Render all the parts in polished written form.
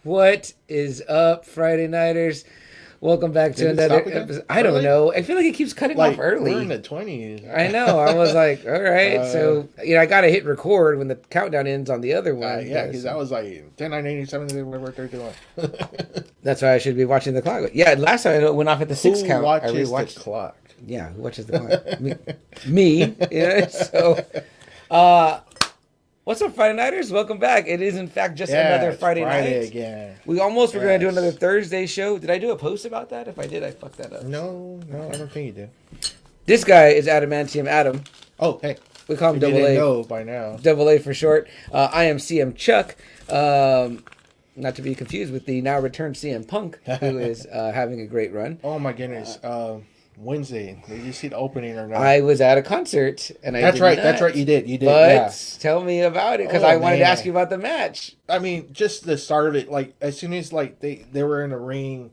What is up, Friday Nighters? Welcome back to another episode. I don't know. I feel like it keeps cutting off early. We're in the 20s. I know. I was like, all right. So, I got to hit record when the countdown ends on the other one. Yeah, because that was like 10, 9, 8, 7, whatever they're doing. That's why I should be watching the clock. Yeah, last time I went off at the 6 count. I rewatched the clock. Yeah, who watches the clock? Me. Yeah, so, what's up, Friday Nighters? Welcome back. It is, in fact, just another Friday night. Again. We almost were going to do another Thursday show. Did I do a post about that? If I did, I fucked that up. No, I don't think you did. This guy is Adamantium Adam. Oh, hey. We call him Double A. Know by now. Double A for short. I am CM Chuck. Not to be confused with the now returned CM Punk, who is having a great run. Oh, my goodness. Wednesday. Did you see the opening or not? I was at a concert, and That's right. You did. But tell me about it, because I wanted to ask you about the match. I mean, just the start of it. Like, as soon as they were in the ring,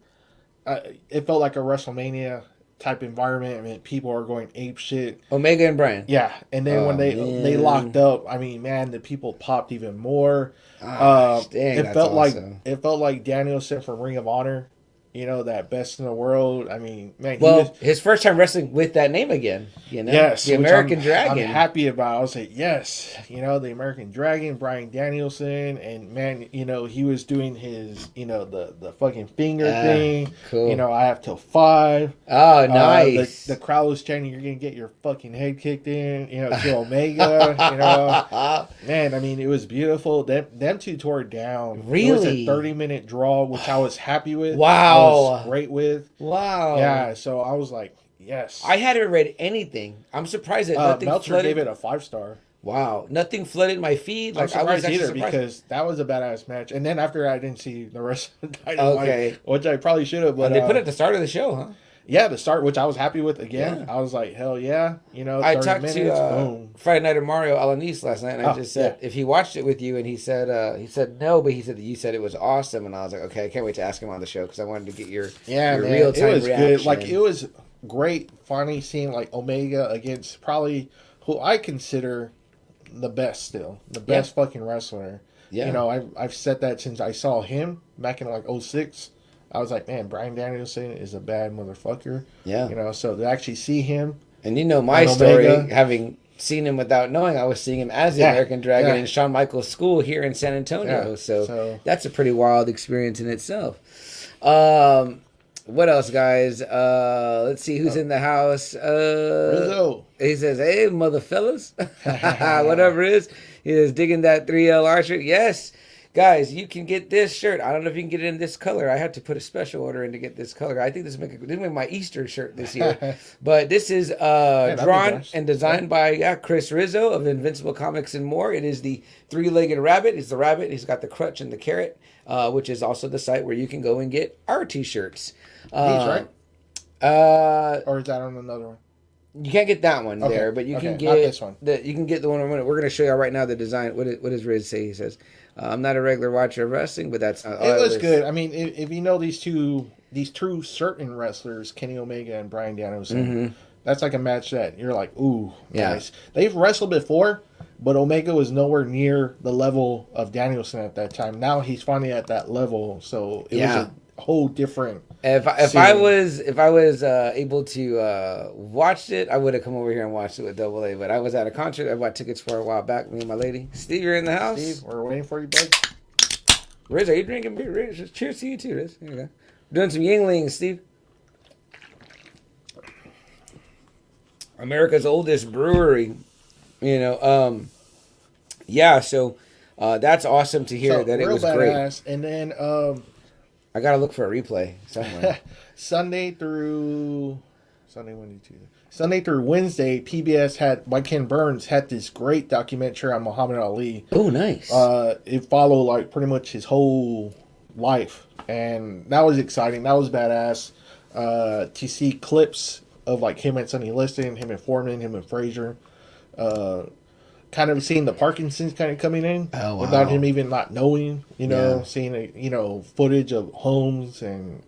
it felt like a WrestleMania type environment. I mean, people are going ape shit. Omega and Bryan. Yeah, and then when they locked up, I mean, man, the people popped even more. Dang, it felt like Danielson from Ring of Honor. You know, that best in the world. I mean, man. His first time wrestling with that name again. Yes. The American Dragon. I'm happy about it. I was like, yes. The American Dragon, Bryan Danielson. And, man, he was doing his, the fucking finger thing. Cool. I have till 5. Oh, nice. The crowd was chanting, you're going to get your fucking head kicked in, to Omega. Man, I mean, it was beautiful. Them two tore it down. Really? It was a 30-minute draw, which I was happy with. Wow. I was great with. Wow. Yeah, so I was like, yes. I hadn't read anything. I'm surprised that nothing Meltzer flooded. gave it a 5-star. Wow. Nothing flooded my feed. Like, I was either surprised. Because that was a badass match. And then after I didn't see the rest of the Dynamite, which I probably should have. But they put it at the start of the show, huh? Yeah, the start, which I was happy with again. Yeah. I was like, hell yeah. 30 I talked minutes, to boom. Friday Night of Mario Alanis last night, and I just said if he watched it with you, and he said no, but he said that you said it was awesome, and I was like, okay, I can't wait to ask him on the show because I wanted to get your real time reaction. It was good. Like, it was great finally seeing like Omega against probably who I consider the best still, the best fucking wrestler. Yeah. I've said that since I saw him back in like 06. I was like, man, Bryan Danielson is a bad motherfucker. Yeah. So to actually see him. And my story, having seen him without knowing, I was seeing him as the American Dragon in Shawn Michaels' school here in San Antonio. Yeah. So that's a pretty wild experience in itself. What else, guys? Let's see who's in the house. Rizzo. He says, hey, mother fellas. Whatever it is. He is digging that 3LR shirt. Yes. Guys, you can get this shirt. I don't know if you can get it in this color. I had to put a special order in to get this color. I think this will make my Easter shirt this year. But this is drawn and designed by Chris Rizzo of Invincible Comics and More. It is the 3-legged rabbit. It's the rabbit. He's got the crutch and the carrot, which is also the site where you can go and get our T-shirts. These, right? Or is that on another one? You can't get that one there, but you can get not this one. You can get the one we're going to show you right now. The design. What does Riz say? He says, "I'm not a regular watcher of wrestling, but that's not." It was good. I mean, if you know these two certain wrestlers, Kenny Omega and Bryan Danielson, that's like a match that you're like, ooh, nice. They've wrestled before, but Omega was nowhere near the level of Danielson at that time. Now he's finally at that level, so it was a whole different. If I was able to watch it, I would have come over here and watched it with Double A. But I was at a concert I bought tickets for a while back. Me and my lady. Steve, you're in the house. Steve, we're waiting for you, bud. Riz, are you drinking beer? Riz, cheers to you too, Riz. Here you go. Doing some Yinglings, Steve. America's oldest brewery. So that's awesome to hear that it was great. And then I gotta look for a replay somewhere. Sunday through Wednesday, PBS by Ken Burns had this great documentary on Muhammad Ali. Oh, nice. It followed like pretty much his whole life, and that was exciting. That was badass. To see clips of like him and Sonny Liston, him and Foreman, him and Frazier. Kind of seeing the Parkinson's kind of coming in without him even not knowing, seeing footage of Holmes and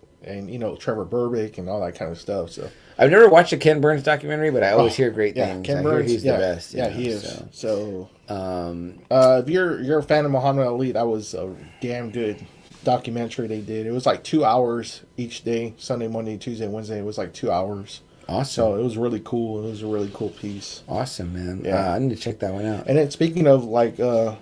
Trevor Burbick and all that kind of stuff. So I've never watched a Ken Burns documentary, but I always hear great things. Ken Burns, he's the best. Yeah, he is. So if you're a fan of Muhammad Ali, that was a damn good documentary they did. It was like 2 hours each day, Sunday, Monday, Tuesday, Wednesday. It was like 2 hours. Awesome. So it was really cool. It was a really cool piece. Awesome, man. Yeah. I need to check that one out. And then speaking of like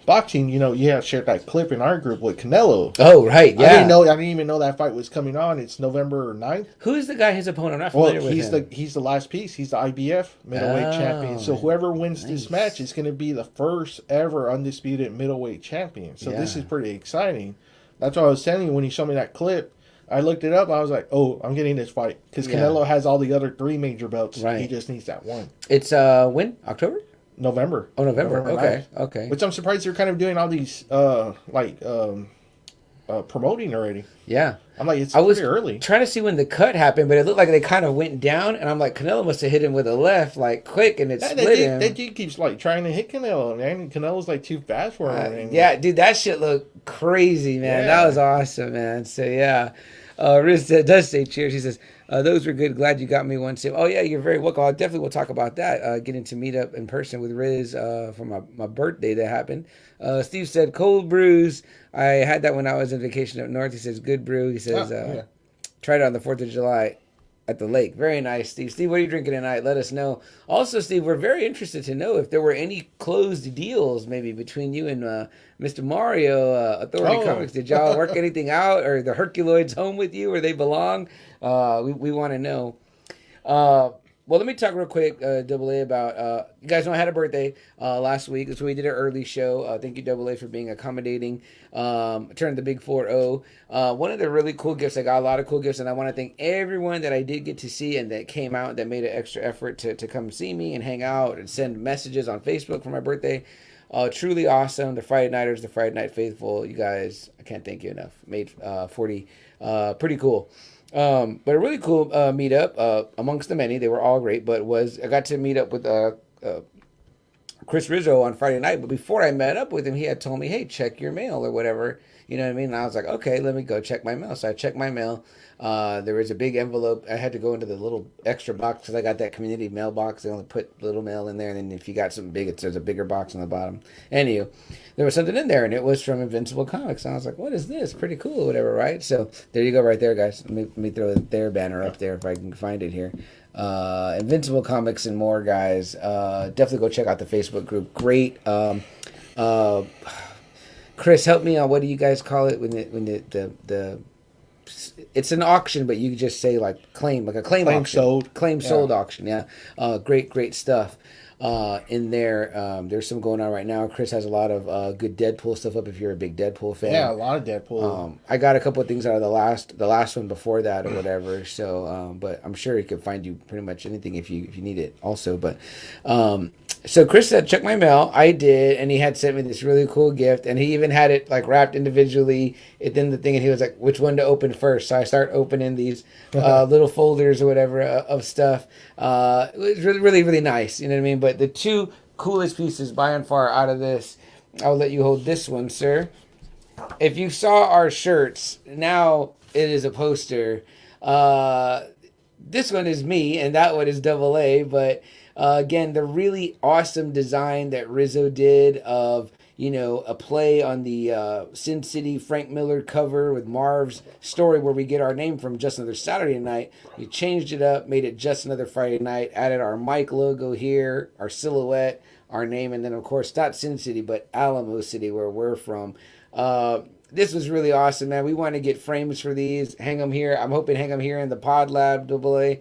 boxing, you had shared that clip in our group with Canelo. Oh, right. Yeah. I didn't even know that fight was coming on. It's November 9th. Who is the guy, his opponent? I'm not familiar with him. He's the last piece. He's the IBF middleweight champion. So whoever wins this match is going to be the first ever undisputed middleweight champion. So this is pretty exciting. That's what I was telling you when you showed me that clip. I looked it up. I was like, "Oh, I'm getting this fight because Canelo has all the other 3 major belts. Right. He just needs that one." It's when? October? November. Oh, November. Okay. 9th. Okay. Which I'm surprised they're kind of doing all these promoting already. Yeah. I'm like, it's pretty early. Trying to see when the cut happened, but it looked like they kind of went down, and I'm like, Canelo must have hit him with a left, like quick, and it split him. That dude keeps like trying to hit Canelo, man. Canelo's like too fast for him. Yeah, dude, that shit looked crazy, man. Yeah. That was awesome, man. So yeah. Riz does say cheers. He says, those were good. Glad you got me one sip. Oh, yeah, you're very welcome. I definitely will talk about that. Getting to meet up in person with Riz for my birthday that happened. Steve said, cold brews. I had that when I was on vacation up north. He says, good brew. He says, tried it on the 4th of July at the lake. Very nice, Steve. Steve, what are you drinking tonight? Let us know. Also, Steve, we're very interested to know if there were any closed deals maybe between you and Mr. Mario, Authority Comics. Did y'all work anything out? Or the Herculoids home with you where they belong? We want to know. Well, let me talk real quick, Double A, about, you guys know I had a birthday last week. That's when we did an early show. Thank you, Double A, for being accommodating. Turned the big 4-0. One of the really cool gifts, I got a lot of cool gifts, and I want to thank everyone that I did get to see and that came out, that made an extra effort to come see me and hang out and send messages on Facebook for my birthday. Truly awesome. The Friday Nighters, the Friday Night Faithful, you guys, I can't thank you enough. Made 40 pretty cool. But a really cool meetup amongst the many. They were all great, but I got to meet up with Chris Rizzo on Friday night. But before I met up with him, he had told me, hey, check your mail or whatever. You know what I mean? And I was like, okay, let me go check my mail. So I checked my mail. There was a big envelope. I had to go into the little extra box because I got that community mailbox. They only put little mail in there. And then if you got something big, there's a bigger box on the bottom. Anywho, there was something in there, and it was from Invincible Comics. And I was like, what is this? Pretty cool or whatever, right? So there you go right there, guys. Let me throw their banner up there if I can find it here. Invincible Comics and more, guys. Definitely go check out the Facebook group. Great. Chris, help me on, what do you guys call it when the it's an auction, but you just say like claim auction. Sold auction. Yeah. Great stuff in there. There's some going on right now. Chris has a lot of good Deadpool stuff up if you're a big Deadpool fan. Yeah, a lot of Deadpool. I got a couple of things out of the last one before that or whatever. So, but I'm sure he could find you pretty much anything if you need it also. But so Chris said, check my mail. I did, and he had sent me this really cool gift, and he even had it like wrapped individually within the thing, and he was like, which one to open first? So I start opening these little folders or whatever of stuff. It was really, really, really nice. You know what I mean? But the two coolest pieces by and far out of this, I'll let you hold this one, sir. If you saw our shirts, now it is a poster. This one is me, and that one is Double A, but again, the really awesome design that Rizzo did of, a play on the Sin City Frank Miller cover with Marv's story where we get our name from, Just Another Saturday Night. You changed it up, made it Just Another Friday Night, added our mic logo here, our silhouette, our name, and then, of course, not Sin City, but Alamo City, where we're from. This was really awesome, man. We want to get frames for these, hang them here. I'm hoping hang them here in the Pod Lab, AA.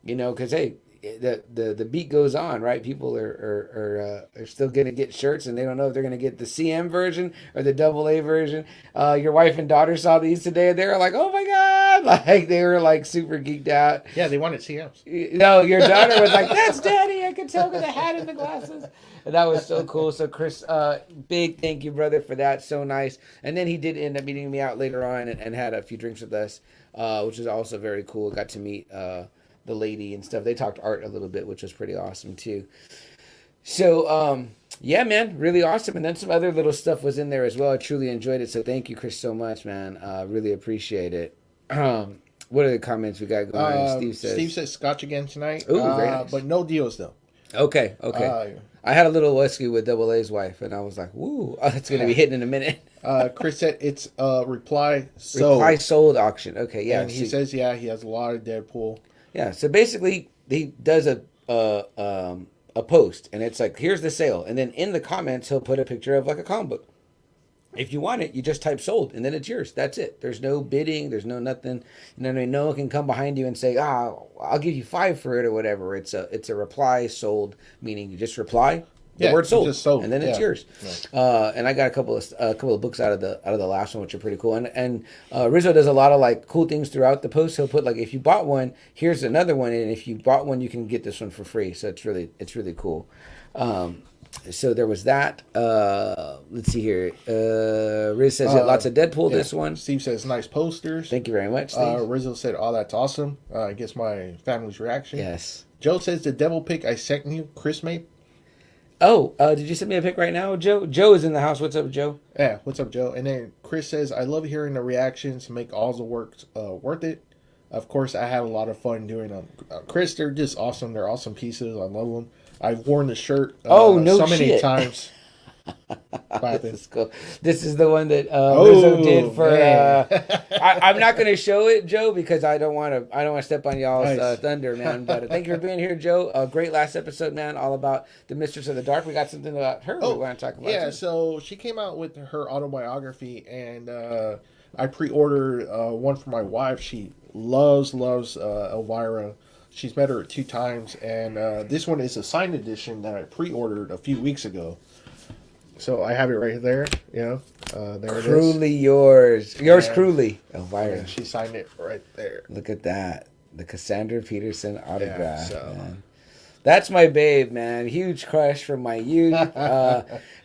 Because, hey, the beat goes on, right? People are still gonna get shirts, and they don't know if they're gonna get the CM version or the AA version. Your wife and daughter saw these today, and they were like, "Oh my god!" Like they were like super geeked out. Yeah, they wanted CMs. No, your daughter was like, "That's Daddy." I could tell with the hat and the glasses. And that was so cool. So Chris, big thank you, brother, for that. So nice. And then he did end up meeting me out later on and had a few drinks with us, which was also very cool. Got to meet the lady and stuff. They talked art a little bit, which was pretty awesome too. So yeah, man, really awesome. And then some other little stuff was in there as well. I truly enjoyed it. So thank you, Chris, so much, man. Really appreciate it. What are the comments we got going on? Steve says Scotch again tonight. Ooh, very nice. But no deals though. Okay, okay. I had a little whiskey with Double A's wife, and I was like, "Woo, that's gonna be hitting in a minute." Chris said it's reply Reply sold. sold auction. Okay, yeah. And he says, yeah, he has a lot of Deadpool. Yeah. So basically, he does a post, and it's like, "Here's the sale," and then in the comments, he'll put a picture of like a comic book. If you want it, you just type sold, and then it's yours. That's it. There's no bidding. There's no nothing. You know what I mean? No one can come behind you and say, I'll give you 5 for it or whatever. It's a reply sold, meaning you just reply the word sold, just sold, and then it's yours. Yeah. And I got a couple of books out of the last one, which are pretty cool. And Rizzo does a lot of like cool things throughout the post. He'll put like, if you bought one, here's another one, and if you bought one, you can get this one for free. So it's really cool. So there was that. Let's see here. Riz says lots of Deadpool. Yeah. This one. Steve says nice posters. Thank you very much, Steve. Rizzo said, "Oh, that's awesome." I guess my family's reaction. Yes. Joe says the devil pick I sent you, Chris made. Oh, did you send me a pic right now, Joe? Joe is in the house. What's up, Joe? Yeah, what's up, Joe? And then Chris says, "I love hearing the reactions. Make all the work worth it." Of course, I had a lot of fun doing them. Chris, they're just awesome. They're awesome pieces. I love them. I've worn the shirt no so many shit. times. This is cool. This is the one that Rizzo did for. I'm not going to show it, Joe, because I don't want to step on y'all's thunder, man. But thank you for being here, Joe. Great last episode, man. All about the Mistress of the Dark. We got something about her we want to talk about. Yeah, too. So she came out with her autobiography, and I pre-ordered one for my wife. She loves Elvira. She's met her 2 times, and this one is a signed edition that I pre-ordered a few weeks ago. So I have it right there, there it is. Cruelly yours. Yours cruelly. Elvira. Yeah, she signed it right there. Look at that. The Cassandra Peterson autograph. Yeah, man. That's my babe, man. Huge crush from my youth.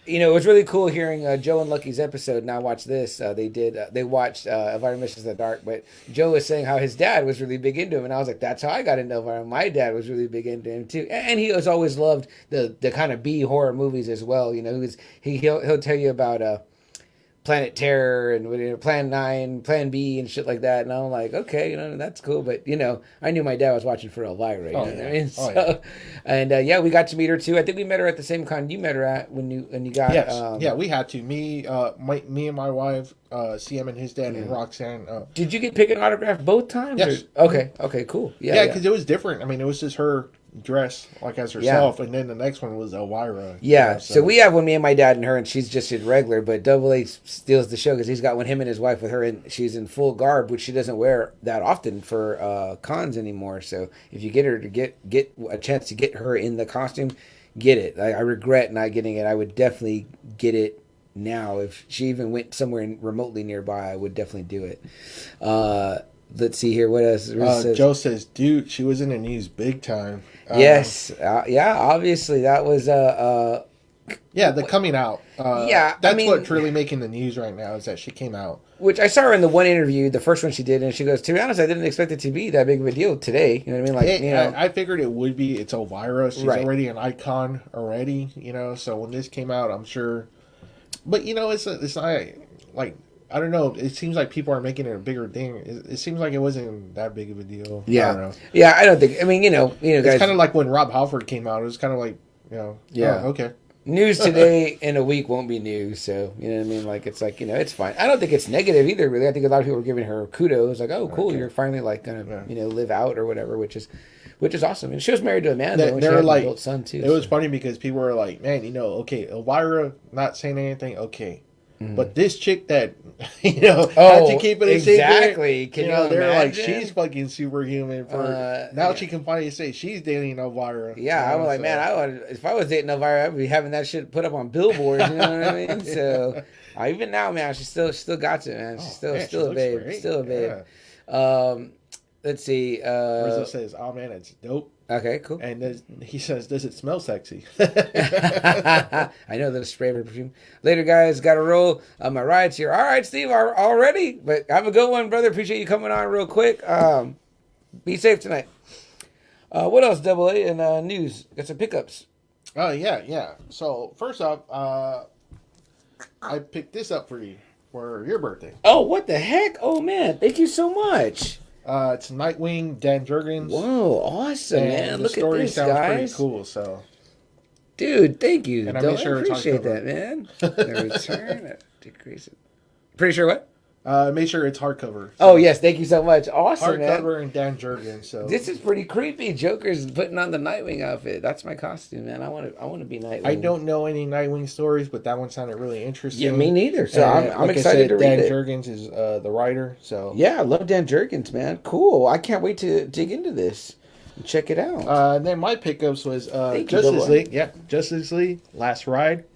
It was really cool hearing Joe and Lucky's episode. Now watch this. They watched Elvira Missions in the Dark, but Joe was saying how his dad was really big into him, and I was like, that's how I got into Elvira. My dad was really big into him too, and he has always loved the kind of B horror movies as well. He'll tell you about Planet Terror and Plan 9, Plan B and shit like that. And I'm like, okay, that's cool. But, I knew my dad was watching for Elvira. You know what I mean? And we got to meet her too. I think we met her at the same con you met her at when you got. Yes. We had to. Me and my wife, CM and his dad, and Roxanne. Did you get picked an autograph both times? Yes. Okay, cool. Yeah, because it was different. I mean, it was just her dress like as herself, and then the next one was Elvira. Yeah, so we have one, me and my dad and her, and she's just a regular, but Double A steals the show because he's got one, him and his wife with her, and she's in full garb, which she doesn't wear that often for cons anymore. So if you get her to get a chance to get her in the costume, get it. I regret not getting it. I would definitely get it now. If she even went somewhere remotely nearby, I would definitely do it. Let's see here. What else? Joe says, dude, she was in the news big time. Yes. Obviously that was the coming out. That's what's really making the news right now is that she came out. Which I saw her in the one interview, the first one she did, and she goes, to be honest, I didn't expect it to be that big of a deal today. You know what I mean? I figured it would be. It's Elvira. She's already an icon already, so when this came out, I'm sure. But, it's not like, I don't know. It seems like people are making it a bigger thing. It seems like it wasn't that big of a deal. Yeah. I don't know. Yeah, I don't think. I mean, guys. It's kind of like when Rob Halford came out. It was kind of like, Yeah. Oh, okay. News today in a week won't be news. So, you know what I mean? Like, it's like, it's fine. I don't think it's negative either, really. I think a lot of people are giving her kudos. Like, oh, cool. Okay. You're finally, like, going to, live out or whatever, which is awesome. And she was married to a man, though. And she had an adult son, too. It was funny because people were like, man, okay, Elvira not saying anything, okay. Mm-hmm. But this chick that, had to keep it a secret. Exactly. Can you they're imagine? like, she's fucking superhuman. Now she can finally say she's dating Elvira. Yeah, I was like, man, if I was dating Elvira, I'd be having that shit put up on billboards. You know what I mean? So even now, man, she still got it, man. She's still a babe. Great. Still a babe. Yeah. Let's see. Rizzo says, oh man, it's dope. Okay, cool. And he says, does it smell sexy? I know that it's spray perfume. Later, guys. Got to roll. My ride's here. All right, Steve, already? But have a good one, brother. Appreciate you coming on real quick. Be safe tonight. What else, Double A, and news? Got some pickups. Yeah. So, first off, I picked this up for you for your birthday. Oh, what the heck? Oh, man. Thank you so much. It's Nightwing, Dan Jurgens. Whoa, awesome, man! Look at this, guys. The story sounds guys. pretty cool. So Dude, thank you. And I Don't made sure it's appreciate hardcover. that, man. The return, decrease it. Pretty sure what? Make sure it's hardcover. Oh yes, thank you so much. Awesome, man. Hardcover and Dan Jurgens. So This is pretty creepy. Joker's putting on the Nightwing outfit. That's my costume, man. I want to be Nightwing. I don't know any Nightwing stories, but that one sounded really interesting. Yeah, me neither. So And I'm like excited I said, to read Dan it. Jurgens is the writer. So Yeah, I love Dan Jurgens, man. Cool. I can't wait to dig into this and check it out. And then my pickups was Thank you, Justice Bubba. League. Yeah, Justice League Last Ride.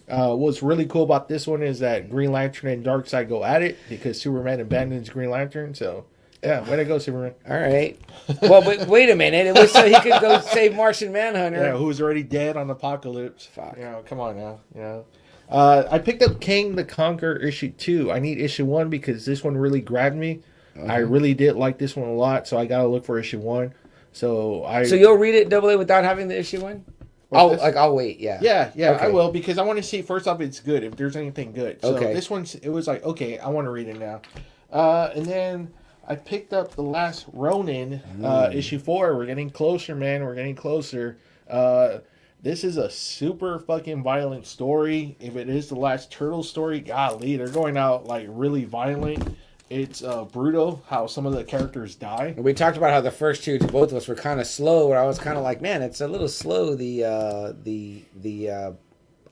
What's really cool about this one is that Green Lantern and Darkseid go at it because Superman abandons Green Lantern. So yeah, way to go, Superman. All right. Well, but wait a minute. It was so he could go save Martian Manhunter. Yeah, who's already dead on Apocalypse. Fuck. You know, come on now. You know. I picked up King the Conqueror issue 2. I need issue 1 because this one really grabbed me. I really did like this one a lot, so I gotta look for issue 1. So you'll read it double A without having the issue one? I'll wait. Yeah. Yeah, Okay. I will because I want to see first off it's good if there's anything good. So Okay. this one it was like okay, I want to read it now. And then I picked up The Last Ronin issue 4. We're getting closer, man. We're getting closer. This is a super fucking violent story. If it is the last Turtle story, golly, they're going out like really violent. It's brutal how some of the characters die. We talked about how the first two to both of us were kind of slow. Where I was kind of like, man, it's a little slow.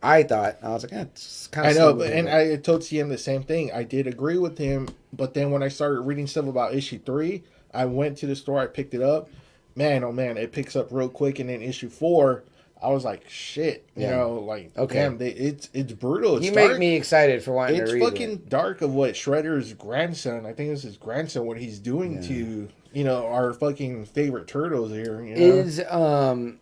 I thought I was like, it's kind of. I know, slow. and I told CM the same thing. I did agree with him, but then when I started reading stuff about issue 3, I went to the store, I picked it up. Man, oh man, it picks up real quick. And then issue 4, I was like, shit, you know, like, damn, it's brutal. It's you dark. make me excited for wanting It's to read fucking dark of what Shredder's grandson, I think it's his grandson, what he's doing to, you know, our fucking favorite turtles here. You know?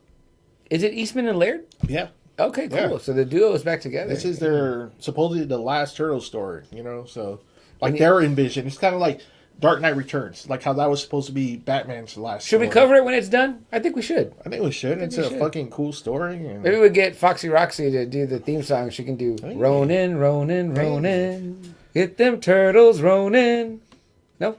Is it Eastman and Laird? Yeah. Okay, cool. Yeah. So the duo is back together. This is their supposedly the last turtle story, you know, so like their envision. It's kind of like Dark Knight Returns, like how that was supposed to be Batman's last Should we story. cover it when it's done? I think we should. I think we should. It's a fucking cool story. And Maybe we get Foxy Roxy to do the theme song. She can do Ronin, Ronin, Ronin. Get them turtles, Ronin. No?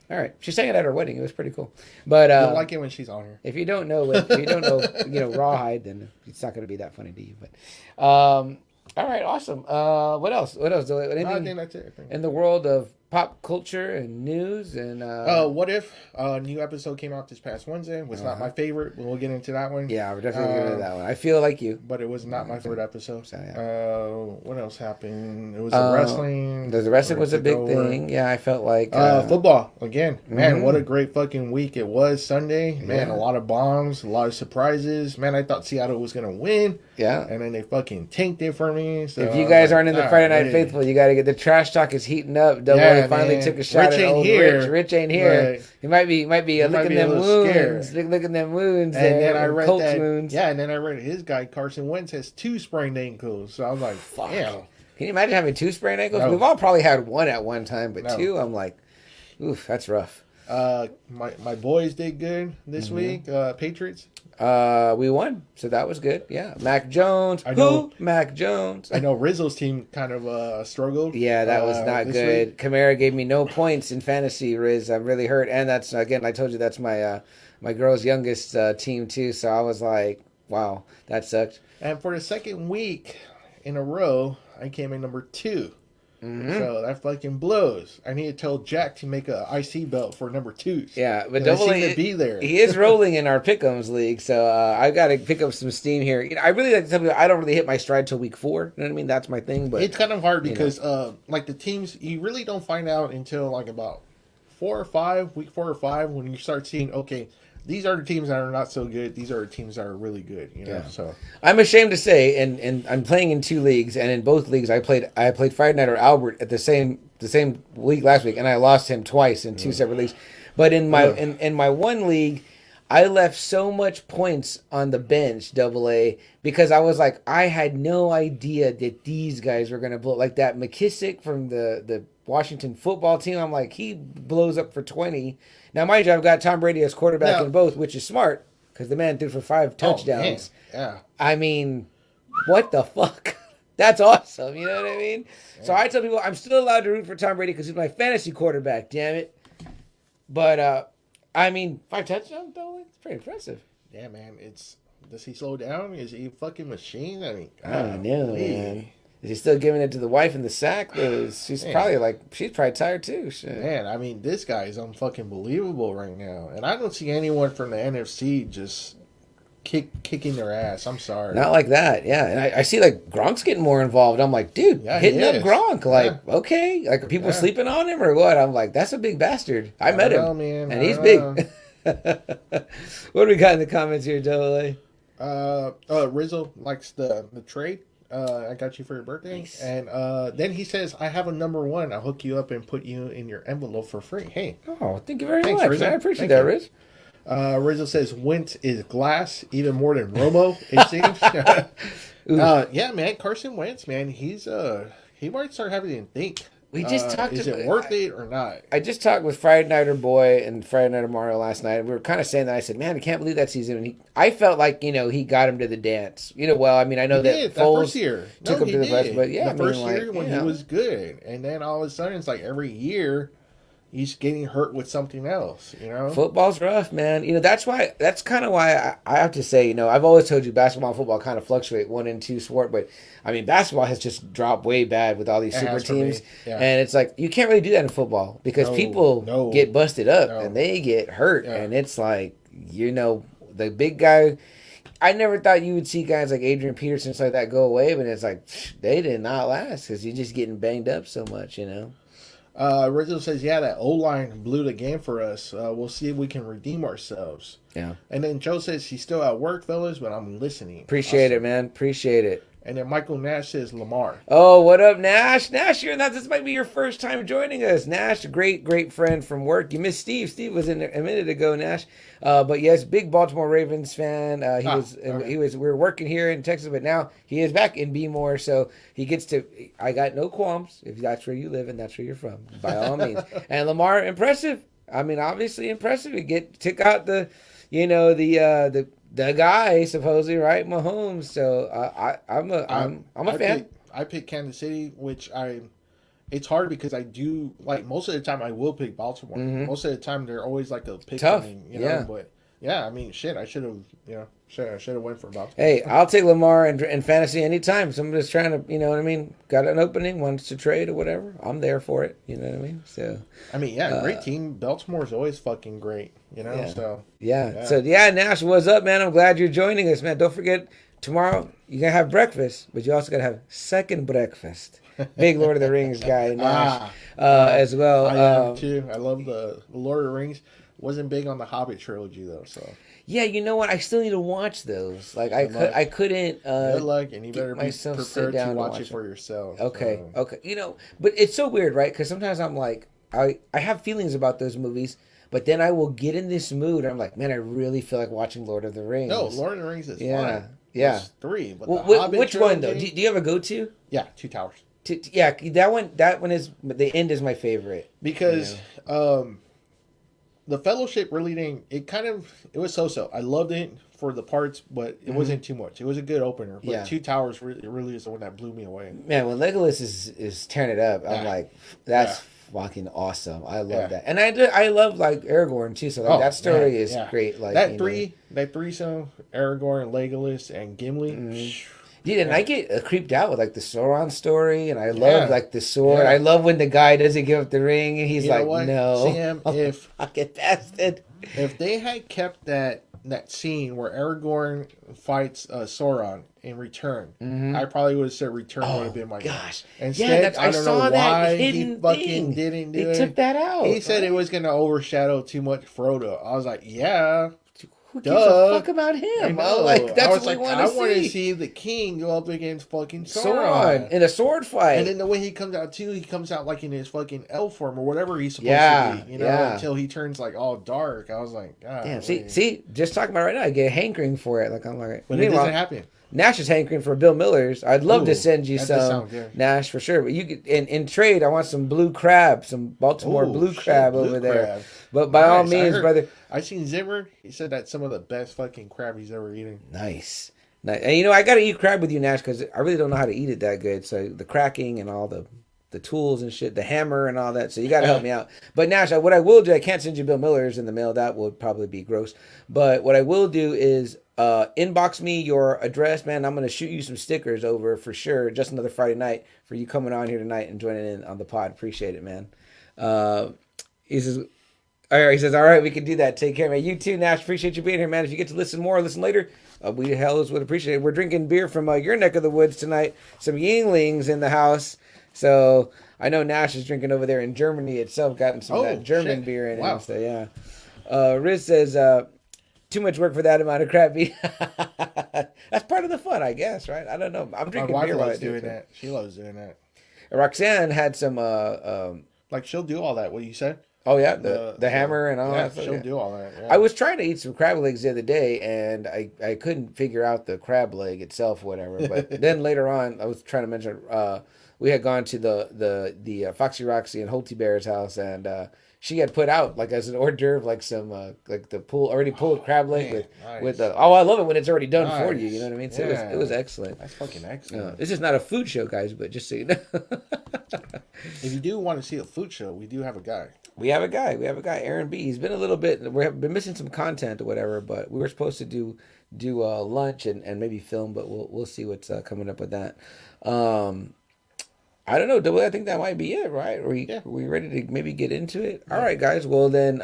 All right. She sang it at her wedding. It was pretty cool. But I like it when she's on here. if you don't know, Rawhide, then it's not going to be that funny to you. But all right, awesome. What else? Anything I think that's it. in the world of pop culture and news and What If? A new episode came out this past Wednesday. It was not my favorite. We'll get into that one. yeah, we're definitely going to do that one. I feel like you. But it was not my favorite episode. So, yeah. What else happened? It was the wrestling. The wrestling was a big thing. Yeah, I felt like football again. Man, what a great fucking week it was. Sunday, man, a lot of bombs, a lot of surprises. Man, I thought Seattle was gonna win. Yeah, and then they fucking tanked it for me. So if you guys aren't in the Friday Night Faithful, you got to get the trash talk is heating up. Double A finally took a shot at old Rich. Rich ain't here. He might be licking them wounds, licking them wounds, and then I read Colts that. wounds. Yeah, and then I read his guy Carson Wentz has 2 sprained ankles. So I was like, fuck. Damn. Can you imagine having 2 sprained ankles? No. We've all probably had one at one time, but No. 2, I'm like, oof, that's rough. My boys did good this week. Patriots. We won, so that was good. Yeah, Mac Jones. Mac Jones. I know Rizzo's team kind of struggled. Yeah, that was not good. Week. Kamara gave me no points in fantasy, Riz. I'm really hurt, and that's again. I told you that's my my girl's youngest team too. So I was like, wow, that sucked. And for the second week in a row, I came in number 2. So that fucking blows. I need to tell Jack to make a IC belt for number 2. Yeah, but Double A to be there. He is rolling in our Pick'ems league, so I got to pick up some steam here. You know, I really like to tell people I don't really hit my stride till week 4. You know what I mean? That's my thing. But it's kind of hard because like the teams, you really don't find out until like about week 4 or 5, when you start seeing okay. These are the teams that are not so good. These are the teams that are really good. You know, Yeah. so I'm ashamed to say, and I'm playing in 2 leagues, and in both leagues I played Friday Night or Albert at the same league last week, and I lost him twice in 2 separate leagues. But in my in my one league, I left so much points on the bench, Double A, because I was like, I had no idea that these guys were gonna blow like that. McKissick from the Washington football team. I'm like, he blows up for 20. Now, mind you, I've got Tom Brady as quarterback in both, which is smart because the man threw for 5 touchdowns. Yeah. I mean, what the fuck? That's awesome. You know what I mean? Yeah. So I tell people I'm still allowed to root for Tom Brady because he's my fantasy quarterback. Damn it! But I mean, 5 touchdowns though. It's pretty impressive. Yeah, man. It's Does he slow down? Is he a fucking machine? I mean, I don't know, man. Is he still giving it to the wife in the sack? She's probably tired too. Shit. Man, I mean, this guy is unfucking believable right now, and I don't see anyone from the NFC just kicking their ass. I'm sorry. Not like that, yeah. And I see like Gronk's getting more involved. I'm like, dude, hitting up Gronk. Like, okay, like are people sleeping on him or what? I'm like, that's a big bastard. I met him, man. And he's big. What do we got in the comments here, Double A? Rizzo likes the trade. I got you for your birthday. Nice. And then he says, I have a number 1. I'll hook you up and put you in your envelope for free. Hey. Oh, thank you very much. Rizzo. I appreciate that, Riz. Rizzo says, Wentz is glass even more than Romo, it seems. Yeah, man. Carson Wentz, man. He might start having to think. We just talked is it worth it or not? I just talked with Friday Nighter Boy and Friday Nighter Mario last night. We were kind of saying that. I said, man, I can't believe that season. And I felt like, he got him to the dance. Well, I mean, I know that Foles first year. took him to the bus, but yeah. The first year when he was good. And then all of a sudden, it's like every year, he's getting hurt with something else, Football's rough, man. That's kind of why I have to say, I've always told you basketball and football kind of fluctuate 1 and 2 sport, but I mean, basketball has just dropped way bad with all these super teams. Yeah. And it's like, you can't really do that in football because people get busted up and they get hurt. Yeah. And it's like, the big guy, I never thought you would see guys like Adrian Peterson like that go away, but it's like, they did not last because you're just getting banged up so much, Rizzo says, yeah, that O-line blew the game for us. We'll see if we can redeem ourselves. Yeah. And then Joe says, he's still at work, fellas, but I'm listening. Appreciate it, man. Appreciate it. And then Michael Nash says, Lamar. Oh, what up, Nash? Nash, this might be your first time joining us. Nash, a great friend from work. You missed Steve. Steve was in there a minute ago, Nash. But yes, big Baltimore Ravens fan. We were working here in Texas, but now he is back in B-More, so he gets to. I got no qualms if that's where you live and that's where you're from, by all means. And Lamar, impressive. I mean, obviously impressive. He took out the guy supposedly, right, Mahomes. So I'm a fan. I picked Kansas City, which it's hard because I do like most of the time I will pick Baltimore. Mm-hmm. Most of the time they're always like a pick. Tough, But yeah, I mean, shit, I should have went for Baltimore. Hey, I'll take Lamar in fantasy anytime. Somebody's trying to, got an opening, wants to trade or whatever. I'm there for it. You know what I mean? So, I mean, yeah, great team. Baltimore's always fucking great. So Nash, what's up, man? I'm glad you're joining us, man. Don't forget tomorrow you're gonna have breakfast, but you also gotta have second breakfast. Big Lord of the Rings guy, Nash, as well. I am too. I love the Lord of the Rings. Wasn't big on the Hobbit trilogy though, so. Yeah, you know what? I still need to watch those. Like I couldn't. Good luck, and you better be prepared to watch it for yourself. Okay, so. Okay. But it's so weird, right? Because sometimes I'm like, I have feelings about those movies, but then I will get in this mood. And I'm like, man, I really feel like watching Lord of the Rings. No, Lord of the Rings is fun. Yeah. There's 3. But which one though? Do you have a go-to? Yeah, Two Towers. Yeah, that one is the end is my favorite because the Fellowship really didn't. It was so. I loved it for the parts, but it wasn't too much. It was a good opener. But Two Towers really is the one that blew me away. Man, when Legolas is tearing it up, I'm like, that's fucking awesome. I love that, and I love like Aragorn too. So that story is great. Like that threesome, Aragorn, Legolas, and Gimli. Mm-hmm. Dude, and I get creeped out with like the Sauron story, and I love like the sword. I love when the guy doesn't give up the ring, and he's no, Sam, if fucking bastard. If they had kept that scene where Aragorn fights Sauron in Return, I probably would have said Return would have been my gosh. Instead, I don't know why he fucking didn't do it. They took that out. He said it was going to overshadow too much Frodo. I was like, yeah. Who gives a fuck about him? That's what we want to see. I want to see the king go up against fucking Sauron in a sword fight. And then the way he comes out too, he comes out like in his fucking elf form or whatever he's supposed to be. Until he turns like all dark. I was like, God. Damn. See, just talking about it right now, I get a hankering for it. Like I'm like, but it doesn't happen. Nash is hankering for Bill Miller's. I'd love to send you some Nash for sure. But you could, in trade, I want some blue crab, some Baltimore blue crab over there. But by all means, brother. I seen Zimmer. He said that's some of the best fucking crab he's ever eaten. Nice. And I got to eat crab with you, Nash, because I really don't know how to eat it that good. So the cracking and all the tools and shit, the hammer and all that. So you got to help me out. But Nash, what I will do, I can't send you Bill Miller's in the mail. That would probably be gross. But what I will do is inbox me your address, man. I'm gonna shoot you some stickers over for sure. Just another Friday night for you coming on here tonight and joining in on the pod. Appreciate it, man. He says, all right. He says, all right, we can do that. Take care, man. You too, Nash. Appreciate you being here, man. If you get to listen more or listen later, we hells would appreciate it. We're drinking beer from your neck of the woods tonight. Some Yinglings in the house. So I know Nash is drinking over there in Germany itself, gotten some of that German beer in it. So yeah. Riz says, too much work for that amount of crap beer. That's part of the fun, I guess, right? I don't know. I'm drinking My wife beer loves doing that. She loves doing that. Roxanne had some like she'll do all that. What you said? Oh yeah, the hammer and all that stuff. She'll do all that. Yeah. I was trying to eat some crab legs the other day, and I couldn't figure out the crab leg itself, whatever. But then later on, I was trying to mention we had gone to the Foxy Roxy and Holty Bear's house, and she had put out like as an hors d'oeuvre like some like the already pulled crab leg with the I love it when it's already done for you. You know what I mean? So it was excellent. That's fucking excellent. This is not a food show, guys, but just so you know. If you do want to see a food show, we do have a guy. We have a guy, Aaron B. He's been a little bit. We've been missing some content or whatever, but we were supposed to do lunch and maybe film, but we'll see what's coming up with that. I don't know. I think that might be it, right? Are we ready to maybe get into it? All right, guys. Well, then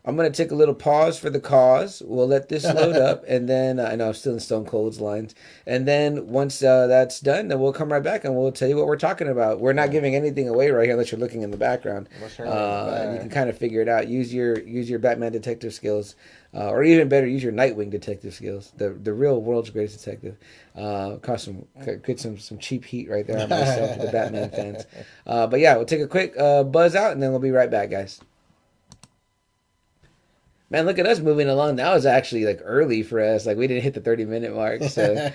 I'm going to take a little pause for the cause. We'll let this load up, and then I know I'm still in Stone Cold's lines. And then once that's done, then we'll come right back, and we'll tell you what we're talking about. We're not giving anything away right here unless you're looking in the background. And you can kind of figure it out. Use your Batman detective skills. Or even better, use your Nightwing detective skills. The real world's greatest detective. Get some cheap heat right there on myself with the Batman fans. But yeah, we'll take a quick buzz out, and then we'll be right back, guys. Man, look at us moving along. That was actually like early for us. Like we didn't hit the 30-minute mark. So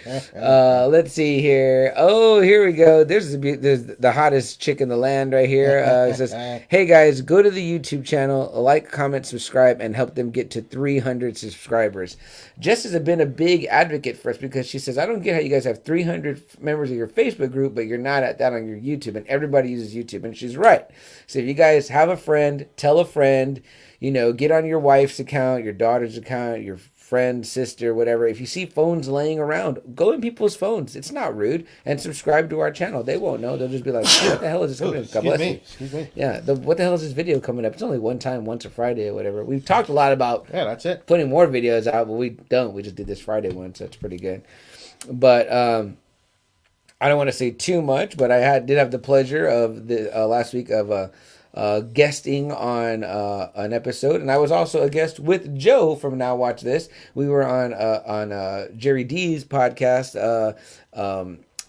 let's see here. Oh, here we go. There's the hottest chick in the land right here. It says, hey guys, go to the YouTube channel, like, comment, subscribe, and help them get to 300 subscribers. Jess has been a big advocate for us because she says, I don't get how you guys have 300 members of your Facebook group, but you're not at that on your YouTube. And everybody uses YouTube. And she's right. So if you guys have a friend, tell a friend. Get on your wife's account, your daughter's account, your friend, sister, whatever. If you see phones laying around, go in people's phones. It's not rude. And subscribe to our channel. They won't know. They'll just be like, what the hell is this coming up? God bless you. Excuse me. Yeah. What the hell is this video coming up? It's only one time, once a Friday or whatever. We've talked a lot about that's it. Putting more videos out, but we don't. We just did this Friday one, so it's pretty good. But I don't want to say too much, but I did have the pleasure of the last week of guesting on an episode, and I was also a guest with Joe from Now Watch This. We were on Jerry D's podcast,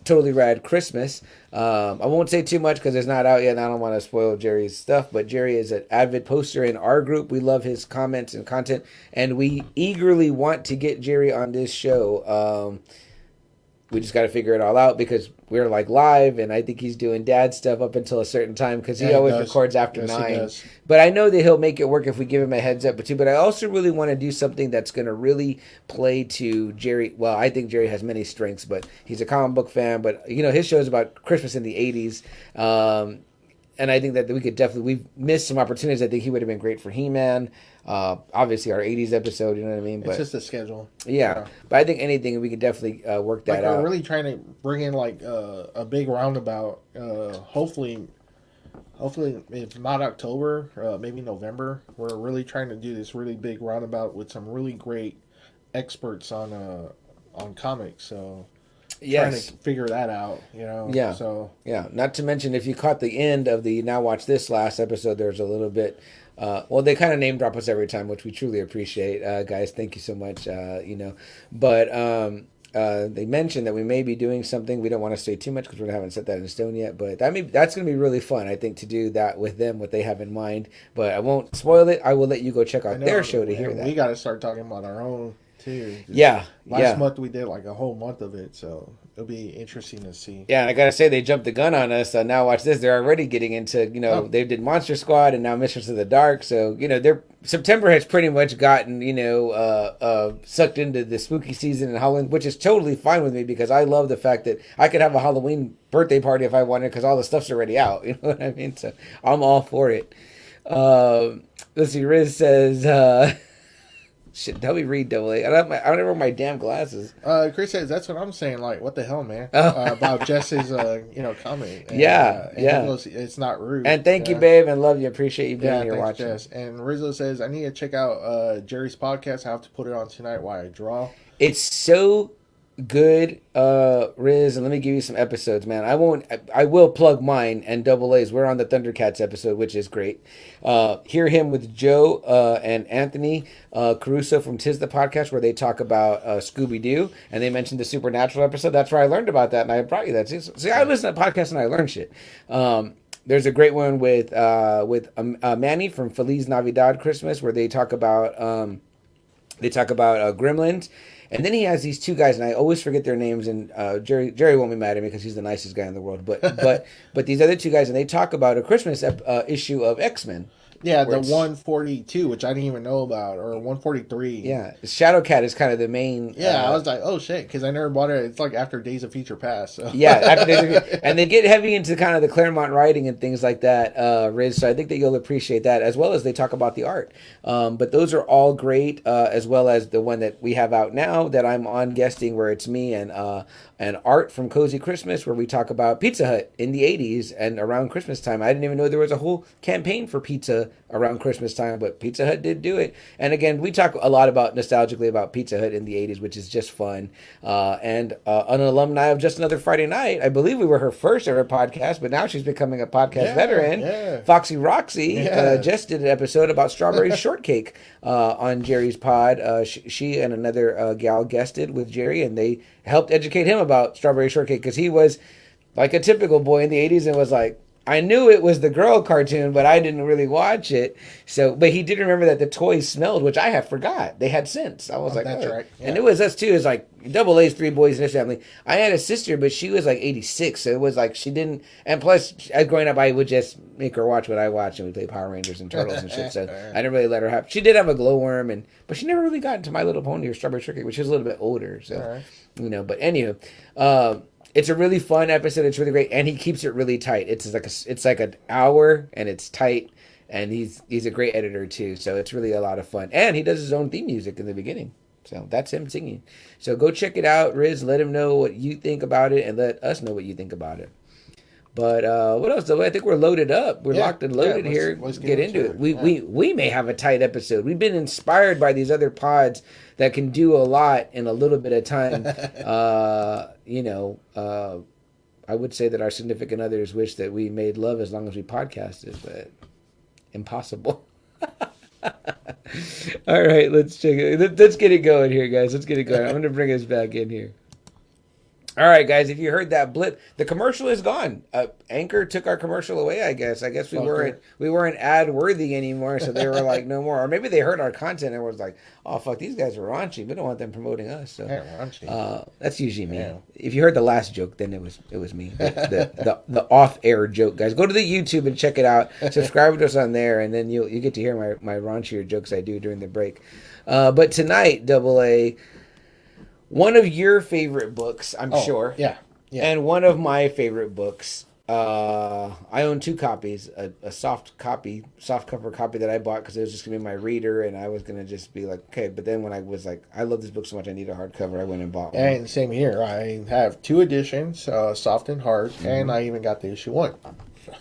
Totally Rad Christmas. I won't say too much because it's not out yet, and I don't want to spoil Jerry's stuff, but Jerry is an avid poster in our group. We love his comments and content, and we eagerly want to get Jerry on this show. We just got to figure it all out because we're like live, and I think he's doing dad stuff up until a certain time because he always records after 9. But I know that he'll make it work if we give him a heads up too. But I also really want to do something that's going to really play to Jerry. Well, I think Jerry has many strengths, but he's a comic book fan. But his show is about Christmas in the '80s. And I think that we've missed some opportunities. I think he would have been great for He-Man. Obviously, our 80s episode, you know what I mean? But it's just a schedule. Yeah. But I think anything, we could definitely work that out. We're really trying to bring in a big roundabout. Hopefully, if not October, maybe November. We're really trying to do this really big roundabout with some really great experts on comics. So... trying to figure that out, Yeah. So not to mention if you caught the end of the Now Watch This last episode, there's a little bit. They kind of name drop us every time, which we truly appreciate, guys. Thank you so much. But they mentioned that we may be doing something. We don't want to say too much because we haven't set that in stone yet. But that's going to be really fun, I think, to do that with them, what they have in mind. But I won't spoil it. I will let you go check out their show to hear that. We got to start talking about our own too. Last month we did like a whole month of it, so it'll be interesting to see. Yeah, and I gotta say they jumped the gun on us. So Now Watch This. They're already getting into they did Monster Squad and now Mistress of the Dark. So their September has pretty much gotten sucked into the spooky season and Halloween, which is totally fine with me because I love the fact that I could have a Halloween birthday party if I wanted because all the stuff's already out. You know what I mean? So I'm all for it. Let's see. Riz says. Shit, help me read double A. I don't wear my damn glasses. Chris says that's what I'm saying. Like, what the hell, man? Oh. About Jess's, comment. And, Yeah, and yeah. he goes, it's not rude. And thank you, babe, and love you. Appreciate you being Yeah, here thanks, watching. Jess. And Rizzo says I need to check out Jerry's podcast. I have to put it on tonight while I draw. It's so good, Riz, and let me give you some episodes, man. I will plug mine and Double A's. We're on the Thundercats episode, which is great. Hear him with Joe and Anthony Caruso from Tis the Podcast, where they talk about Scooby-Doo, and they mentioned the Supernatural episode. That's where I learned about that, and I brought you that. See, I listen to podcasts and I learn shit. There's a great one with Manny from Feliz Navidad Christmas, where they talk about Gremlins. And then he has these two guys, and I always forget their names. And Jerry won't be mad at me because he's the nicest guy in the world. But these other two guys, and they talk about a Christmas issue of X-Men. Yeah, the 142, which I didn't even know about, or 143. Yeah, Shadowcat is kind of the main. Yeah, I was like, oh shit, because I never bought it. It's like after Days of Future Past. So. Yeah, and they get heavy into kind of the Claremont writing and things like that, Riz. So I think that you'll appreciate that, as well as they talk about the art. But those are all great, as well as the one that we have out now that I'm on guesting, where it's me and Art from Cozy Christmas, where we talk about Pizza Hut in the 80s and around Christmas time. I didn't even know there was a whole campaign for pizza around Christmas time, but Pizza Hut did do it. And again, we talk a lot about nostalgically about Pizza Hut in the 80s, which is just fun. And an alumni of Just Another Friday Night, I believe we were her first ever podcast, but now she's becoming a podcast veteran. Yeah. Foxy Roxy just did an episode about strawberry shortcake on Jerry's pod. She and another gal guested with Jerry, and they helped educate him about strawberry shortcake, because he was like a typical boy in the 80s and was like, I knew it was the girl cartoon, but I didn't really watch it. So, but he did remember that the toys smelled, which I had forgot. They had scents. I was like, that's oh. right. Yeah. And it was us too. It's like Double A's, 3 boys in his family. I had a sister, but she was like 86. So it was like she didn't. And plus, growing up, I would just make her watch what I watched, and we play Power Rangers and Turtles and shit. So I didn't really let her have. She did have a glowworm, but she never really got into My Little Pony or Strawberry Shortcake, which is a little bit older. So But anywho. It's a really fun episode. It's really great, and he keeps it really tight. It's like an hour, and it's tight, and he's a great editor too. So it's really a lot of fun, and he does his own theme music in the beginning. So that's him singing. So go check it out, Riz. Let him know what you think about it, and let us know what you think about it. But what else? I think we're loaded up. We're locked and loaded here. Let's get into it. We may have a tight episode. We've been inspired by these other pods that can do a lot in a little bit of time. I would say that our significant others wish that we made love as long as we podcasted, but impossible. All right, let's check it. Let's get it going here, guys. Let's get it going. I'm going to bring us back in here. All right, guys, if you heard that blip, the commercial is gone. Anchor took our commercial away, I guess. I guess we weren't ad worthy anymore, so they were like, no more. Or maybe they heard our content and was like, oh, fuck, these guys are raunchy. We don't want them promoting us. So raunchy. that's usually me. Yeah. If you heard the last joke, then it was me. The off-air joke, guys. Go to the YouTube and check it out. Subscribe to us on there, and then you get to hear my raunchier jokes I do during the break. But tonight, Double A, one of your favorite books, I'm sure. Yeah. And one of my favorite books. I own 2 copies. A soft cover copy that I bought because it was just going to be my reader, and I was going to just be like, okay. But then when I was like, I love this book so much, I need a hardcover, I went and bought one. And same here. I have 2 editions, soft and hard, and I even got the issue 1.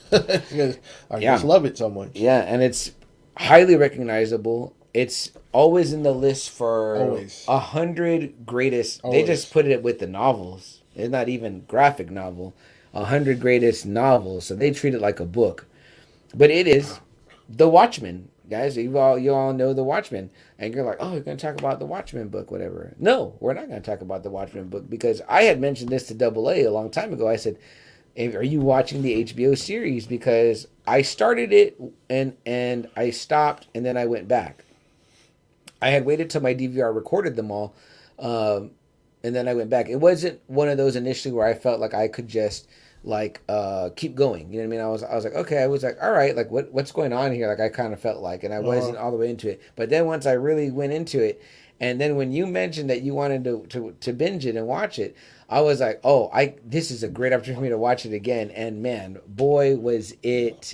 Because I just love it so much. Yeah, and it's highly recognizable. It's always in the list for 100 greatest. Always. They just put it with the novels. It's not even graphic novel. 100 greatest novels. So they treat it like a book. But it is The Watchmen. Guys, you all know The Watchmen. And you're like, oh, you're going to talk about the Watchmen book, whatever. No, we're not going to talk about the Watchmen book, because I had mentioned this to Double A long time ago. I said, are you watching the HBO series? Because I started it and I stopped, and then I went back. I had waited till my DVR recorded them all, and then I went back. It wasn't one of those initially where I felt like I could just keep going. You know what I mean? I was like, okay. I was like, all right. Like what's going on here? Like I kind of felt like, and I wasn't all the way into it. But then once I really went into it, and then when you mentioned that you wanted to binge it and watch it, I was like, oh, this is a great opportunity for me to watch it again. And man, boy, was it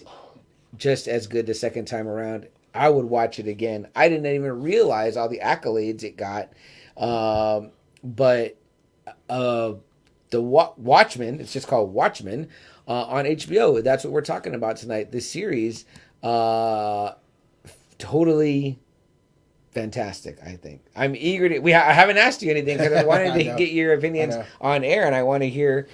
just as good the second time around. I would watch it again. I didn't even realize all the accolades it got. But the Watchmen, it's just called Watchmen, on HBO. That's what we're talking about tonight. This series, totally fantastic. I think I'm eager to. I haven't asked you anything because I wanted to get your opinions on air, and I want to hear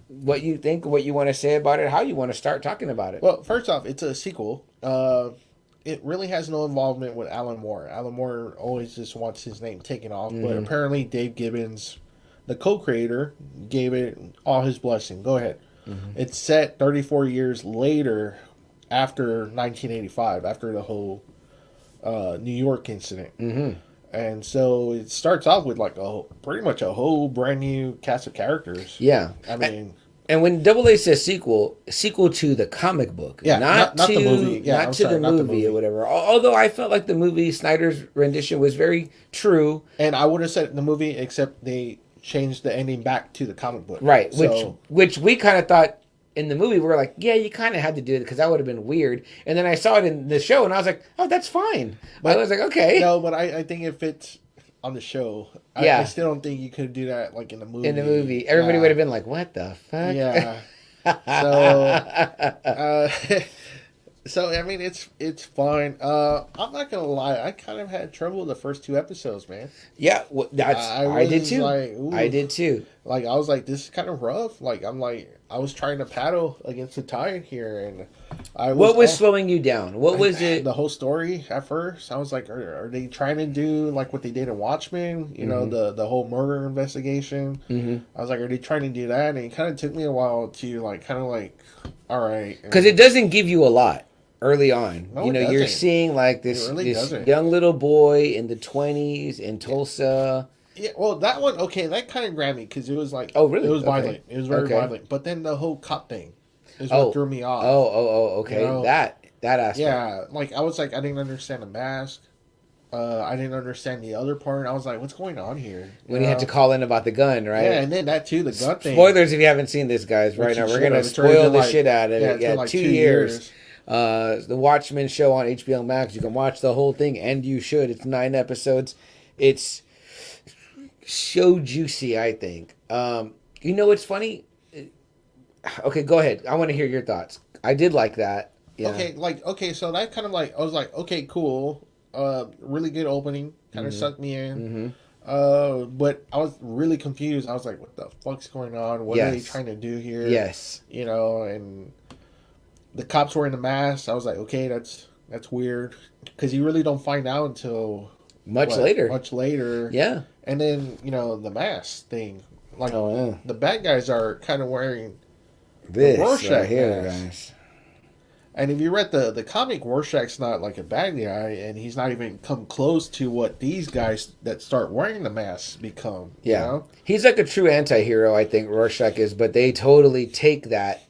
what you think, what you want to say about it, how you want to start talking about it. Well, first off, it's a sequel. It really has no involvement with Alan Moore. Alan Moore always just wants his name taken off, but apparently Dave Gibbons, the co-creator, gave it all his blessing. Go ahead. It's set 34 years later, after 1985, after the whole New York incident. And so it starts off with like pretty much a whole brand new cast of characters. Yeah. I mean... And when Double A says sequel to the comic book, not to the movie, not the movie or whatever. Although I felt like the movie, Snyder's rendition, was very true. And I would have said the movie, except they changed the ending back to the comic book. Right, so, which we kind of thought in the movie, we were like, yeah, you kind of had to do it because that would have been weird. And then I saw it in the show, and I was like, oh, that's fine. But I was like, okay. No, but I think it fits on the show. I still don't think you could do that like in the movie. In the movie, everybody would have been like, "What the fuck?" Yeah. So I mean, it's fine. I'm not gonna lie. I kind of had trouble with the first two episodes, man. Yeah, well, I did too. I did too. Like I was like, this is kind of rough. Like I was trying to paddle against the tide here, and what was slowing you down? What was it? The whole story at first, I was like, are they trying to do like what they did in Watchmen? You know, the whole murder investigation. I was like, are they trying to do that? And it kind of took me a while to like, all right, because it doesn't give you a lot early on. No, you're seeing like this young little boy in the 20s in Tulsa. Yeah, well, that one, okay, that kind of grabbed me because it was like, oh, really? It was violent. It was very violent. But then the whole cop thing is what threw me off. Okay. You know? That aspect. Yeah, like I was like, I didn't understand the mask. I didn't understand the other part. I was like, what's going on here? When he had to call in about the gun, right? Yeah, and then that too, the gun thing. Spoilers if you haven't seen this, guys. Right now, we're going to spoil the shit out of it. Yeah, like 2 years. The Watchmen show on HBO Max. You can watch the whole thing, and you should. It's 9 episodes. It's so juicy, I think. You know what's funny? Okay, go ahead. I want to hear your thoughts. I did like that. Yeah. Okay, so that kind of like, I was like, okay, cool. Really good opening. Kind of sucked me in. But I was really confused. I was like, what the fuck's going on? What are they trying to do here? Yes. You know, and the cops wearing the masks. I was like, okay, that's weird. Because you really don't find out until... Much later. Yeah. And then, the mask thing. Like, the bad guys are kind of wearing this Rorschach right here, mask. guys. And if you read the comic, Rorschach's not like a bad guy, and he's not even come close to what these guys that start wearing the masks become. Yeah. You know? He's like a true anti-hero, I think, Rorschach is, but they totally take that,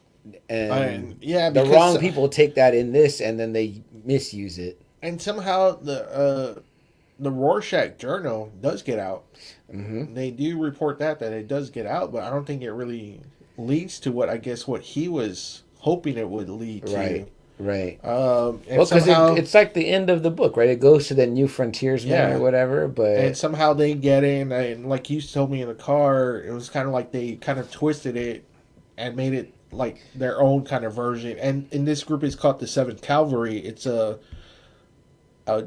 and the wrong people take that in this, and then they misuse it. And somehow the Rorschach journal does get out. They do report that it does get out, but I don't think it really leads to what he was hoping it would lead to. Right. Because it's like the end of the book, right? It goes to the New Frontiersman or whatever, but... And somehow they get in, and like you told me in the car, it was kind of like they kind of twisted it and made it like their own kind of version. And in this group, it's called the 7th Cavalry. It's a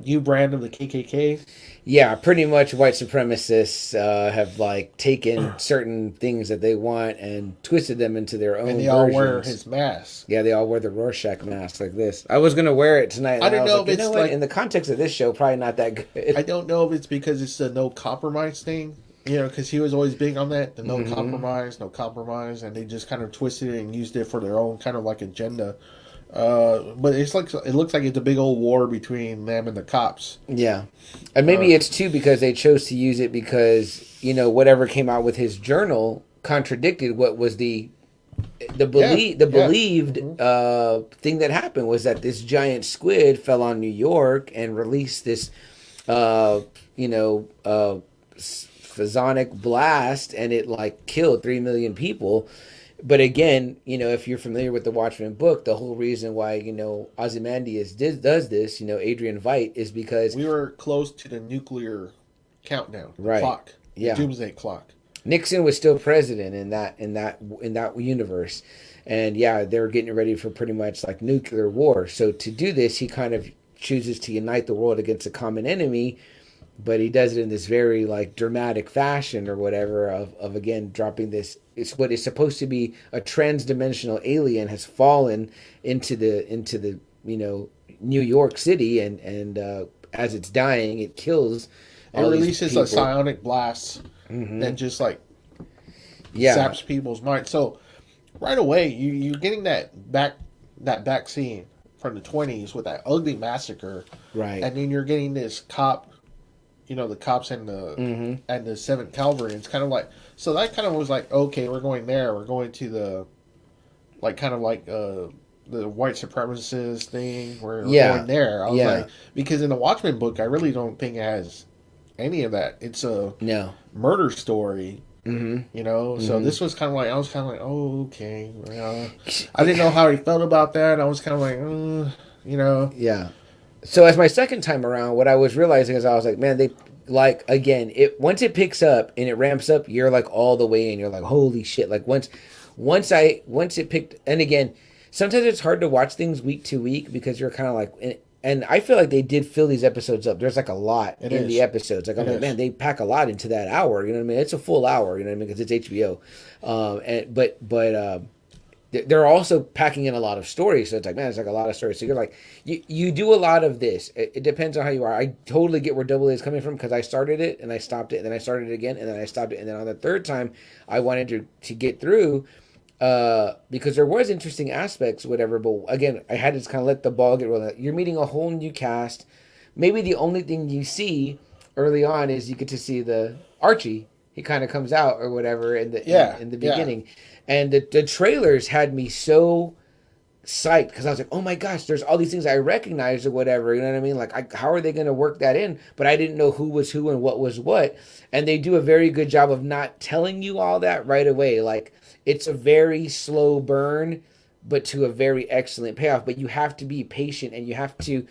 new brand of the KKK. Yeah, pretty much white supremacists have like taken certain things that they want and twisted them into their own versions. And they all wear his mask. Yeah, they all wear the Rorschach mask like this. I was going to wear it tonight. I don't know if it's like... In the context of this show, probably not that good. I don't know if it's because it's a no compromise thing. Because he was always big on that. The no compromise. And they just kind of twisted it and used it for their own kind of like agenda. But it looks like it's a big old war between them and the cops. Yeah, and maybe it's too because they chose to use it because whatever came out with his journal contradicted what was the believed thing that happened was that this giant squid fell on New York and released this phasonic blast, and it like killed 3 million people. But again, if you're familiar with the Watchmen book, the whole reason why Ozymandias does this, Adrian Veidt, is because We were close to the nuclear countdown, the right, clock, the yeah, doomsday clock. Nixon was still president in that universe, and yeah, they were getting ready for pretty much like nuclear war. So to do this, he kind of chooses to unite the world against a common enemy, but he does it in this very like dramatic fashion or whatever of again dropping this. It's what is supposed to be a trans-dimensional alien has fallen into the New York City, and as it's dying, it kills It all these releases people. a psionic blast that just like Yeah, saps people's minds. So right away, you're getting that back scene from the 20s with that ugly massacre, right. and then you're getting this cop, the cops and the Seventh Cavalry. It's kind of like, so that kind of was like, okay, we're going there. We're going to the like kind of like the white supremacist thing. We're going there. I was Yeah. like, because in the Watchmen book, I really don't think it has any of that. It's a No. murder story. Mm-hmm. So this was kind of like, I was kind of like, oh, okay. I didn't know how he felt about that. I was kind of like, Yeah. So as my second time around, what I was realizing is I was like, man, they like again, it once it picks up and it ramps up, you're like all the way in. You're like, holy shit! Like once it picked, and again, sometimes it's hard to watch things week to week because you're kind of like, and I feel like they did fill these episodes up. There's like a lot in the episodes. Like I'm like, man, they pack a lot into that hour. You know what I mean? It's a full hour. You know what I mean? Because it's HBO. But they're also packing in a lot of stories. So it's like, man, it's like a lot of stories. So you're like, you do a lot of this. It depends on how you are. I totally get where Double A is coming from because I started it and I stopped it and then I started it again and then I stopped it. And then on the third time, I wanted to get through because there was interesting aspects, whatever. But again, I had to just kind of let the ball get rolling. You're meeting a whole new cast. Maybe the only thing you see early on is you get to see the Archie. He kind of comes out or whatever in the beginning. And the trailers had me so psyched because I was like, oh my gosh, there's all these things I recognize or whatever. You know what I mean? Like, how are they going to work that in? But I didn't know who was who and what was what. And they do a very good job of not telling you all that right away. Like, it's a very slow burn, but to a very excellent payoff. But you have to be patient and you have to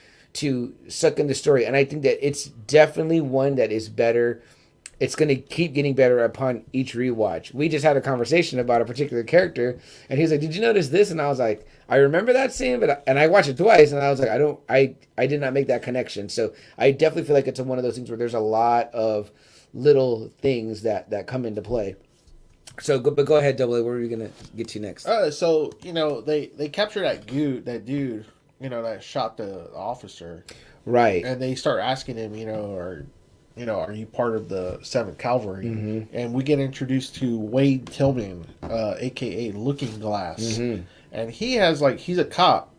suck in the story. And I think that it's definitely one that is better. It's going to keep getting better upon each rewatch. We just had a conversation about a particular character, and he's like, "Did you notice this?" And I was like, "I remember that scene, and I watched it twice, and I was like, I did not make that connection." So I definitely feel like it's one of those things where there's a lot of little things that come into play. So, but go ahead, Double A. Where are we gonna get to next? So they capture that dude, that shot the officer, Right. and they start asking him, are you part of the Seventh Cavalry? And we get introduced to Wade Tillman, aka Looking Glass, and he has he's a cop,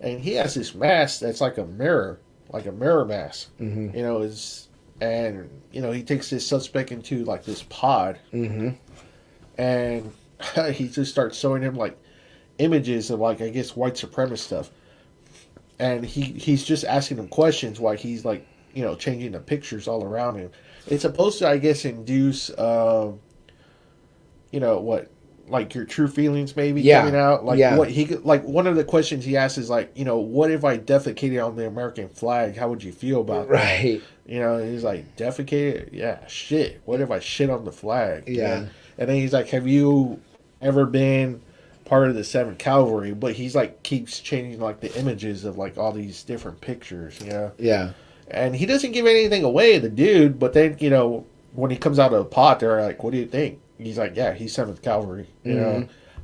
and he has this mask that's like a mirror mask. He takes this suspect into this pod, and he just starts showing him images of I guess white supremacist stuff, and he's just asking him questions while he's changing the pictures all around him. It's supposed to, I guess, induce, your true feelings maybe coming out. What he one of the questions he asks is what if I defecated on the American flag? How would you feel about that? Right. He's like, defecated? Yeah, shit. What if I shit on the flag? Yeah. And then he's like, have you ever been part of the Seventh Cavalry? But he's keeps changing the images of all these different pictures. Yeah. And he doesn't give anything away, the dude. But then, when he comes out of the pot, they're like, what do you think? He's like, yeah, he's 7th Cavalry.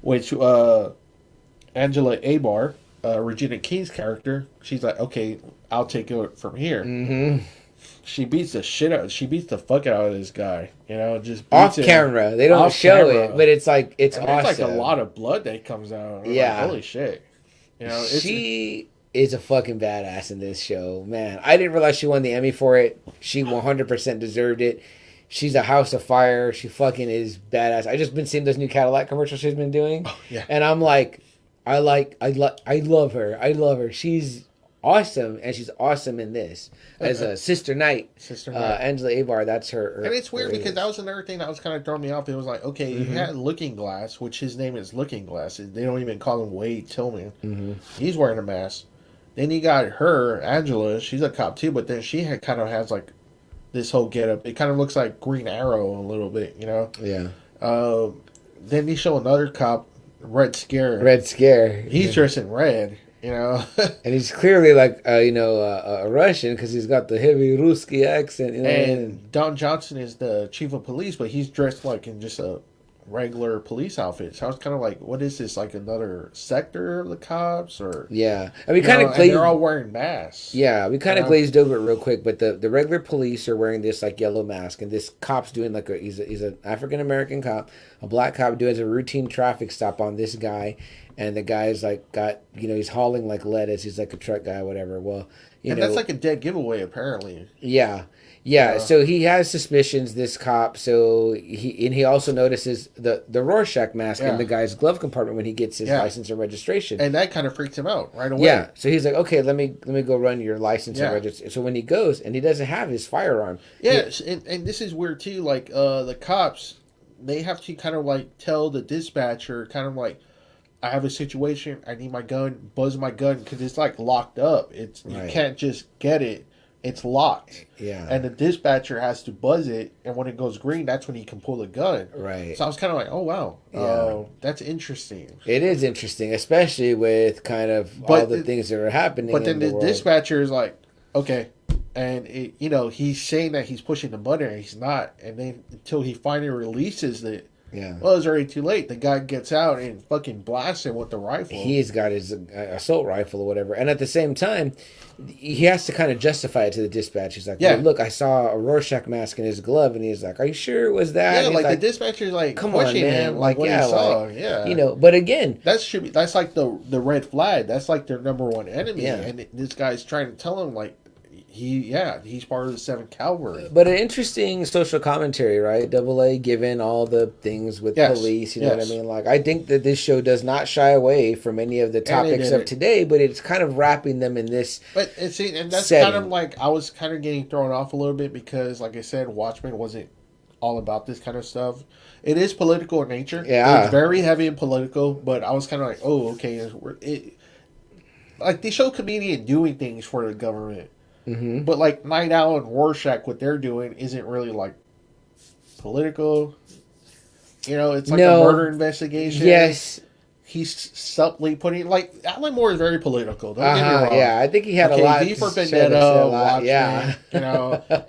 Which Angela Abar, Regina King's character, she's like, okay, I'll take it from here. She beats the fuck out of this guy. Just off camera. They don't show it, but it's awesome. It's a lot of blood that comes out. Yeah. Holy shit. She is a fucking badass in this show, man. I didn't realize she won the Emmy for it. She 100% deserved it. She's a house of fire. She fucking is badass. I just been seeing those new Cadillac commercials she's been doing, oh, yeah. And I'm like, I love her. I love her. She's awesome, and she's awesome in this as a Sister Knight. Sister Knight. Angela Abar, that's her. And it's weird her because that was another thing that was kind of throwing me off. It was like, okay, you had Looking Glass, which his name is Looking Glass. They don't even call him Wade Tillman. He's wearing a mask. Then you got her, Angela. She's a cop too, but then she kind of has like this whole getup. It kind of looks like Green Arrow a little bit, you know? Yeah. Then you show another cop, Red Scare. Red Scare. He's dressed in red, you know? And he's clearly like, a Russian because he's got the heavy Ruski accent. You know? And Don Johnson is the chief of police, but he's dressed like in just a regular police outfit. So I was kind of like, what is this? Like another sector of the cops? Or yeah. And we kind of glazed. They're all wearing masks. Yeah, we kind of glazed over it real quick, but the regular police are wearing this like yellow mask, and this cop's doing like he's an African American cop, a black cop doing a routine traffic stop on this guy, and the guy's like he's hauling like lettuce. He's like a truck guy, whatever. Well, that's like a dead giveaway apparently. Yeah. Yeah, so he has suspicions, this cop. So he also notices the Rorschach mask in the guy's glove compartment when he gets his license and registration, and that kind of freaks him out right away. Yeah, so he's like, okay, let me go run your license and registration. So when he goes and he doesn't have his firearm, and this is weird too. Like the cops, they have to kind of like tell the dispatcher, kind of like, I have a situation, I need my gun, buzz my gun because it's like locked up. You can't just get it. It's locked. Yeah. And the dispatcher has to buzz it, and when it goes green, that's when he can pull the gun. Right. So I was kind of like, oh, wow. That's interesting. It is interesting, especially with kind of all the things that are happening. But then the dispatcher is like, okay. And, he's saying that he's pushing the button, and he's not. And then until he finally releases it, well, it's already too late. The guy gets out and fucking blasts him with the rifle. He's got his assault rifle or whatever. And at the same time, he has to kind of justify it to the dispatch. He's like, well, look, I saw a Rorschach mask in his glove. And he's like, are you sure it was that? Yeah, like the dispatcher's like, come on, man. Like what he saw. But again. That's like the red flag. That's like their number one enemy. Yeah. And this guy's trying to tell him, like, he's part of the 7th Cavalry. But an interesting social commentary, right? AA given all the things with police, you know what I mean? Like, I think that this show does not shy away from any of the topics of today, but it's kind of wrapping them in this. But that's setting. Kind of like, I was kind of getting thrown off a little bit because, like I said, Watchmen wasn't all about this kind of stuff. It is political in nature. Yeah. It's very heavy and political, but I was kind of like, oh, okay. Like, they show comedian doing things for the government. Mm-hmm. But like Night Owl and Rorschach, what they're doing isn't really like political. It's like a murder investigation. Yes. He's subtly putting, like, Alan Moore is very political. Don't get me wrong. Yeah, I think he had a lot. V for Vendetta, Watchmen,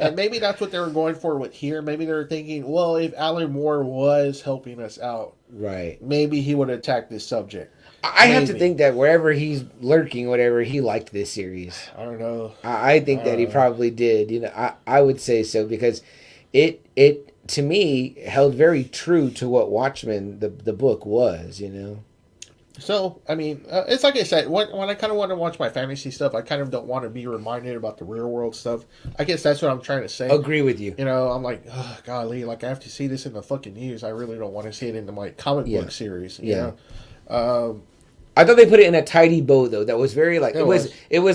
and maybe that's what they were going for with here. Maybe they were thinking, well, if Alan Moore was helping us out, right, maybe he would attack this subject. I have to think that wherever he's lurking, whatever, he liked this series. I don't know. I think that he probably did. I would say so because it to me held very true to what Watchmen the book was. So I mean, it's like I said, when I kind of want to watch my fantasy stuff, I kind of don't want to be reminded about the real world stuff. I guess that's what I'm trying to say. Agree with you. I'm like, oh, golly, like I have to see this in the fucking news. I really don't want to see it in my comic book series. You know? I thought they put it in a tidy bow though. That was very like it was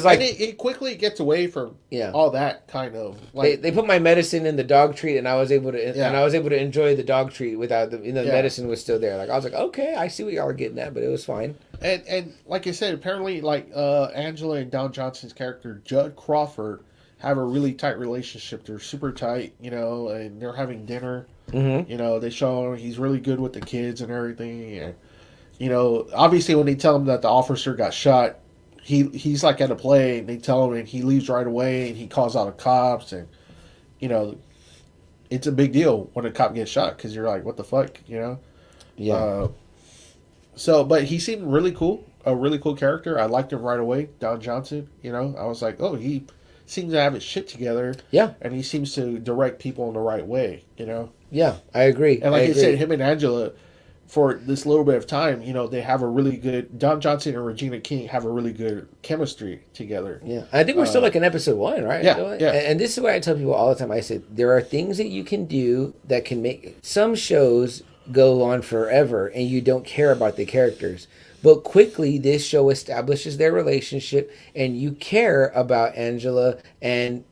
like, and it quickly gets away from all that kind of like they put my medicine in the dog treat, and I was able to enjoy the dog treat without the medicine was still there. Like I was like, okay, I see what y'all are getting at, but it was fine. And like I said, apparently like Angela and Don Johnson's character Judd Crawford have a really tight relationship. They're super tight, and they're having dinner. Mm-hmm. They show he's really good with the kids and everything, and obviously when they tell him that the officer got shot, he's like at a play, and they tell him, and he leaves right away, and he calls out the cops, and it's a big deal when a cop gets shot because you're like, what the fuck, Yeah. But he seemed really cool, a really cool character. I liked him right away, Don Johnson. I was like, oh, he seems to have his shit together. Yeah. And he seems to direct people in the right way. Yeah, I agree. And like I said, him and Angela, for this little bit of time, they have a really good... Don Johnson and Regina King have a really good chemistry together. Yeah. I think we're still like in episode 1, right? Yeah. And this is what I tell people all the time. I said, there are things that you can do that can make... Some shows go on forever and you don't care about the characters. But quickly, this show establishes their relationship, and you care about Angela and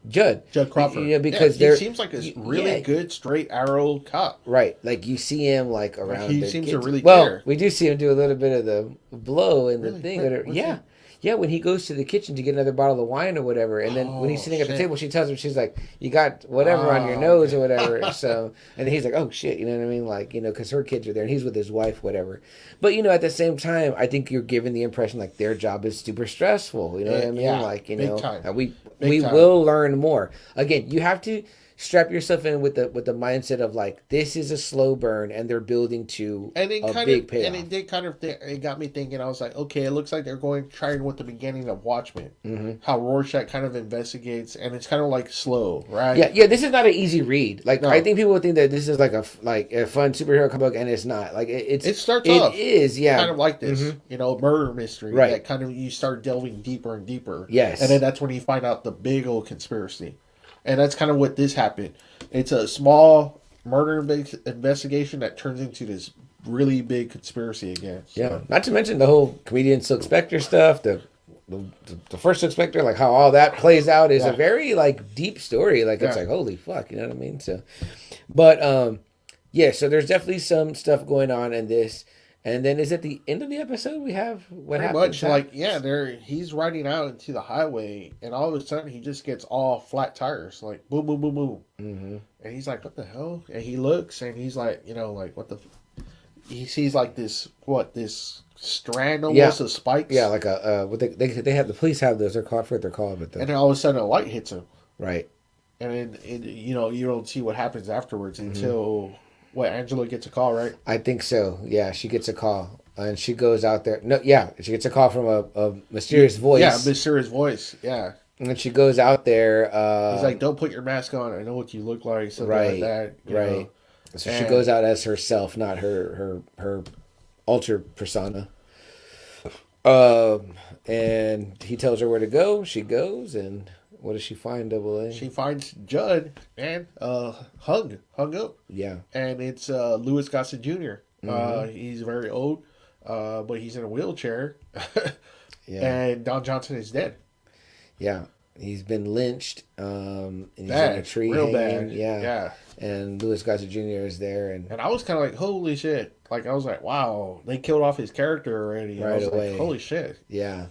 Judd. Judd Crawford. Because he seems like a really good straight arrow cop. Right, like you see him like around. He seems to really well, care. we do see him do a little bit of the blow in the thing. What's Yeah, when he goes to the kitchen to get another bottle of wine or whatever, and then when he's sitting at the table, she tells him, she's like, "You got whatever on your nose or whatever." So, and then he's like, "Oh shit," you know what I mean? Like, because her kids are there, and he's with his wife, whatever. But at the same time, I think you're given the impression like their job is super stressful. You know what I mean? Yeah, like, big time. we Big time. will learn more. Again, you have to strap yourself in with the mindset of like, this is a slow burn and they're building to a big payoff. And it did kind of it got me thinking. I was like, okay, it looks like they're trying with the beginning of Watchmen, how Rorschach kind of investigates, and it's kind of like slow, right? Yeah. This is not an easy read. Like, No. I think people would think that this is like a fun superhero comic book, and it's not. Like, it starts off. It is, yeah, kind of like this, murder mystery, right? That kind of you start delving deeper and deeper. Yes, and then that's when you find out the big old conspiracy. And that's kind of what this happened. It's a small murder investigation that turns into this really big conspiracy again. So. Yeah, not to mention the whole comedian Silk Spectre stuff. The first Silk Spectre, like how all that plays out, is a very like deep story. Like it's like holy fuck, you know what I mean? So, but so there's definitely some stuff going on in this. And then is at the end of the episode we have what happens? Much he's riding out into the highway, and all of a sudden he just gets all flat tires, like boom, boom, boom, boom, and he's like, "What the hell?" And he looks, and he's like, like what the? He sees like this strand almost of spikes. Yeah, like a what they have. The police have those. They're called but and then all of a sudden a light hits him. Right. And then you don't see what happens afterwards until. What, Angela gets a call, right? I think so. Yeah, she gets a call. And she goes out there. No, yeah, she gets a call from a mysterious voice. Yeah, mysterious voice, yeah. And then she goes out there. He's like, don't put your mask on. I know what you look like. Something like that. Right. Know? So she goes out as herself, not her alter persona. And he tells her where to go. She goes, and what does she find, Double A? She finds Judd and hung up. Yeah. And it's Louis Gossett Jr. He's very old, but he's in a wheelchair. And Don Johnson is dead. Yeah. He's been lynched. And he's bad, in a tree real hanging. bad. Yeah. And Louis Gossett Jr. is there. And I was kind of like, holy shit. Like, I was like, wow, they killed off his character already. Right I was away. like, holy shit. Yeah.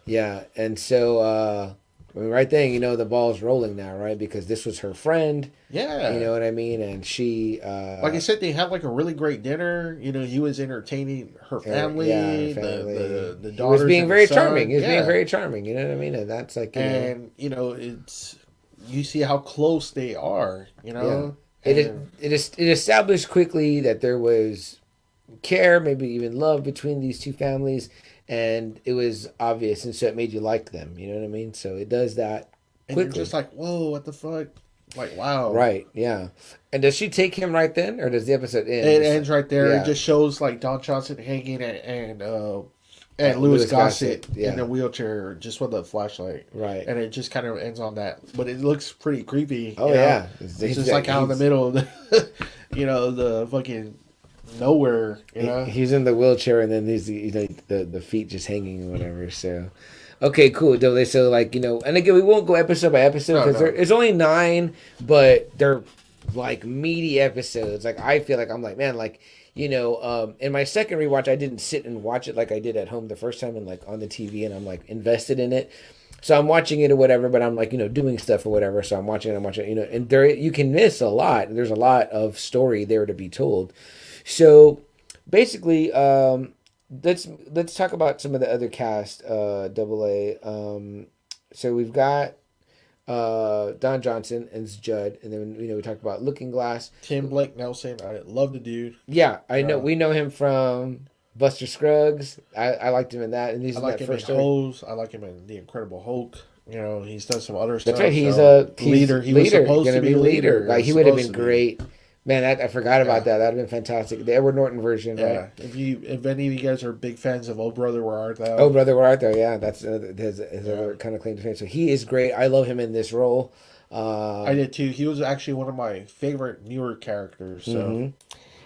Yeah. And so... right then, the ball's rolling now, right? Because this was her friend. Yeah. You know what I mean? And she... like I said, they had like a really great dinner. He was entertaining her family. The daughters. He was being very charming. He was Yeah. being very charming. You know what I mean? And that's like... it's... You see how close they are, Yeah. It established quickly that there was care, maybe even love between these two families. And it was obvious, and so it made you like them. You know what I mean? So it does that quickly. And you're just like, whoa, what the fuck? Like, wow. Right, yeah. And does she take him right then, or does the episode end? It ends right there. Yeah. It just shows, like, Don Johnson hanging and Louis Gossett in the wheelchair just with a flashlight. Right. And it just kind of ends on that. But it looks pretty creepy. Oh, yeah. It's just like out in the middle of the, the fucking... nowhere, he's in the wheelchair, and then he's the feet just hanging or whatever. So okay, cool. So like and again, we won't go episode by episode because it's only 9, but they're like meaty episodes. Like I feel like I'm like, man, like in my second rewatch, I didn't sit and watch it like I did at home the first time and like on the TV, and I'm like invested in it. So I'm watching it or whatever, but I'm like, doing stuff or whatever. So I'm watching, and there you can miss a lot. There's a lot of story there to be told. So basically, let's talk about some of the other cast, Double A. So we've got Don Johnson as Judd, and then we talked about Looking Glass. Tim Blake Nelson, I love the dude. Yeah, I know. We know him from Buster Scruggs. I liked him in that, and he's in that first story. Hose. I like him in The Incredible Hulk. He's done some other stuff. That's right. He's a leader. He was supposed to be leader. Like he would have been great. Man, I forgot about that. That'd have been fantastic. The Edward Norton version, right? If any of you guys are big fans of Oh Brother Where Art Thou? Oh Brother Where Art Thou? Yeah, that's his other kind of claim to fame. So he is great. I love him in this role. I did too. He was actually one of my favorite newer characters. So.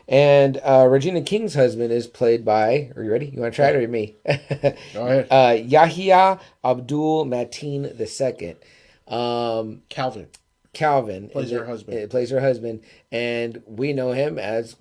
And Regina King's husband is played by. Are you ready? You want to try it or me? Go ahead. Yahya Abdul-Mateen II. Calvin Calvin plays her husband. plays her husband, and we know him as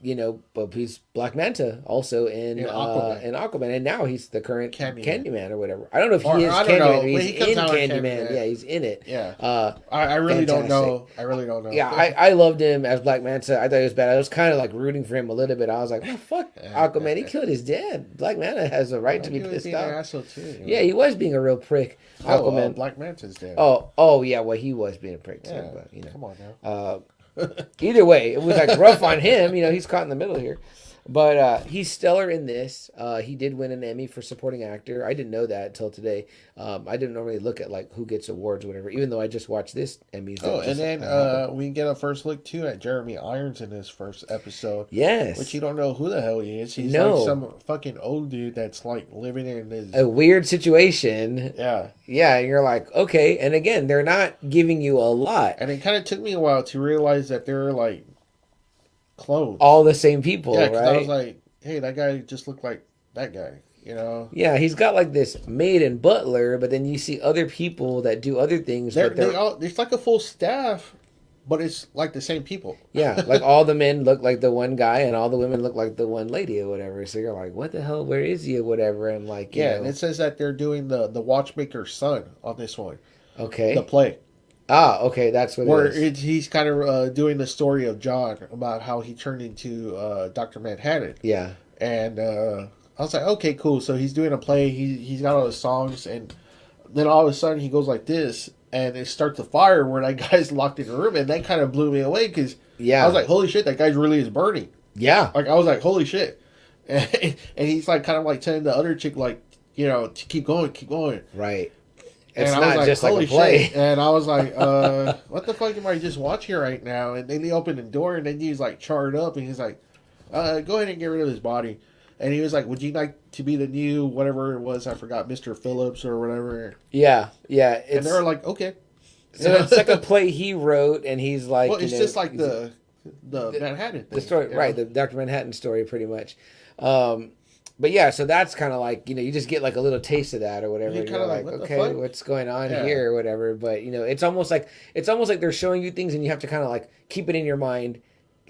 but he's Black Manta also in Aquaman, and now he's the current Candyman or whatever. I don't know if he is Candyman. He's in Candyman. Yeah, he's in it. Yeah. I really don't know. I really don't know. Yeah, I loved him as Black Manta. I thought he was bad. I was kind of like rooting for him a little bit. I was like, oh, fuck Aquaman. He killed his dad. Black Manta has a right to be pissed off. An asshole too, Yeah, he was being a real prick. Aquaman. Black Manta's dead. Oh yeah. Well, he was being a prick too. But come on now. Either way, it was like rough on him. He's caught in the middle here. But he's stellar in this. He did win an Emmy for supporting actor. I didn't know that until today. I didn't normally look at like who gets awards or whatever, even though I just watched this Emmys. Oh, and then we get a first look too at Jeremy Irons in this first episode. Yes. Which you don't know who the hell he is. He's like some fucking old dude that's like living in this a weird situation. Yeah. Yeah, and you're like, okay. And again, they're not giving you a lot. And it kind of took me a while to realize that they're like clones. All the same people, right? I was like, hey, that guy just looked like that guy, Yeah, he's got like this maid and butler, but then you see other people that do other things. It's like a full staff, but it's like the same people. Yeah, like all the men look like the one guy, and all the women look like the one lady or whatever. So you're like, what the hell? Where is he or whatever? And like, and it says that they're doing the Watchmaker's son on this one. Okay. The play. Ah, okay, that's what Where it is. He's kind of doing the story of John about how he turned into Dr. Manhattan. Yeah. And I was like, okay, cool. So he's doing a play. He's got all the songs, and then all of a sudden he goes like this, and it starts a fire where that guy's locked in a room, and that kind of blew me away because I was like, holy shit, that guy really is burning. Yeah. Like I was like, holy shit, and he's like kind of like telling the other chick like, to keep going. Right. And it's I not was like, just like holy a play. Shit. And I was like, what the fuck am I just watching right now? And then he opened the door, and then he's like charred up, and he's like, go ahead and get rid of his body. And he was like, would you like to be the new, whatever it was, I forgot, Mr. Phillips or whatever. Yeah. And they were like, okay. So it's like a play he wrote, and he's like... Well, it's just like the Manhattan thing. The story, right, the Dr. Manhattan story, pretty much. But yeah, so that's kind of like, you just get like a little taste of that or whatever. You're kind of like, okay, what's going on here or whatever. But, it's almost like they're showing you things and you have to kind of like keep it in your mind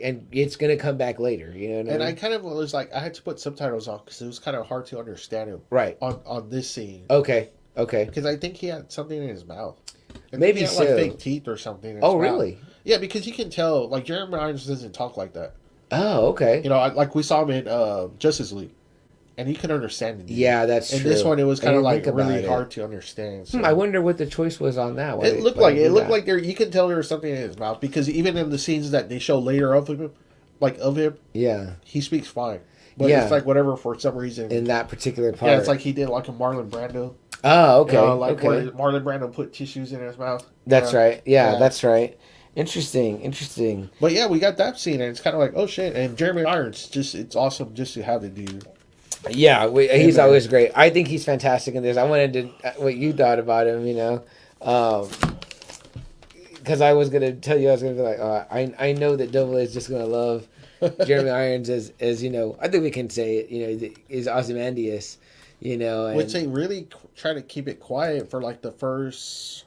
and it's going to come back later. And I kind of was like, I had to put subtitles on because it was kind of hard to understand him. Right. On this scene. Okay. Because I think he had something in his mouth. Maybe he had, like fake teeth or something in his mouth. Really? Yeah, because you can tell, like Jeremy Irons doesn't talk like that. Oh, okay. Like we saw him in Justice League. And he could understand it. Yeah, that's true. And this one, it was kind of like really hard to understand. So. I wonder what the choice was on that one. It looked like there. You can tell there was something in his mouth because even in the scenes that they show later of him, he speaks fine. But it's like whatever for some reason in that particular part. Yeah, it's like he did like a Marlon Brando. Oh, okay. Where Marlon Brando put tissues in his mouth. That's right. Yeah, that's right. Interesting. But yeah, we got that scene, and it's kind of like, oh shit. And Jeremy Irons, it's awesome just to have the dude. Yeah, he's always great. I think he's fantastic in this. I wanted to what you thought about him, because I was gonna tell you, I was gonna be like, I know that Double A is just gonna love Jeremy Irons as I think we can say it, is Ozymandias, and which they really try to keep it quiet for like the first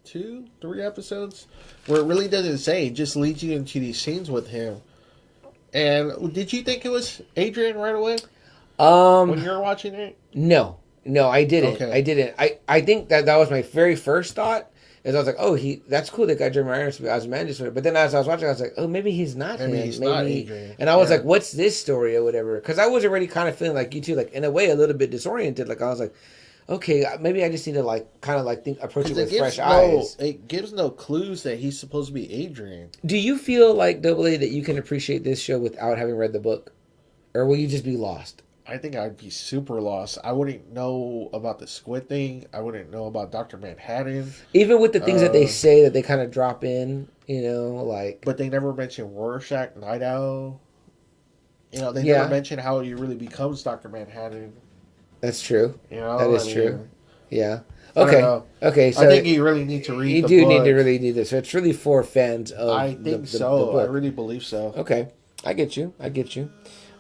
2-3 episodes, where it really doesn't say. It just leads you into these scenes with him. And did you think it was Adrian right away? When you were watching it? No, I didn't. Okay. I didn't. I think that was my very first thought. Is I was like, oh, that's cool. That got Jeremy Irons to be Ozymandias. But then as I was watching, I was like, oh, maybe he's not him. He's not Adrian. And I was like, what's this story or whatever? Because I was already kind of feeling like you too, like in a way, a little bit disoriented. Like I was like, okay, maybe I just need to approach it with fresh eyes. It gives no clues that he's supposed to be Adrian. Do you feel like Double A that you can appreciate this show without having read the book, or will you just be lost? I think I'd be super lost. I wouldn't know about the squid thing. I wouldn't know about Dr. Manhattan. Even with the things that they say that they kind of drop in, like... But they never mention Rorschach, Night Owl. They never mention how he really becomes Dr. Manhattan. That's true. That is true. Yeah. Okay. So I think you really need to read the book. You do need to read this. So it's really for fans of I think the book. I really believe so. Okay. I get you. I get you.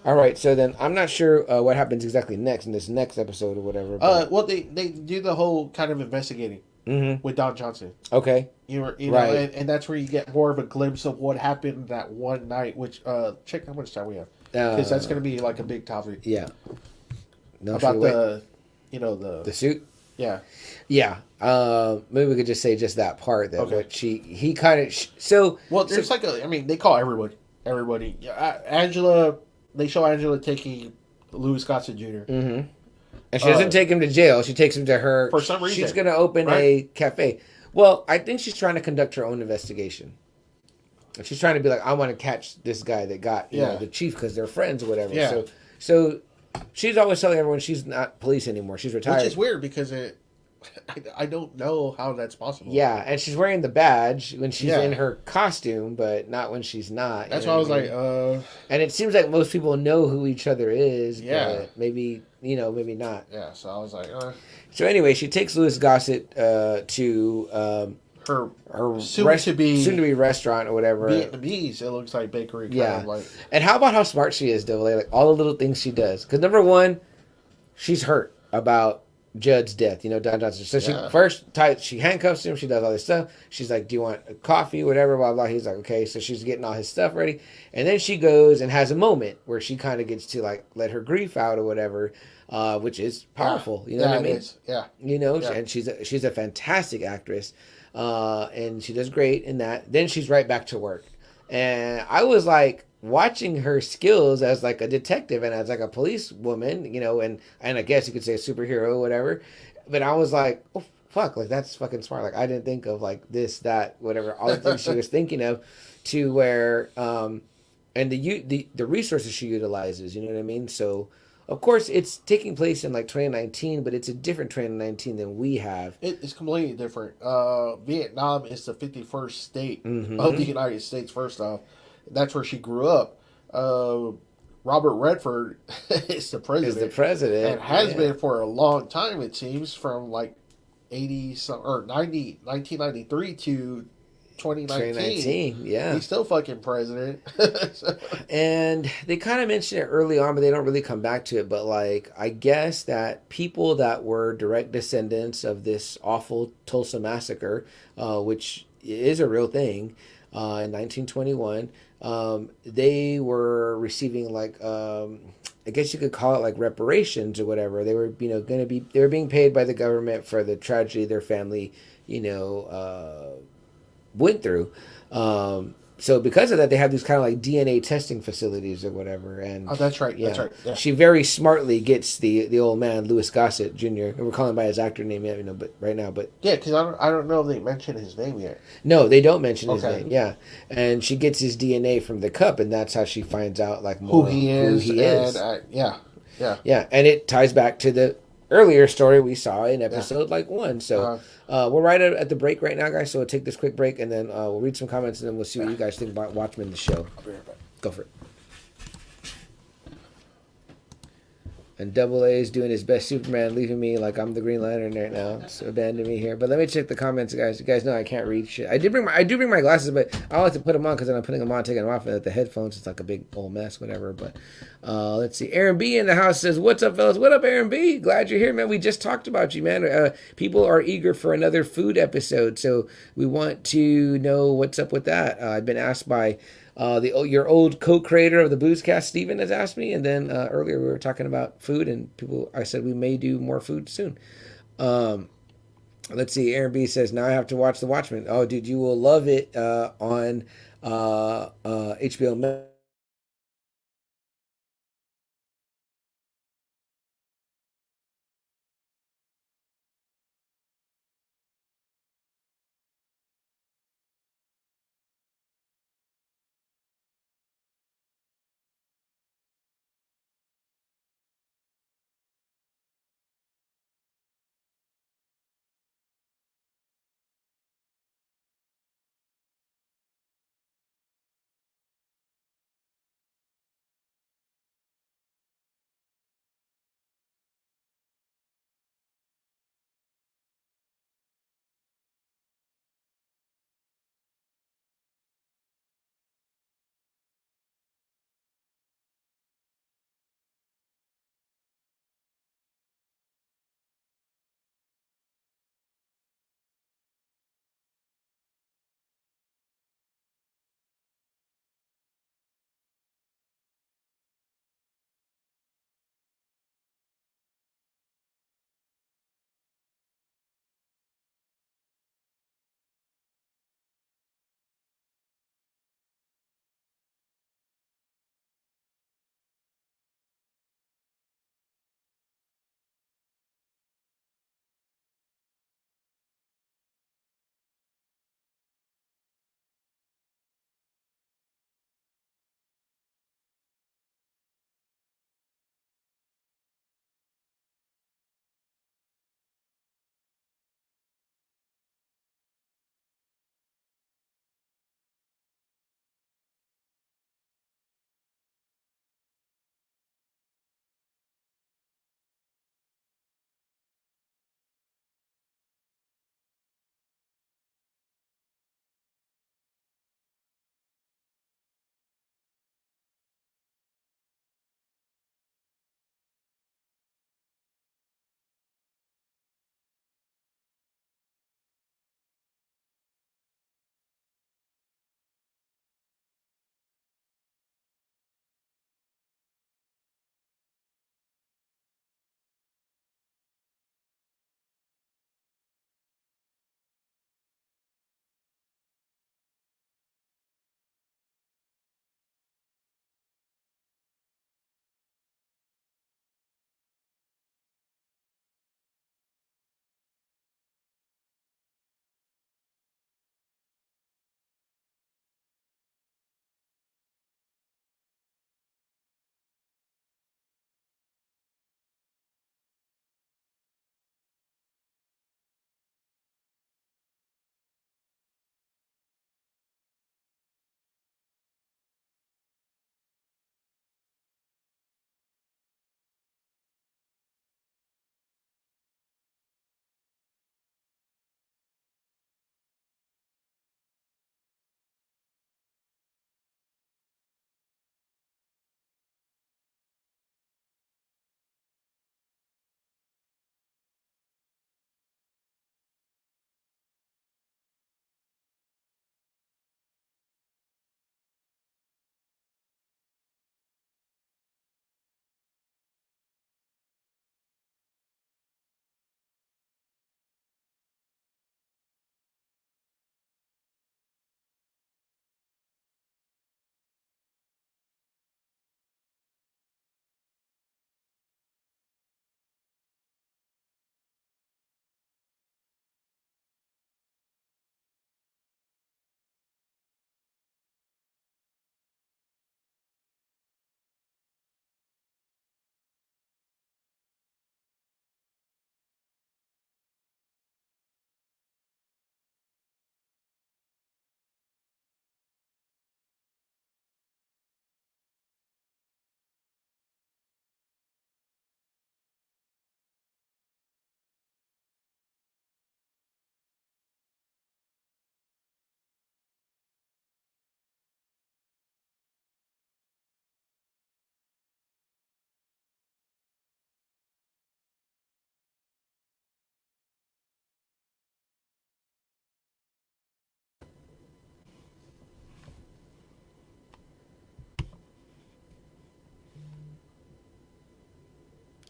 All right. So then I'm not sure what happens exactly next in this next episode or whatever. But Well, they do the whole kind of investigating with Don Johnson. okay. You know, Right. and that's where you get more of a glimpse of what happened that one night. Which check how much time we have, because that's going to be like a big topic. Yeah. No, About wait. the, The suit. Yeah. Yeah. Maybe we could just say just that part that Okay. what he kind of so. Well, there's like a. I mean, they call everybody. Yeah, Angela. They show Angela taking Louis Gossett Jr. And she doesn't take him to jail. She takes him to her. For some reason. She's going to open a cafe. Well, I think she's trying to conduct her own investigation. She's trying to be like, I want to catch this guy that got you know, the chief because they're friends or whatever. Yeah. So she's always telling everyone she's not police anymore. She's retired. Which is weird because I don't know how that's possible. Yeah, and she's wearing the badge when she's in her costume, but not when she's not. That's why I was like, And it seems like most people know who each other is, Yeah. but maybe, maybe not. Yeah, so I was like, So anyway, she takes Louis Gossett to her soon to be restaurant or whatever. Vietnamese, it looks like bakery. Kind of like. And how about how smart she is, though? Like all the little things she does. Because number one, she's hurt about Judd's death. Don Johnson. So she handcuffs him. She does all this stuff. She's like, "Do you want a coffee? Whatever." Blah blah. He's like, "Okay." So she's getting all his stuff ready, and then she goes and has a moment where she kind of gets to like let her grief out or whatever. Which is powerful, you know what I mean? Yeah. And she's a fantastic actress, and she does great in that. Then she's right back to work, and I was like watching her skills as like a detective and as like a police woman, and I guess you could say a superhero or whatever. But I was like, oh fuck, like that's fucking smart. Like I didn't think of like this, that, whatever, all the things she was thinking of, to where, and the resources she utilizes, you know what I mean? So. Of course, it's taking place in like 2019, but it's a different 2019 than we have. It's completely different. Vietnam is the 51st state of the United States, first off. That's where she grew up. Robert Redford is the president. And has been for a long time, it seems, from like 1993 to 2019. Yeah. He's still fucking president. And they kind of mention it early on, but they don't really come back to it. But like, I guess that people that were direct descendants of this awful Tulsa massacre, which is a real thing, in 1921, they were receiving like, I guess you could call it like reparations or whatever. They were, they were being paid by the government for the tragedy their family, went through. So because of that, they have these kind of like DNA testing facilities or whatever. And that's right. Yeah. That's right. Yeah. She very smartly gets the old man Louis Gossett Jr. We're calling him by his actor name, but right now, but yeah, because I don't know if they mentioned his name yet. No, they don't mention his name. Yeah, and she gets his DNA from the cup, and that's how she finds out like more who he is. And, yeah. And it ties back to the earlier story we saw in episode 1. So we're right at the break right now, guys. So we'll take this quick break, and then we'll read some comments, and then we'll see what you guys think about Watchmen, the show. I'll be right back. Go for it. And Double A is doing his best Superman, leaving me like I'm the Green Lantern right now. So abandon me here. But let me check the comments, guys. You guys know I can't read shit. I do bring my glasses, but I like to put them on because then I'm putting them on, taking them off, and the headphones, it's like a big old mess, whatever. But let's see. Aaron B in the house says, "What's up, fellas? What up, Aaron B? Glad you're here, man. We just talked about you, man. People are eager for another food episode, so we want to know what's up with that. I've been asked by." Your old co-creator of the Boozecast, Steven, has asked me, and then earlier we were talking about food, and I said we may do more food soon. Let's see. Aaron B says, now I have to watch The Watchmen. Oh, dude, you will love it on HBO Max.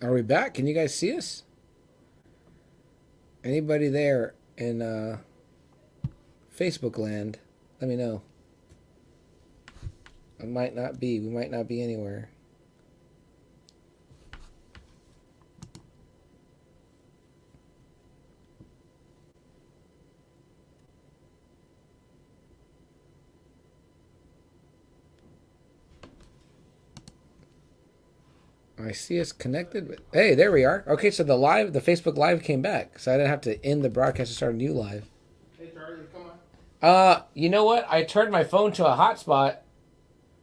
Are we back? Can you guys see us? Anybody there in Facebook land? Let me know. I might not be. We might not be anywhere. I see us connected. But hey, there we are. Okay, so the Facebook live came back, so I didn't have to end the broadcast and start a new live. Hey Charlie, come on. You know what? I turned my phone to a hotspot,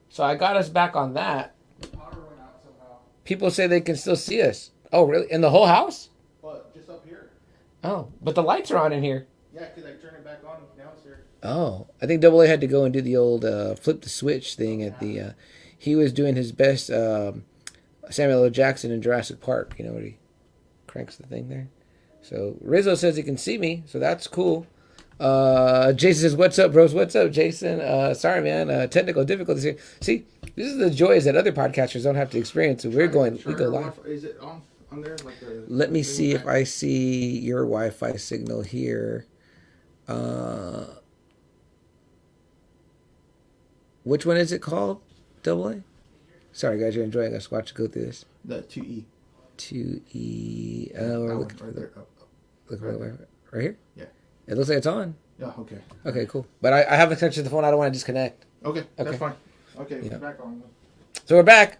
so I got us back on that. The power went out somehow. People say they can still see us. Oh, really? In the whole house? But just up here. Oh, but the lights are on in here. Yeah, because I turned it back on downstairs. Oh, I think Double A had to go and do the old flip the switch thing at the. He was doing his best Samuel L. Jackson in Jurassic Park. You know what he cranks the thing there. So Rizzo says he can see me, so that's cool. Jason says, "What's up, bros? What's up, Jason? Sorry, man. Technical difficulties here. See, this is the joys that other podcasters don't have to experience. So we go live. Is it on there? Like Let me see if I see your Wi-Fi signal here. Which one is it called? Double A? Sorry, guys, you're enjoying us. Watch go through this. The 2E. 2E. We're looking for right there. Look right here? Yeah. It looks like it's on. Yeah, okay. Okay, cool. But I have extension to the phone. I don't want to disconnect. Okay, that's Okay. fine. Okay, Yeah. we're back on. So we're back.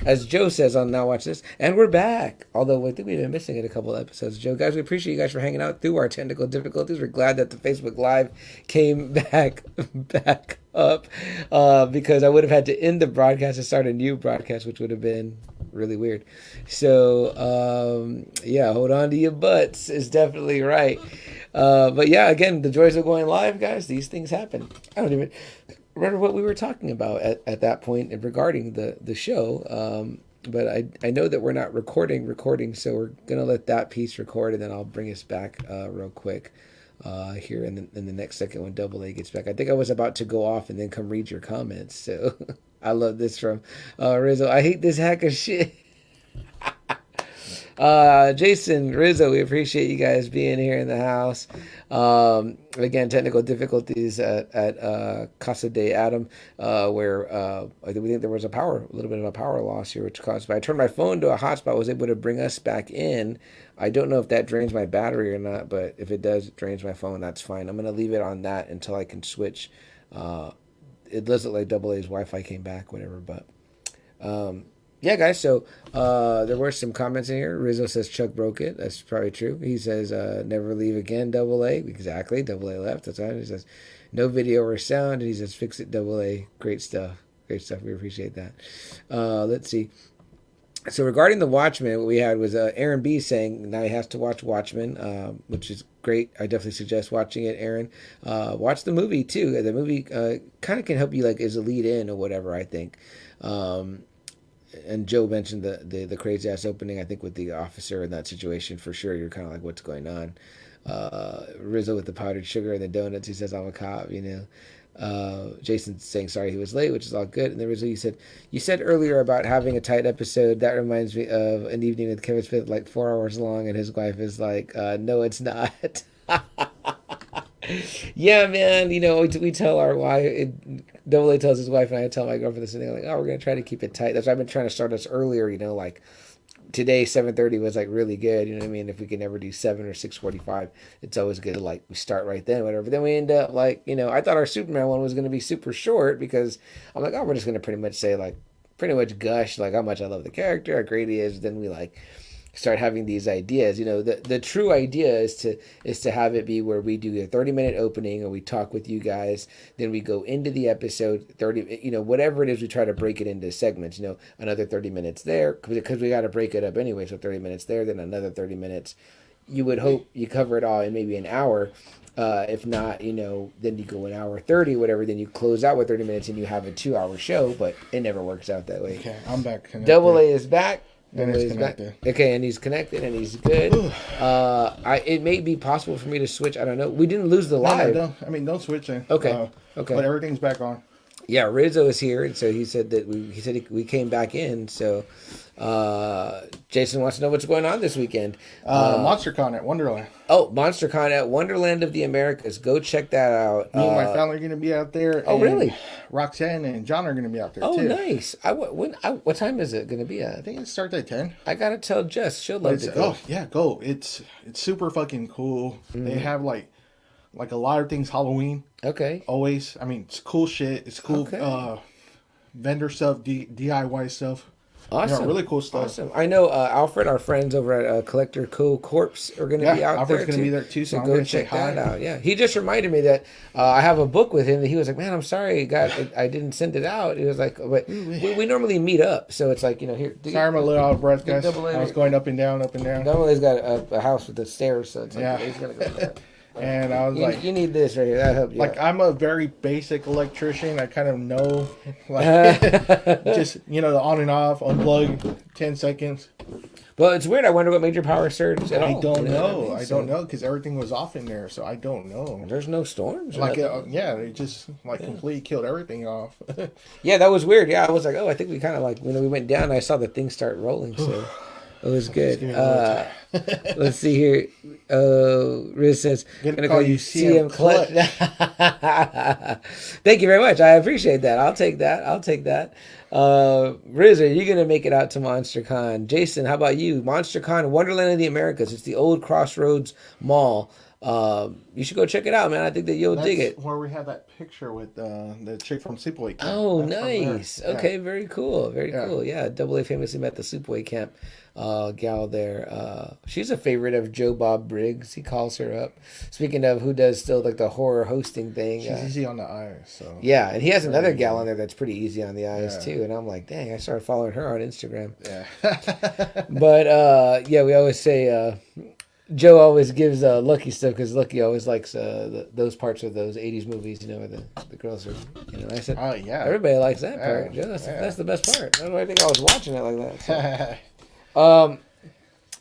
As Joe says on Now Watch This. And we're back. Although I think we've been missing it a couple of episodes. Joe, guys, we appreciate you guys for hanging out through our technical difficulties. We're glad that the Facebook Live came back up. Because I would have had to end the broadcast and start a new broadcast, which would have been really weird. So, yeah, hold on to your butts is definitely right. But yeah, again, the joys of going live, guys. These things happen. I don't even remember what we were talking about at that point regarding the show. But I know that we're not recording, so we're gonna let that piece record, and then I'll bring us back real quick here in the next second when Double A gets back. I think I was about to go off and then come read your comments. So I love this from Rizzo. I hate this hack of shit. Jason, Rizzo, we appreciate you guys being here in the house. Again, technical difficulties at Casa de Adam, where we think there was a little bit of a power loss here, which caused. But I turned my phone to a hotspot, was able to bring us back in. I don't know if that drains my battery or not, but if it does, it drains my phone. That's fine. I'm gonna leave it on that until I can switch. It does look like Double A's Wi-Fi came back, whatever, but. Yeah, guys, so there were some comments in here. Rizzo says Chuck broke it. That's probably true. He says, never leave again, Double A. Exactly, Double A left. That's right. He says, no video or sound. And he says, fix it, Double A. Great stuff. Great stuff. We appreciate that. Let's see. So regarding the Watchmen, what we had was Aaron B saying now he has to watch Watchmen, which is great. I definitely suggest watching it, Aaron. Watch the movie, too. The movie kind of can help you, like, as a lead-in or whatever, I think. And Joe mentioned the crazy ass opening, I think, with the officer in that situation. For sure, you're kind of like, what's going on? Rizzo with the powdered sugar and the donuts. He says, I'm a cop, you know. Jason's saying sorry he was late, which is all good. And then Rizzo, you said earlier about having a tight episode. That reminds me of an evening with Kevin Smith, like 4 hours long, and his wife is like, no, it's not. Yeah, man, you know, we tell our wife, Double A tells his wife, and I tell my girlfriend this, and they're like, oh, we're going to try to keep it tight. That's why I've been trying to start us earlier, you know, like today, 7:30 was like really good, you know what I mean? If we can ever do 7 or 6:45, it's always good to like, we start right then, whatever. But then we end up like, you know, I thought our Superman one was going to be super short because I'm like, oh, we're just going to pretty much say like, pretty much gush like how much I love the character, how great he is. Then we like start having these ideas. You know, the true idea is to have it be where we do a 30-minute opening or we talk with you guys, then we go into the episode 30, you know, whatever it is, we try to break it into segments, you know, another 30 minutes there because we got to break it up anyway. So 30 minutes there, then another 30 minutes. You would hope you cover it all in maybe an hour. If not, you know, then you go an hour 30, whatever, then you close out with 30 minutes and you have a 2-hour show, but it never works out that way. Okay, I'm back. Connected. Double A is back. And it's connected. Okay, and he's connected and he's good. It may be possible for me to switch. I don't know. We didn't lose the live. No, don't switch in. Okay. Okay. But everything's back on. Yeah, Rizzo is here, and so he said that we came back in. So Jason wants to know what's going on this weekend. MonsterCon at Wonderland. Oh, MonsterCon at Wonderland of the Americas. Go check that out. Me and my family are going to be out there. Oh, really? Roxanne and John are going to be out there, Oh, too. nice. What time is it going to be at? I think it starts at 10. I got to tell Jess. She'll love to go. Oh, yeah, go. It's super fucking cool. Mm-hmm. They have, like a lot of things Halloween. Okay. Always. I mean, it's cool shit. It's cool vendor stuff, DIY stuff. Awesome. Really cool stuff. Awesome. I know Alfred, our friends over at Collector Co. Corpse are going to be out Alfred's there. Alfred's going to be there too, so go check that out. Yeah. He just reminded me that I have a book with him that he was like, man, I'm sorry, I didn't send it out. He was like, but we normally meet up. So it's like, here. Sorry, I'm a little out of breath, guys. I was going up and down, up and down. Double's got a house with the stairs, so it's like, he's going to go there. And I was like, you need this right here. That help you. Like, I'm a very basic electrician. I kind of know, just, the on and off, unplug, 10 seconds. Well, it's weird. I wonder what major power surge at all. I don't know. I don't know because everything was off in there, so I don't know. There's no storms. They just completely killed everything off. Yeah, that was weird. Yeah, I was like, I think we kind of we went down. I saw the thing start rolling, so. It was good. Let's see here. Riz says, gonna call you CM Clutch. Thank you very much. I appreciate that. I'll take that. Riz, are you gonna make it out to MonsterCon? Jason, how about you? MonsterCon, Wonderland of the Americas. It's the old Crossroads Mall. You should go check it out, man. I think that you'll dig it. Where we have that picture with the chick from Sleepaway Camp. Oh, nice. Okay, very cool. Very cool. Yeah, Double A famously met the Sleepaway Camp gal there. She's a favorite of Joe Bob Briggs. He calls her up. Speaking of who does still the horror hosting thing. She's easy on the eyes. So yeah, and he has another gal on there that's pretty easy on the eyes too. And I'm like, dang, I started following her on Instagram. Yeah. But we always say. Joe always gives Lucky stuff because Lucky always likes those parts of those 80s movies, where the girls are, I said, oh, yeah. Everybody likes that part, Joe. That's the best part. I don't think I was watching it like that. So.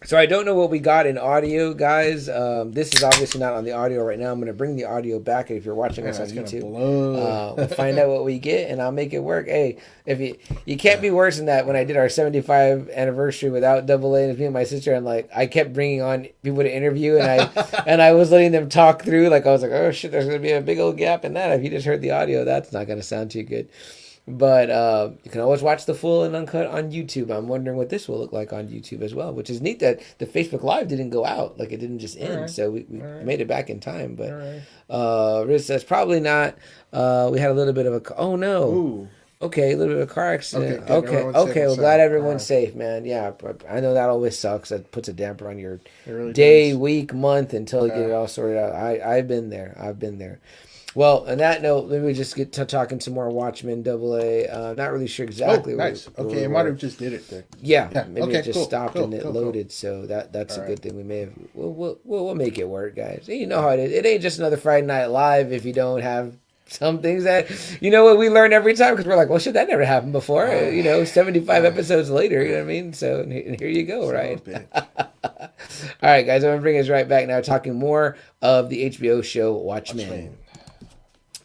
So I don't know what we got in audio, guys. This is obviously not on the audio right now. I'm going to bring the audio back if you're watching us on YouTube. We'll find out what we get, and I'll make it work. Hey, if you can't be worse than that. When I did our 75th anniversary without Double A, and me and my sister, and I kept bringing on people to interview, and I was letting them talk through. I was like, oh shit, there's going to be a big old gap in that. If you just heard the audio, that's not going to sound too good. But you can always watch the full and uncut on YouTube. I'm wondering what this will look like on YouTube as well, which is neat that the Facebook Live didn't go out. It didn't just end. Right. So we made it back in time. But Riz says probably not. We had a little bit of a... Oh, no. Ooh. Okay, a little bit of a car accident. Okay. Well, glad everyone's safe, man. Yeah, I know that always sucks. That puts a damper on your day, week, month until you get it all sorted out. I've been there. Well, on that note, maybe we just get to talking some more Watchmen, Double A. Not really sure exactly. Oh, nice. Okay, it might have just did it then. Yeah, maybe it just stopped and it loaded. So that's a good thing. We may have. We'll make it work, guys. You know how it is. It ain't just another Friday Night Live if you don't have some things that what we learn every time because we're like, well, shit, that never happened before. 75 episodes later. You know what I mean? So here you go, right? All right, guys. I'm gonna bring us right back now, talking more of the HBO show Watchmen.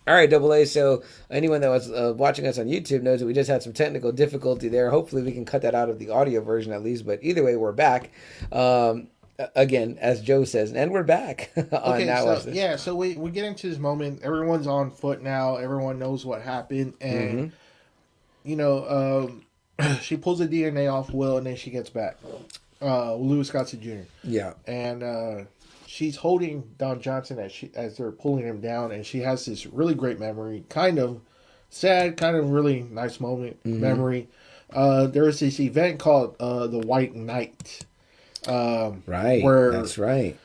All right, Double A. So anyone that was watching us on YouTube knows that we just had some technical difficulty there. Hopefully we can cut that out of the audio version at least. But either way, we're back. Again, as Joe says, and we're back. So we get into this moment. Everyone's on foot now. Everyone knows what happened. And, she pulls the DNA off Will, and then she gets back. Louis Gossett Jr. Yeah. And... she's holding Don Johnson as they're pulling him down, and she has this really great memory, kind of sad, kind of really nice moment memory. There was this event called the White Knight. Right, that's right.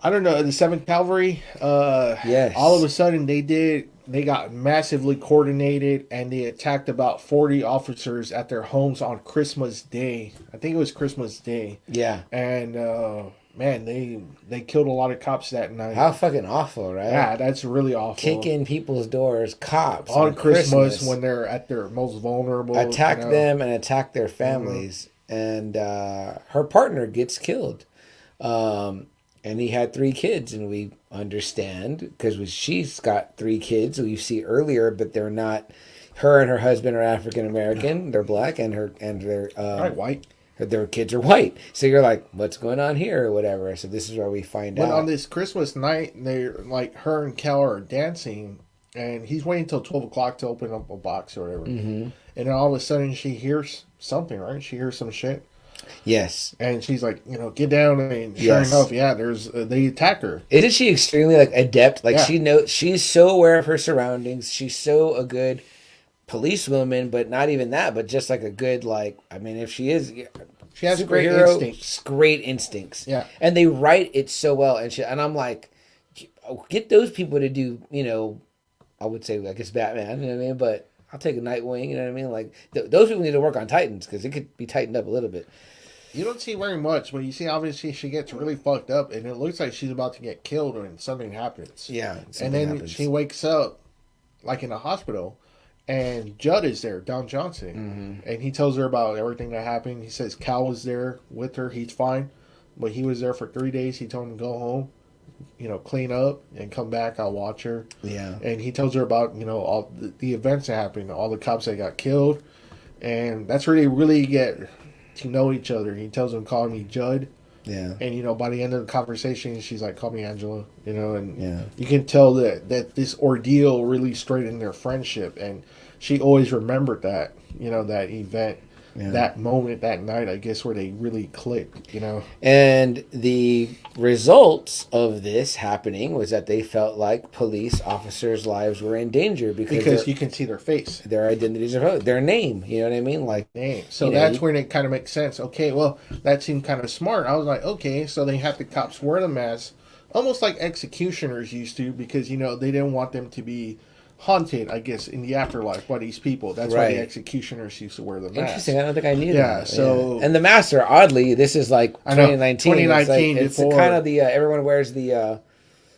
I don't know, the 7th Cavalry. Yes. All of a sudden they got massively coordinated, and they attacked about 40 officers at their homes on Christmas Day. I think it was Christmas Day. Yeah. And... man, they killed a lot of cops that night. How fucking awful, right? Yeah, that's really awful. Kicking people's doors, cops on Christmas when they're at their most vulnerable. Attack them and attack their families. And her partner gets killed. and he had 3 kids, and we understand because she's got 3 kids who you see earlier, but they're not. Her and her husband are African American. They're black, and their Right, white. their kids are white. So you're like, what's going on here or whatever. So this is where we find But out. on this Christmas night, they're like her and Cal are dancing, and he's waiting until 12 o'clock to open up a box or whatever. Mm-hmm. And then all of a sudden, she hears something. Right, she hears some shit. Yes. And she's like, get down. And sure Yes. enough, yeah, there's they attack her. Isn't she extremely like adept? Like Yeah. she knows, she's so aware of her surroundings. She's so a good policewoman, but not even that, but just like a good like. I mean, if she is, She has great superhero, instincts. great instincts. Yeah. And they write it so well, and I'm like, get those people to do. I would say like it's Batman. You know what I mean? But I'll take a Nightwing. You know what I mean? Like those people need to work on Titans because it could be tightened up a little bit. You don't see very much, but you see obviously she gets really fucked up, and it looks like she's about to get killed when something happens. Yeah. And then she wakes up, like in a hospital, and Judd is there, Don Johnson, and he tells her about everything that happened. He says Cal was there with her. He's fine, but he was there for 3 days. He told him to go home, clean up and come back. I'll watch her. Yeah. And he tells her about all the events that happened, all the cops that got killed, and that's where they really get to know each other. He tells him, call me Judd. Yeah. And by the end of the conversation, she's like, call me Angela. And Yeah. you can tell that this ordeal really straightened their friendship, and she always remembered that that event, that moment, that night, I guess, where they really clicked. And the results of this happening was that they felt like police officers' lives were in danger because you can see their face, their identities, are their name. You know what I mean? Like name. So that's when it kind of makes sense. Okay, well, that seemed kind of smart. I was like, okay, so they have the cops wear the mask, almost like executioners used to, because they didn't want them to be haunted, I guess, in the afterlife by these people. That's why the executioners used to wear the mask. Interesting. I don't think I knew that. Yeah, so... And the masks are oddly, this is like 2019. 2019 it's before... kind of the, everyone wears the,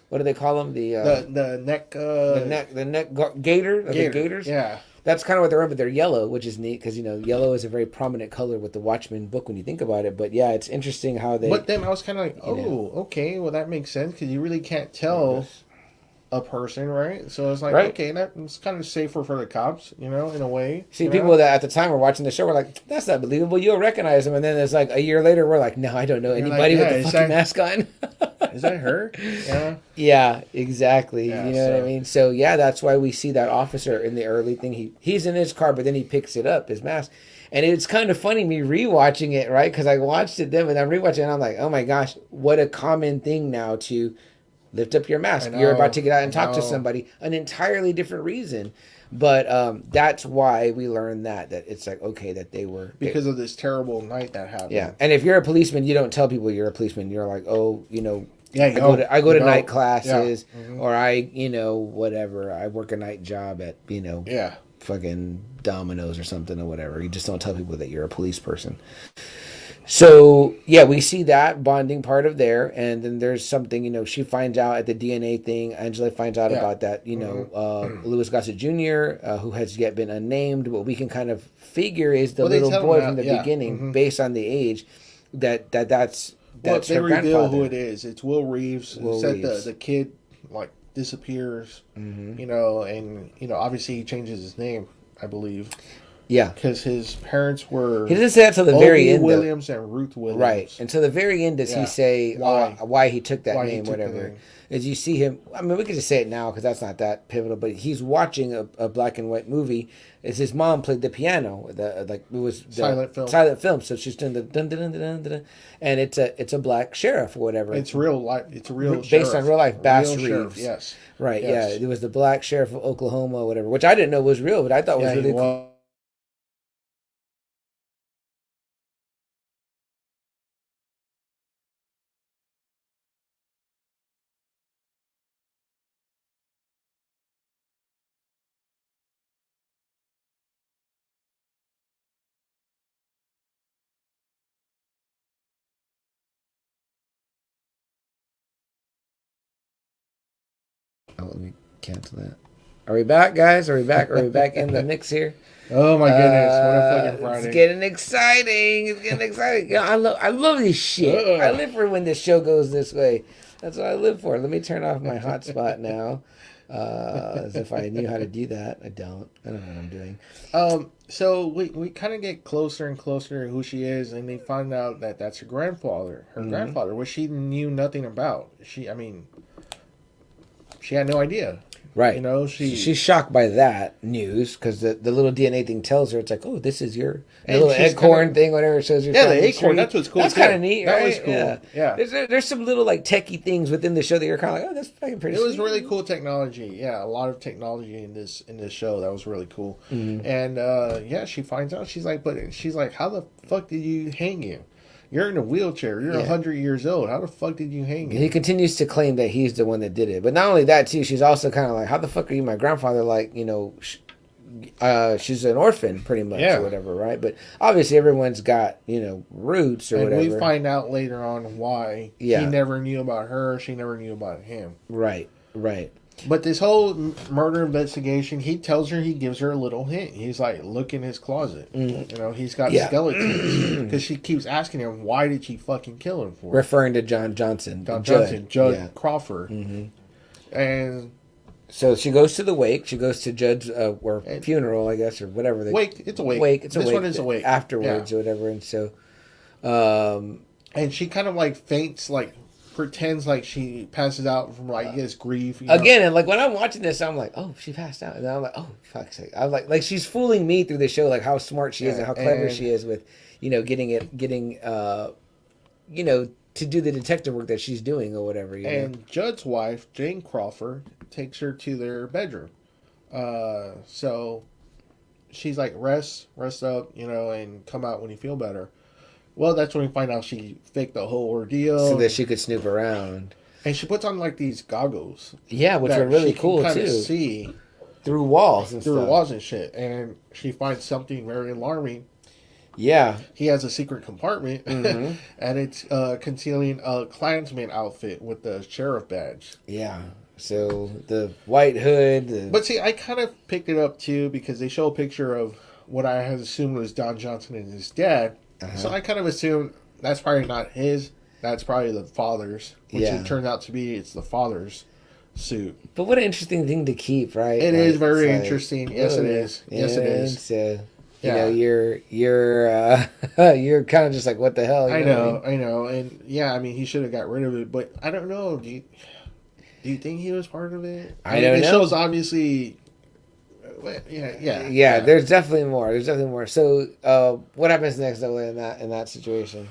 what do they call them? The neck... the neck gaiter? The gaiters? Yeah. That's kind of what they're wearing, but they're yellow, which is neat because, yellow is a very prominent color with the Watchmen book when you think about it. But yeah, it's interesting how they... But then I was kind of like, okay, well, that makes sense because you really can't tell... a person, right? So it's like, okay, that's kind of safer for the cops, in a way. See, people that at the time were watching the show were like, that's not believable. You'll recognize them. And then it's like a year later, we're like, no, I don't know anybody with the fucking mask on. Is that her? Yeah. Yeah, exactly. Yeah, you know what I mean? So, yeah, that's why we see that officer in the early thing. He's in his car, but then he picks it up, his mask. And it's kind of funny me rewatching it, right? Because I watched it then, and I'm rewatching it, and I'm like, oh my gosh, what a common thing now to... lift up your mask. You're about to get out and talk to somebody. An entirely different reason. But that's why we learned that it's like, okay, that they were... Because of this terrible night that happened. Yeah. And if you're a policeman, you don't tell people you're a policeman. You're like, oh, I go to night classes or I, whatever. I work a night job at, fucking Domino's or something or whatever. You just don't tell people that you're a police person. So, yeah, we see that bonding part of there. And then there's something, she finds out at the DNA thing. Angela finds out about that, Louis Gossett Jr., who has yet been unnamed. What we can kind of figure is the little boy from the beginning, based on the age, that's they her reveal grandfather. who it is. It's Will Reeves. The kid, disappears, and, obviously he changes his name, I believe. Yeah. Because his parents were... He doesn't say that till the very end. Williams and Ruth Williams. Right. Until the very end does he say why he took that name, whatever. As you see him... I mean, we could just say it now because that's not that pivotal, but he's watching a black and white movie as his mom played the piano. It was silent film. Silent film. So she's doing the dun dun dun dun dun, and it's a black sheriff or whatever. It's real life. It's a real based sheriff. on real life. Bass real Reeves. Sheriff, yes. Right. Yes. Yeah. It was the black sheriff of Oklahoma, or whatever, which I didn't know was real, but I thought was really cool. Oh, let me cancel that. Are we back, guys? Are we back? Are we back in the mix here? Oh my goodness! What a fucking Friday! It's getting exciting. It's getting exciting. Yeah, I love this shit. I live for when this show goes this way. That's what I live for. Let me turn off my hotspot now. As if I knew how to do that. I don't know what I'm doing. So we kind of get closer and closer to who she is, and they find out that that's her grandfather. Her grandfather, which she knew nothing about. She had no idea. Right. You know, she's shocked by that news because the little DNA thing tells her it's like, oh, this is your little acorn thing, whatever it shows. Your the acorn. That's what's cool. That's kind of neat, right? That was cool. Yeah. There's some little like techie things within the show that you're kind of like, oh, that's fucking pretty. It was really cool technology. Yeah, a lot of technology in this show that was really cool. Mm-hmm. And she finds out. She's like, how the fuck did you hang him? You're in a wheelchair. You're 100 years old. How the fuck did you hang him? He continues to claim that he's the one that did it. But not only that, too, she's also kind of like, how the fuck are you my grandfather? Like, you know, she's an orphan, pretty much, or whatever, right? But obviously everyone's got, you know, roots or whatever. And we find out later on why he never knew about her. She never knew about him. Right. But this whole murder investigation, he tells her, he gives her a little hint. He's like, look in his closet. Mm-hmm. You know, he's got skeletons. Because she keeps asking him, why did she fucking kill him for? Referring to John Johnson. Judd Crawford. Mm-hmm. And so she goes to the wake. She goes to Judd's funeral, I guess, or whatever. It's a wake. It's a wake. This one is a wake. Afterwards or whatever. And so... and she kind of like faints, like... pretends like she passes out from like his grief again, and like when I'm watching this, I'm like, oh, she passed out, and then I'm like, oh, fuck's sake, I'm like she's fooling me through the show, like how smart she is and how clever she is with, you know, getting you know, to do the detective work that she's doing or whatever. And Judd's wife, Jane Crawford, takes her to their bedroom. So she's like, rest up, you know, and come out when you feel better. Well, that's when we find out she faked the whole ordeal. So that she could snoop around. And she puts on like these goggles. Yeah, which are really cool too. See through walls and through walls and shit. And she finds something very alarming. Yeah. He has a secret compartment, and it's concealing a Klansman outfit with the sheriff badge. Yeah. So the white hood. But see, I kind of picked it up too because they show a picture of what I had assumed was Don Johnson and his dad. So I kind of assumed that's probably not his. That's probably the father's. Which it turns out to be, it's the father's suit. But what an interesting thing to keep, right? It is very interesting. Yes, it is. Yes, it is. So, you know, you're kind of just like, what the hell? I know. And yeah, I mean, he should have got rid of it. But I don't know. Do you think he was part of it? I don't know. The show's obviously... Yeah. There's definitely more. So, what happens next though in that situation?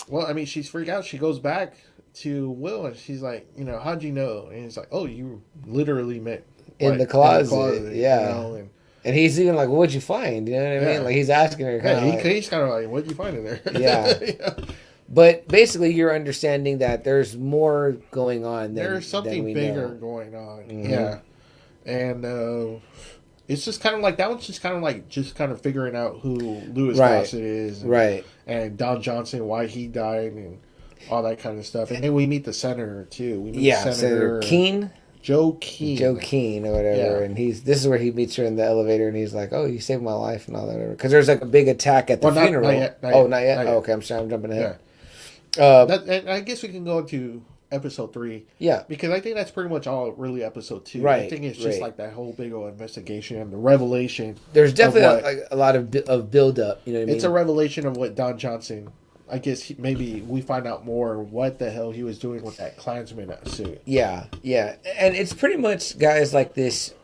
Well, I mean, she's freaked out. She goes back to Will and she's like, you know, how'd you know? And he's like, oh, you literally met in the closet. Yeah. You know, and he's even like, well, what'd you find? You know what I mean? Like he's asking her. He's kind of like, what'd you find in there? Yeah. But basically, you're understanding that there's more going on. There's something bigger going on. Mm-hmm. Yeah. And it's just kind of like that one's just kind of figuring out who Louis Gossett is, and Don Johnson, why he died, and all that kind of stuff. And then we meet the senator too. We meet Senator Keene, Joe Keene or whatever. And this is where he meets her in the elevator, and he's like, "Oh, you saved my life," and all that. Because there's like a big attack at the funeral. Not yet. Oh, okay. I'm sorry, I'm jumping ahead. Yeah. And I guess we can go into episode 3. Yeah. Because I think that's pretty much all really episode 2. Right. I think it's just like that whole big old investigation and the revelation. There's definitely a lot of build up, you know what I mean? It's a revelation of what Don Johnson, I guess maybe we find out more what the hell he was doing with that Klansman suit. Yeah. And it's pretty much, guys, like this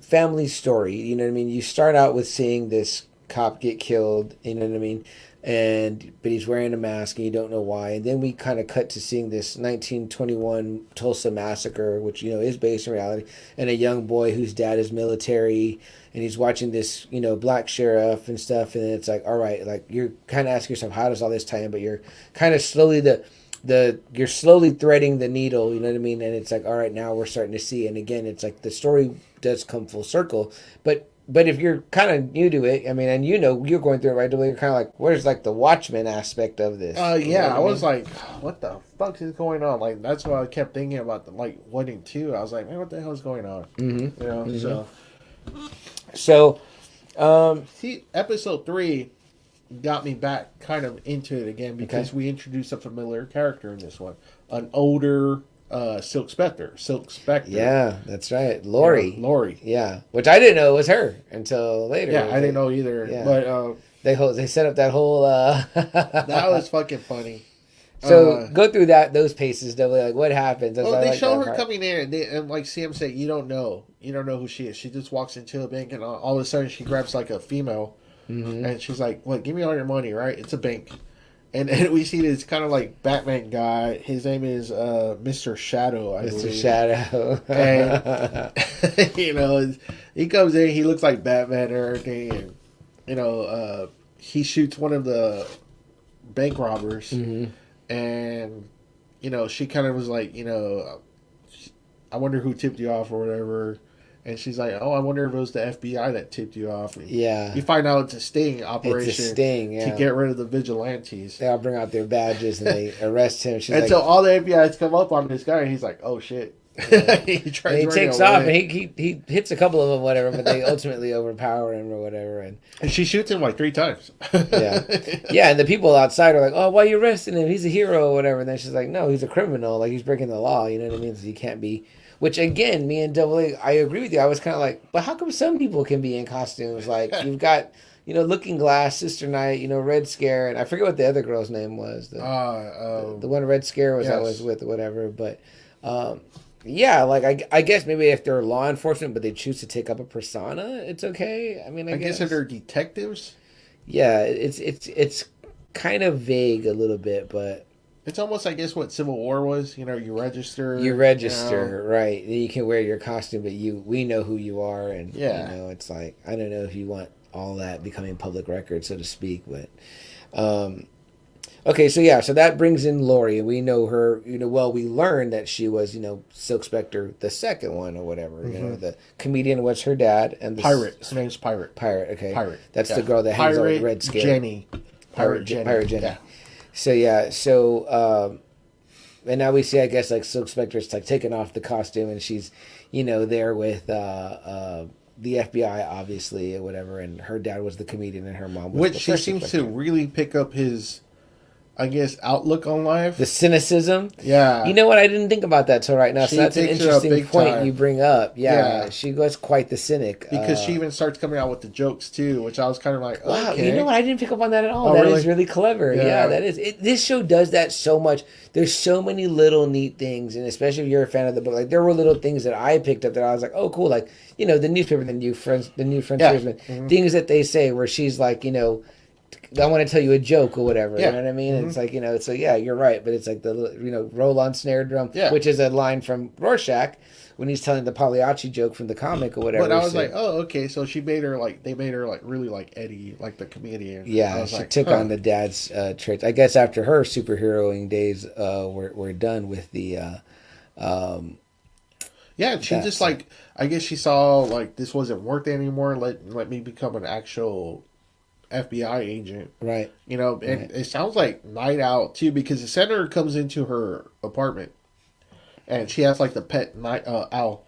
family story, you know what I mean? You start out with seeing this cop get killed, you know what I mean? But he's wearing a mask and you don't know why. And then we kind of cut to seeing this 1921 Tulsa massacre, which, you know, is based in reality, and a young boy whose dad is military, and he's watching this, you know, black sheriff and stuff. And it's like, all right, like you're kind of asking yourself, how does all this tie in? But you're kind of slowly you're slowly threading the needle, you know what I mean? And it's like, all right, now we're starting to see. And again, it's like the story does come full circle, but if you're kind of new to it, I mean, and you know, you're going through it right away, you're kind of like, where's like the Watchmen aspect of this? I was like, what the fuck is going on? Like, that's what I kept thinking about, wedding too. I was like, man, what the hell is going on? Mm-hmm. You know, So, See, episode 3 got me back kind of into it again because we introduced a familiar character in this one, an older Silk Spectre. Yeah, that's right, Lori. Lori. Yeah, which I didn't know was her until later. Yeah, I didn't know either. Yeah. But they set up that whole. That was fucking funny. So go through those paces, though. Like, what happens? Well, they show her coming in, and like Sam said, you don't know who she is. She just walks into a bank, and all of a sudden she grabs like a female, and she's like, "What? Give me all your money, right? It's a bank." And we see this kind of like Batman guy. His name is Mr. Shadow. I believe. Shadow. And he comes in. He looks like Batman and everything, and he shoots one of the bank robbers. And, she kind of was like, I wonder who tipped you off or whatever. And she's like, oh, I wonder if it was the FBI that tipped you off. And you find out it's a sting operation. It's a sting, to get rid of the vigilantes. They all bring out their badges and they arrest him. And so all the FBI's come up on this guy and he's like, oh, shit. he takes off and he hits a couple of them, whatever, but they ultimately overpower him or whatever. And she shoots him like 3 times. Yeah, and the people outside are like, oh, why are you arresting him? He's a hero or whatever. And then she's like, no, he's a criminal. Like, he's breaking the law. You know what I mean? So you can't be... Which, again, me and Double A, I agree with you. I was kind of like, but how come some people can be in costumes? Like, you've got... Looking Glass, Sister Night, Red Scare, and I forget what the other girl's name was. The one Red Scare was I was with or whatever, but... yeah, like I guess maybe if they're law enforcement, but they choose to take up a persona, it's okay. I mean, I guess if they're detectives. Yeah, it's kind of vague a little bit, but it's almost, I guess, what Civil War was. You register. Right? You can wear your costume, but we know who you are, and it's like I don't know if you want all that becoming public record, so to speak, but. Okay, so that brings in Lori, and we know her, we learned that she was, Silk Spectre, the second one or whatever, the comedian was her dad. And Pirate. Her name's Pirate. Pirate, okay. Pirate. That's the girl that hangs out with Red Scare. Jenny. Pirate Jenny. Yeah. So, and now we see, I guess, like, Silk Spectre's, like, taking off the costume, and she's, there with, the FBI, obviously, or whatever, and her dad was the comedian, and her mom was the she seems to really pick up his... I guess outlook on life, the cynicism. Yeah, you know what? I didn't think about that till right now. So that's an interesting point you bring up. Yeah, she was quite the cynic because she even starts coming out with the jokes too, which I was kind of like, wow, okay. You know what? I didn't pick up on that at all. That is really clever. Yeah, that is. This show does that so much. There's so many little neat things, and especially if you're a fan of the book, like there were little things that I picked up that I was like, oh, cool. Like the newspaper, the new Frontiersman, things that they say where she's like, I want to tell you a joke or whatever. You know what I mean? It's like, so yeah, you're right. But it's like the, roll on snare drum, which is a line from Rorschach when he's telling the Pagliacci joke from the comic or whatever. But I was like, oh, okay. So they made her like really like Eddie, like the comedian. Yeah, she took on the dad's traits. I guess after her superheroing days were done with the... she just like, I guess she saw like this wasn't worth it anymore. Let me become an actual... FBI agent, right? And it sounds like Night Owl too, because the senator comes into her apartment, and she has like the pet night owl,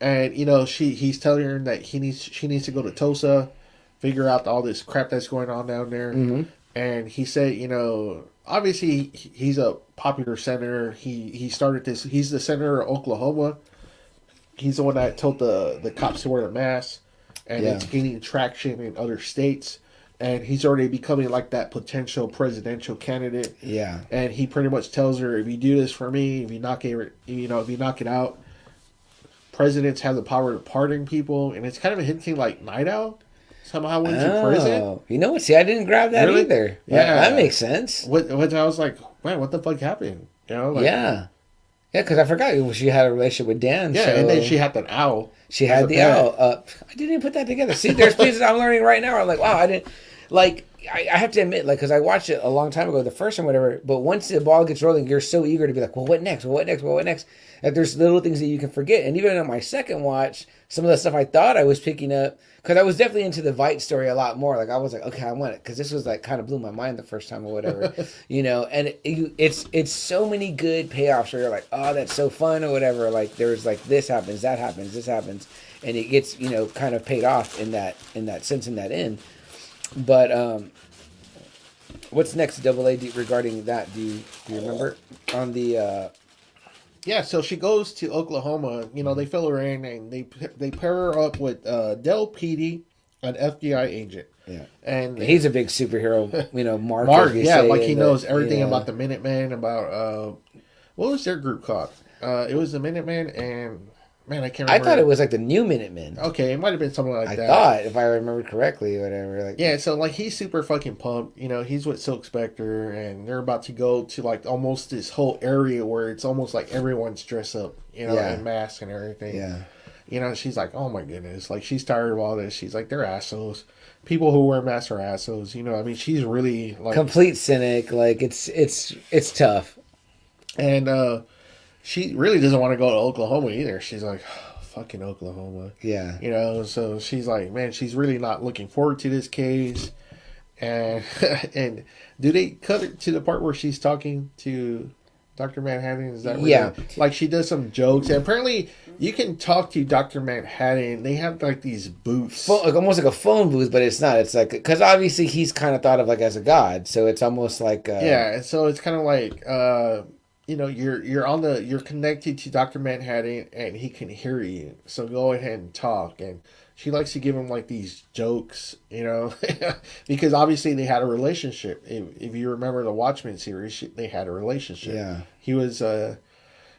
and he's telling her that she needs to go to Tulsa, figure out all this crap that's going on down there, and he said, obviously he's a popular senator. He started this. He's the senator of Oklahoma. He's the one that told the cops to wear the mask. And it's gaining traction in other states. And he's already becoming like that potential presidential candidate. Yeah. And he pretty much tells her, if you do this for me, if you knock it out, presidents have the power to pardon people. And it's kind of hinting like Night Owl somehow went to prison. You know what? See, I didn't grab that either. Yeah. That makes sense. Which I was like, man, what the fuck happened? Yeah, because I forgot she had a relationship with Dan. Yeah, and then she had that owl. She had the owl. I didn't even put that together. See, there's pieces I'm learning right now. I'm like, wow, I didn't... Like, I have to admit, like, because I watched it a long time ago, the first time, whatever. But once the ball gets rolling, you're so eager to be like, well, what next? Well, what next? Well, what next? And there's little things that you can forget. And even on my second watch, some of the stuff I thought I was picking up, because I was definitely into the Vite story a lot more. Like, I was like, okay, I want it, because this was like kind of blew my mind the first time or whatever, And it's so many good payoffs where you're like, oh, that's so fun or whatever. Like, there's like this happens, that happens, this happens, and it gets kind of paid off in that sense, in that end. But what's next, Double A, regarding that? Do you remember on the? Yeah, so she goes to Oklahoma. They fill her in and they pair her up with Del Peedy, an FBI agent. Yeah, and he's a big superhero. Mark. Yeah, like he knows everything about the Minutemen. About what was their group called? It was the Minutemen and. Man, I can't remember. I thought it was like the New Minutemen. Okay, it might have been something like that. I thought, if I remember correctly, whatever. Like, yeah, so like he's super fucking pumped. He's with Silk Spectre, and they're about to go to like almost this whole area where it's almost like everyone's dressed up, in masks and everything. Yeah. She's like, oh my goodness, like she's tired of all this. She's like, they're assholes. People who wear masks are assholes. I mean, she's really like complete cynic. Like it's tough. And she really doesn't want to go to Oklahoma either. She's like, oh, fucking Oklahoma. Yeah. So she's like, man, she's really not looking forward to this case. And and do they cut it to the part where she's talking to Dr. Manhattan? Is that yeah? Like she does some jokes. And apparently you can talk to Dr. Manhattan. They have like these booths. Like almost like a phone booth, but it's not. It's like, because obviously he's kind of thought of like as a god. So it's almost like... yeah, so it's kind of like... you're connected to Dr. Manhattan and he can hear you. So go ahead and talk. And she likes to give him like these jokes, because obviously they had a relationship. If you remember the Watchmen series, they had a relationship. Yeah. He was,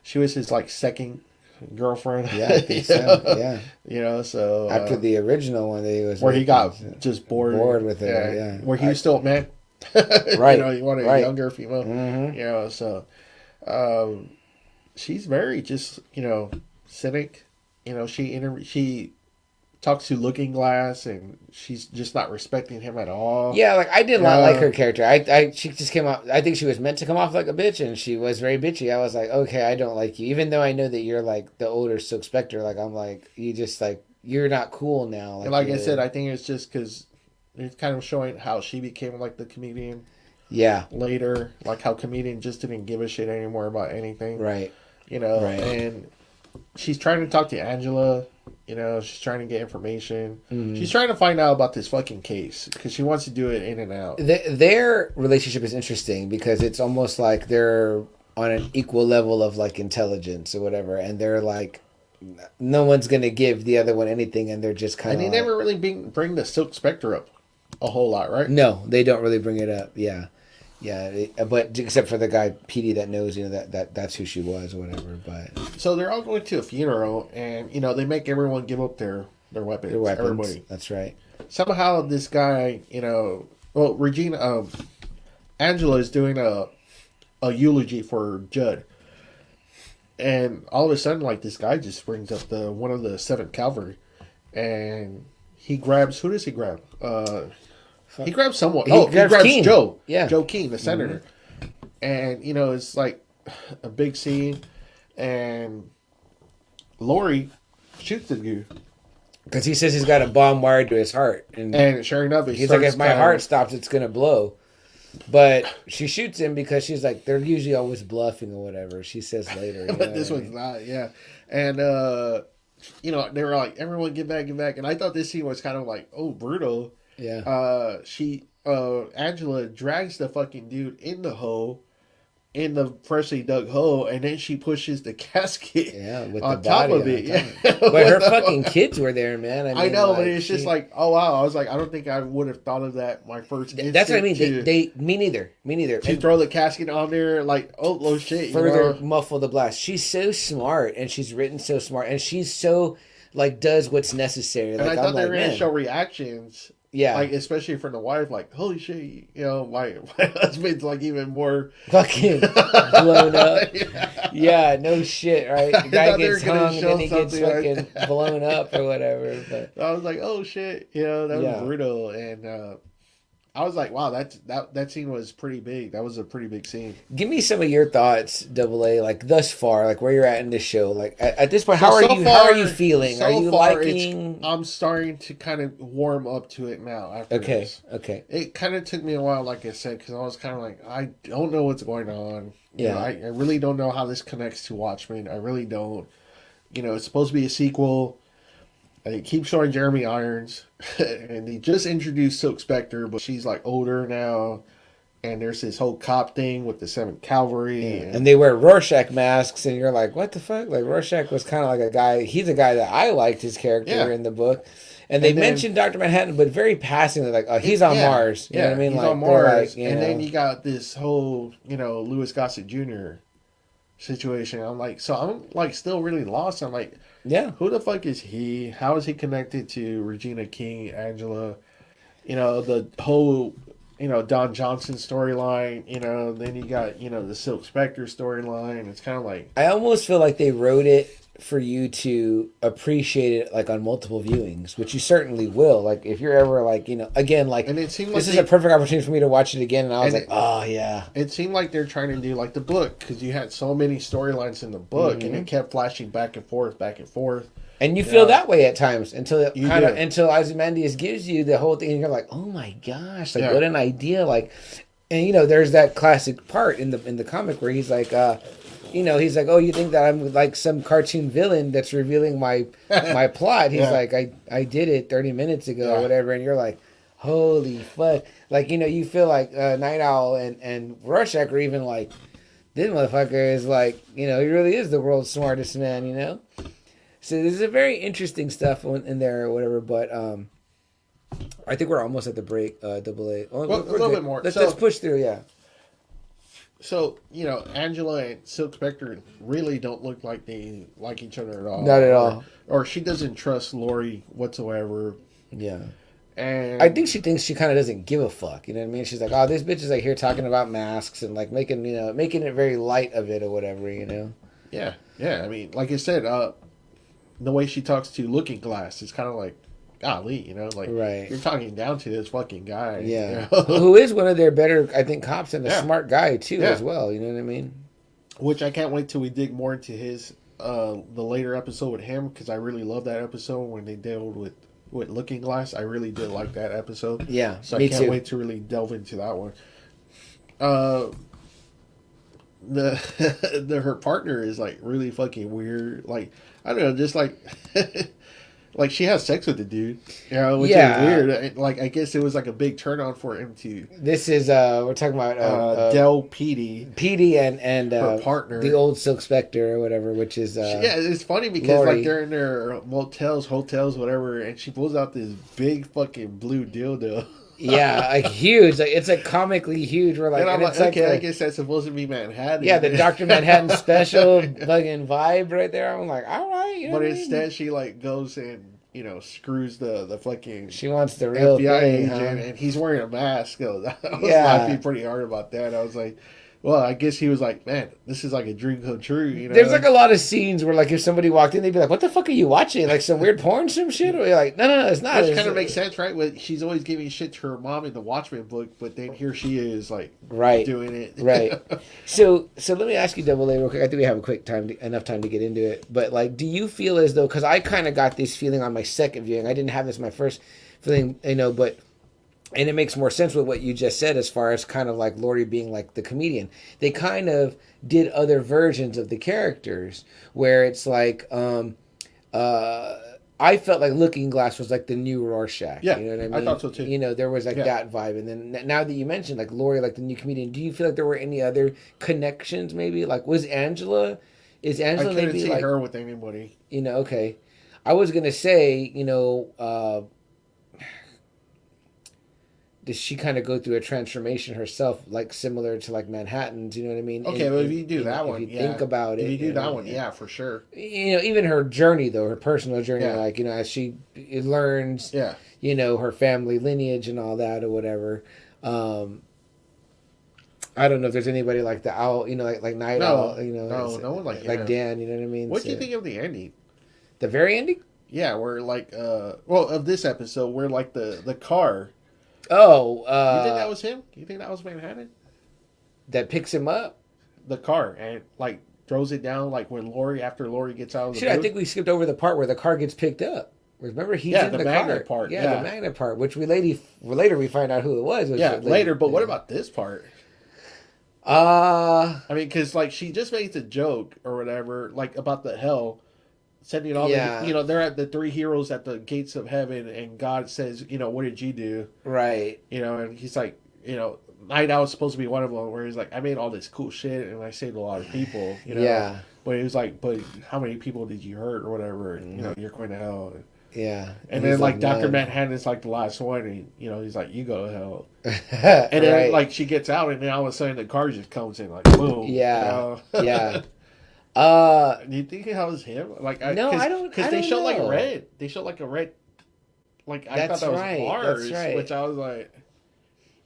she was his like second girlfriend. Yeah, I think so. Yeah. So after the original one, they was where he got just bored with it. Yeah. Where he was still man. Right. You wanted a younger female. Mm-hmm. So. She's very just cynic. She talks to Looking Glass and she's just not respecting him at all. Yeah, like I did not like her character. She just came off. I think she was meant to come off like a bitch, and she was very bitchy. I was like, okay, I don't like you, even though I know that you're like the older Silk Spectre. Like I'm like, you just like you're not cool now. Like I said, I think it's just because it's kind of showing how she became like the comedian. Yeah. Later, like how comedian just didn't give a shit anymore about anything. Right. Right. And she's trying to talk to Angela. She's trying to get information. Mm-hmm. She's trying to find out about this fucking case because she wants to do it in and out. Their relationship is interesting because it's almost like they're on an equal level of like intelligence or whatever, and they're like, no one's gonna give the other one anything, and they're just kind of. And they never really bring the Silk Spectre up a whole lot, right? No, they don't really bring it up. Yeah. Yeah, but except for the guy Petey that knows, that's who she was or whatever. But so they're all going to a funeral, and they make everyone give up their weapons. Their weapons. Everybody. That's right. Somehow this guy, Regina, Angela is doing a eulogy for Judd, and all of a sudden, like this guy just brings up one of the 7th Cavalry, and he grabs. Who does he grab? He grabs someone. He grabs King. Joe. Yeah. Joe King, the senator. Mm-hmm. And, it's like a big scene. And Lori shoots the dude. Because he says he's got a bomb wired to his heart. And sure enough, he's like, if my heart stops, it's going to blow. But she shoots him because she's like, they're usually always bluffing or whatever. She says later. But this one's not, yeah. And, they were like, everyone get back, get back. And I thought this scene was kind of like, oh, brutal. Yeah. Angela drags the fucking dude in the hole, in the freshly dug hole, and then she pushes the casket with on the top body of it. Yeah. But her fucking kids were there, man. I know, but it's just like, oh wow. I was like, I don't think I would have thought of that my first instinct. That's what I mean. Me neither. To throw the casket on there, like, oh shit. Further muffle the blast. She's so smart, and she's written so smart, and she's so like does what's necessary. And I thought they were going to show reactions. Yeah. Like, especially from the wife, like, holy shit, my husband's like even more fucking blown up. Yeah, no shit, right? The guy gets hung and then he gets fucking blown up or whatever. But I was like, oh shit, that was brutal. And I was like, wow, that scene was pretty big. That was a pretty big scene. Give me some of your thoughts, Double A, like thus far, like where you're at in this show. Like at this point, how are you feeling? Are you liking? I'm starting to kind of warm up to it now. After this. Okay. It kind of took me a while, like I said, because I was kind of like, I don't know what's going on. Yeah, you know, I really don't know how this connects to Watchmen. I really don't. You know, it's supposed to be a sequel. They keep showing Jeremy Irons, and they just introduced Silk Spectre, but she's like older now. And there's this whole cop thing with the 7th Cavalry. Yeah. And they wear Rorschach masks, and you're like, what the fuck? Like, Rorschach was kind of like a guy, he's a guy that I liked his character in the book. And they mentioned Dr. Manhattan, but very passingly, like, oh, he's on Mars. You know what I mean? He's like, on Mars. Like, and then you got this whole, Louis Gossett Jr. situation. I'm like, so I'm like still really lost. I'm like, who the fuck is he? How is he connected to Regina King, Angela? The whole, Don Johnson storyline, then you got, the Silk Spectre storyline. It's kind of like, I almost feel like they wrote it for you to appreciate it like on multiple viewings, which you certainly will. Like if you're ever like, again, like, and it seemed like this is a perfect opportunity for me to watch it again. And I was like, oh yeah. It seemed like they're trying to do like the book, because you had so many storylines in the book, and it kept flashing back and forth. And you feel that way at times until Ozymandias gives you the whole thing, and you're like, oh my gosh, like what an idea. Like, and there's that classic part in the comic where he's like, he's like, oh, you think that I'm like some cartoon villain that's revealing my plot? He's like, I did it 30 minutes ago or whatever, and you're like, holy fuck. Like, you feel like Night Owl and Rorschach are even like, this motherfucker is like, he really is the world's smartest man, So there's a very interesting stuff in there or whatever, but I think we're almost at the break, Double A. Well, a little bit more. Let's push through, yeah. So, Angela and Silk Spectre really don't look like they like each other at all. Not at all. Or she doesn't trust Lori whatsoever. Yeah. And I think she thinks she kind of doesn't give a fuck. You know what I mean? She's like, oh, this bitch is like here talking about masks and like making it very light of it or whatever, Yeah. Yeah. I mean, like I said, the way she talks to Looking Glass is kind of like, golly, like you're talking down to this fucking guy. Yeah. Who is one of their better, I think, cops and a smart guy too as well. You know what I mean? Which I can't wait till we dig more into his the later episode with him, because I really love that episode when they dealt with Looking Glass. I really did like that episode. Yeah. So I can't wait to really delve into that one. Her partner is like really fucking weird. Like, I don't know, just like like she has sex with the dude, which is weird. Like, I guess it was like a big turn on for him to. This is we're talking about Del Petey and her partner, the old Silk Spectre or whatever, which is it's funny because Lori. Like they're in their motels, hotels, whatever, and she pulls out this big fucking blue dildo. Yeah, like huge. Like it's like comically huge. We're like, and I'm like, it's okay, I guess that's supposed to be Manhattan. Yeah, the Dr. Manhattan special fucking vibe right there. I'm like, all right. But instead, she like goes and screws the fucking. She wants the real FBI thing, agent, and he's wearing a mask. I was laughing pretty hard about that. I was like, well, I guess he was like, man, this is like a dream come true. There's like a lot of scenes where like if somebody walked in, they'd be like, what the fuck are you watching? Like some weird porn, some shit? Or you're like, no, it's not. Which kind of makes sense, right? Well, she's always giving shit to her mom in the Watchmen book, but then here she is like doing it. Right. So let me ask you, Double A, real quick. I think we have enough time to get into it. But like, do you feel as though, because I kind of got this feeling on my second viewing, I didn't have this my first feeling, but. And it makes more sense with what you just said as far as kind of like Lori being like the comedian. They kind of did other versions of the characters where it's like, I felt like Looking Glass was like the new Rorschach. Yeah, you know what I mean? I thought so too. There was like that vibe. And then now that you mentioned like Lori, like the new comedian, do you feel like there were any other connections maybe? Like is Angela I couldn't maybe see like her with anybody. Okay. I was going to say, does she kind of go through a transformation herself, like similar to like Manhattan's? You know what I mean? Okay, well, if you do that one, if you think about it, if you do that one, yeah, for sure. Even her journey though, her personal journey, like as she learns, her family lineage and all that or whatever. I don't know if there's anybody like the owl, like Night Owl, no one like Dan. You know what I mean? What do you think of the ending? The very ending? Yeah, where like of this episode, where like the car. Oh, You think that was him? You think that was Manhattan? that picks him up? The car and like throws it down like when after Lori gets out of the Shit, boat? I think we skipped over the part where the car gets picked up. Remember, he's in the the magnet car. part. Yeah, the magnet part, which later we find out who it was. Later. But what about this part? Uh, I mean, because like she just makes a joke or whatever, like about the hell, sending all Yeah. the, they're at the three heroes at the gates of heaven, and God says, what did you do? right. And he's like, Night Owl is supposed to be one of them, where he's like, I made all this cool shit and I saved a lot of people, Yeah. But he was like, but how many people did you hurt or whatever? You're going to hell. Yeah. And then like Dr. none. Manhattan is like the last one, and he's like, you go to hell. And then Right. like she gets out, and then all of a sudden the car just comes in like boom. Yeah. Yeah. Do you think that was him? Like, I don't. Because they showed like red. They showed like a red. Like I That's thought that was right. Mars, That's right. which I was like,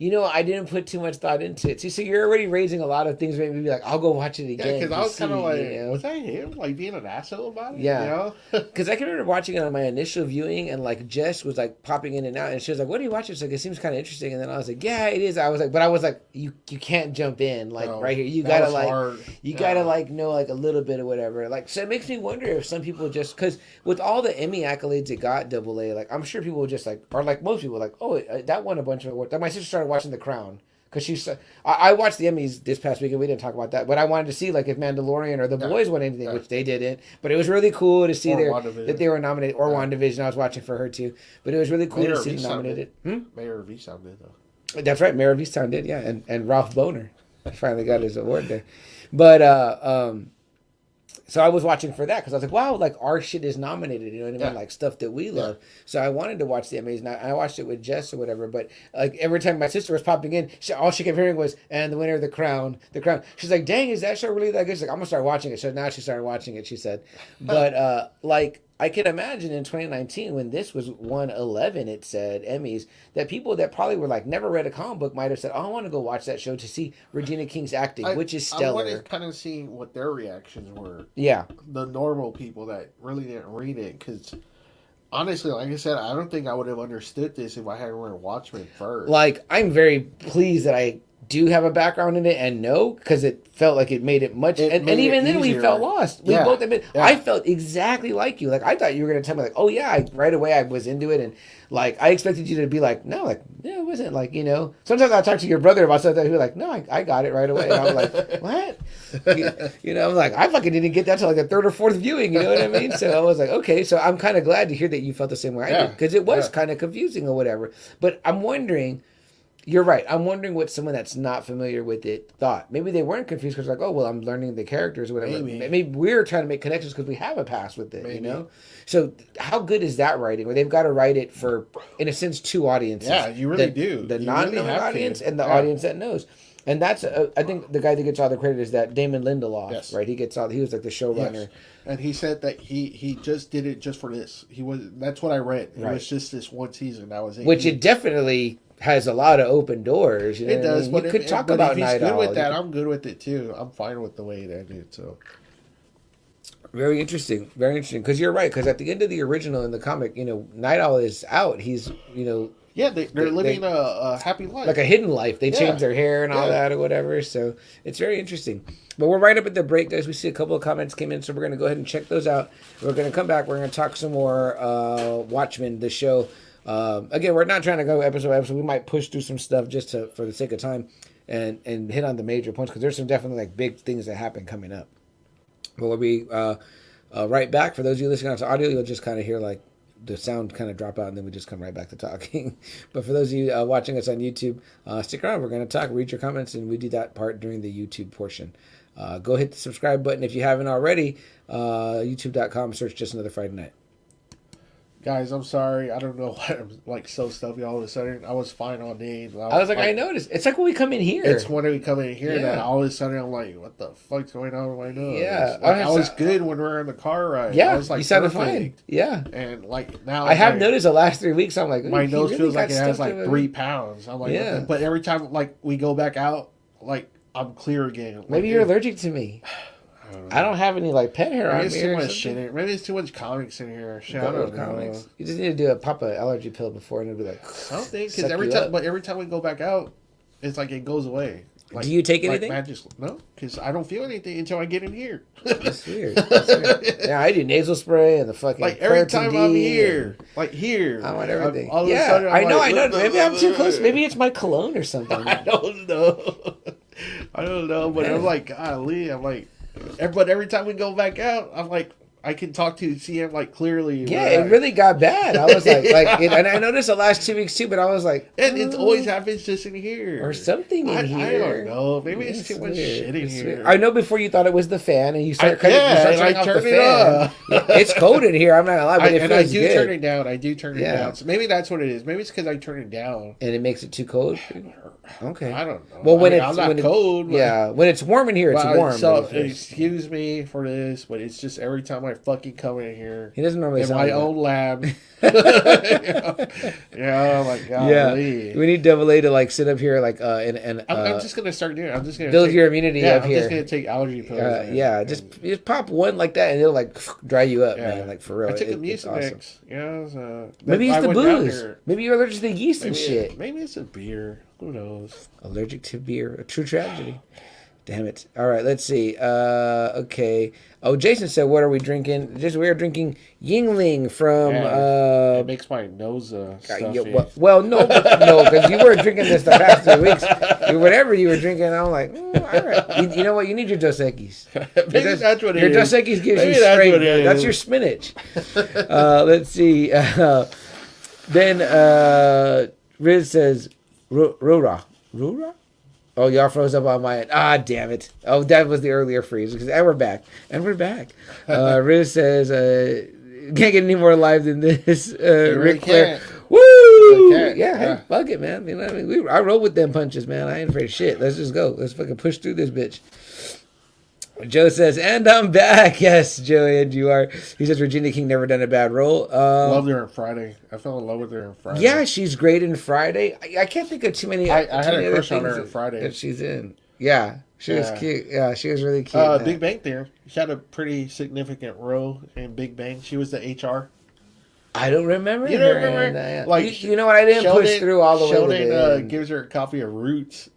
I didn't put too much thought into it. See, so you're already raising a lot of things. Maybe be like, I'll go watch it again. because I was kind of like, you was that him? Like being an asshole about it? Yeah. Because I can remember watching it on my initial viewing, and like Jess was like popping in and out, and she was like, "What are you watching?" She's like, "It seems kind of interesting." And then I was like, "Yeah, it is." I was like, you can't jump in like No, right here. You that gotta was like hard. you gotta like know like a little bit or whatever. Like so, it makes me wonder if some people just because with all the Emmy accolades it got Double A, like I'm sure people just like or like most people like, oh, that won a bunch of awards. My sister started watching The Crown. Because I watched the Emmys this past week and we didn't talk about that, but I wanted to see like if Mandalorian or The Boys won anything, which they didn't. But it was really cool to see that they were nominated, or WandaVision. I was watching for her too, but it was really cool to see them nominated. Mayor of Easttown did though. That's right, Mayor of Easttown did, yeah, and Ralph Boner finally got his award there. But so I was watching for that because I was like, wow, like our shit is nominated, you know what I mean? Yeah. Like stuff that we love. So I wanted to watch the Emmys, and I watched it with Jess or whatever. But like every time my sister was popping in, all she kept hearing was, and the winner of The Crown, The Crown. She's like, dang, is that show really that good? She's like, I'm gonna start watching it. So now she started watching it, she said. But like I can imagine in 2019 when this was 111, it said Emmys, that people that probably were like never read a comic book might have said, oh, I want to go watch that show to see Regina King's acting, which is stellar. I wanted to kind of see what their reactions were. Yeah. The normal people that really didn't read it, because honestly, like I said, I don't think I would have understood this if I hadn't read Watchmen first. Like, I'm very pleased that I do have a background in it and know, because it felt like it made it much, and even then we felt lost. We both admit, I felt exactly like you. Like, I thought you were going to tell me like, oh yeah, right away I was into it, and like I expected you to be like, no, like, yeah, it wasn't like, sometimes I talk to your brother about something, he's like, no, I got it right away, and I was like, what? I'm like, I fucking didn't get that till like the third or fourth viewing, you know what I mean? So I was like, okay, so I'm kind of glad to hear that you felt the same way I did, because it was kind of confusing or whatever. But I'm wondering, you're right, I'm wondering what someone that's not familiar with it thought. Maybe they weren't confused because like, oh, well, I'm learning the characters or whatever. Maybe we're trying to make connections because we have a past with it, So how good is that writing? Where they've got to write it for, in a sense, two audiences. Yeah, you really do. The non-knowing audience and the audience that knows. And that's, I think the guy that gets all the credit is that Damon Lindelof, right? He was like the showrunner. Yes. And he said that he just did it just for this. That's what I read. It was just this one season. That was it. Which it definitely has a lot of open doors. It does. But you could talk about if he's Night good Owl. with that, I'm good with it too. I'm fine with the way it ended. So very interesting, very interesting. Because you're right. Because at the end of the original in the comic, Night Owl is out. He's yeah, they're living a happy life, like a hidden life. They change their hair and all that or whatever. So it's very interesting. But we're right up at the break, guys. We see a couple of comments came in, so we're going to go ahead and check those out. We're going to come back. We're going to talk some more Watchmen, the show. Again, we're not trying to go episode by episode. We might push through some stuff just for the sake of time and hit on the major points, because there's some definitely like big things that happen coming up. But we'll be right back. For those of you listening to audio, you'll just kind of hear like the sound kind of drop out, and then we just come right back to talking. But for those of you watching us on YouTube, stick around. We're going to talk, read your comments, and we do that part during the YouTube portion. Go hit the subscribe button if you haven't already. YouTube.com, search Just Another Friday Night. Guys, I'm sorry. I don't know why I'm like so stuffy all of a sudden. I was fine all day. I was like, I noticed. It's like when we come in here. It's when we come in here that all of a sudden I'm like, what the fuck's going on with my nose? Yeah. Like, I was good when we were in the car ride. Yeah. I was like, you sounded perfect. fine. Yeah. And like now I have noticed the last 3 weeks, I'm like, my nose really feels like it has like 3 pounds. I'm like, yeah. But every time like we go back out, like I'm clear again. Like, maybe you're allergic to me. I don't have any like pet hair Maybe on it's me. too Or much something. shit in. Maybe it's too much comics in here. Shit, I Go don't with know. comics. You just need to pop an allergy pill before, and it'll be like Something because suck every you time, up. but every time we go back out, it's like it goes away. Like, Do you take like anything? magic? No, because I don't feel anything until I get in here. That's weird. That's weird. Yeah, I do nasal spray and the fucking Like every Claritin time D I'm here, and like here, I want everything. all of a Yeah, sudden I'm I know. like, I know. Maybe I'm too close. Maybe it's my cologne or something. I don't know. I don't know, but Man. I'm like, golly, I'm like, but every time we go back out, I'm like, I can talk to CM like clearly. Yeah, it really got bad. I was like, and I noticed the last 2 weeks too, but I was like, and it always happens just in here or something in here. I don't know. Maybe it's too much shit in here. Weird. I know before you thought it was the fan, and you start cutting. Yeah, you start and turning I off turn the it fan. up. Yeah, it's cold in here. I'm not gonna lie, but it and I feels do good. turn it down. I do turn it Yeah. down. So maybe that's what it is. Maybe it's because I turn it down. And it makes it too cold. Okay. I don't know. Well, when I'm not cold. But, yeah, when it's warm in here, it's warm. So but it's- excuse me for this, but it's just every time I fucking come in here. he doesn't normally In sound my like own lab. yeah, like golly. Yeah, we need Double A to like sit up here like and I'm just gonna start doing. I'm just gonna build take, your immunity yeah, up I'm here. just gonna take allergy pills. Yeah, just pop one like that, and it'll like dry you up, man. Like for real. I took a It's awesome. Mucinex. Yeah, so Maybe it's I the went down booze. there. Maybe you're allergic to the yeast and Maybe shit. maybe it's a beer. Who knows? Allergic to beer, a true tragedy. Damn it. All right, let's see. Okay. Oh, Jason said, "What are we drinking?" We're drinking Yingling from. It makes my nose stuffy. Well, no, because you were drinking this the past 3 weeks. Whatever you were drinking, I'm like, all right. You know what? You need your Dos Equis. Maybe that's what it your is. Dos Equis gives Maybe you that's straight. what it That's is. your spinach. Let's see. Then Riz says, Rura. Rura? Oh, y'all froze up on my end. Ah, damn it. Oh, that was the earlier freeze. And we're back. Riz says, can't get any more live than this. Ric Flair. can't. Woo! Really can't. Yeah, hey, Yeah. fuck it, man. You know what I mean? I roll with them punches, man. I ain't afraid of shit. Let's just go. Let's fucking push through this bitch. Joe says, and I'm back. Yes, Joey, and you are. He says Regina King never done a bad role. Loved her in Friday. I fell in love with her in Friday. Yeah, she's great in Friday. I can't think of too many. I too had many a other crush on things her in Friday. that she's in. Yeah, she was Yeah. cute. Yeah, she was really cute. in that. Big Bang Theory. She had a pretty significant role in Big Bang. She was the HR. I don't remember. You don't her remember? in that. Like, you know what? I didn't push through all the way with Sheldon it. gives her a copy of Roots.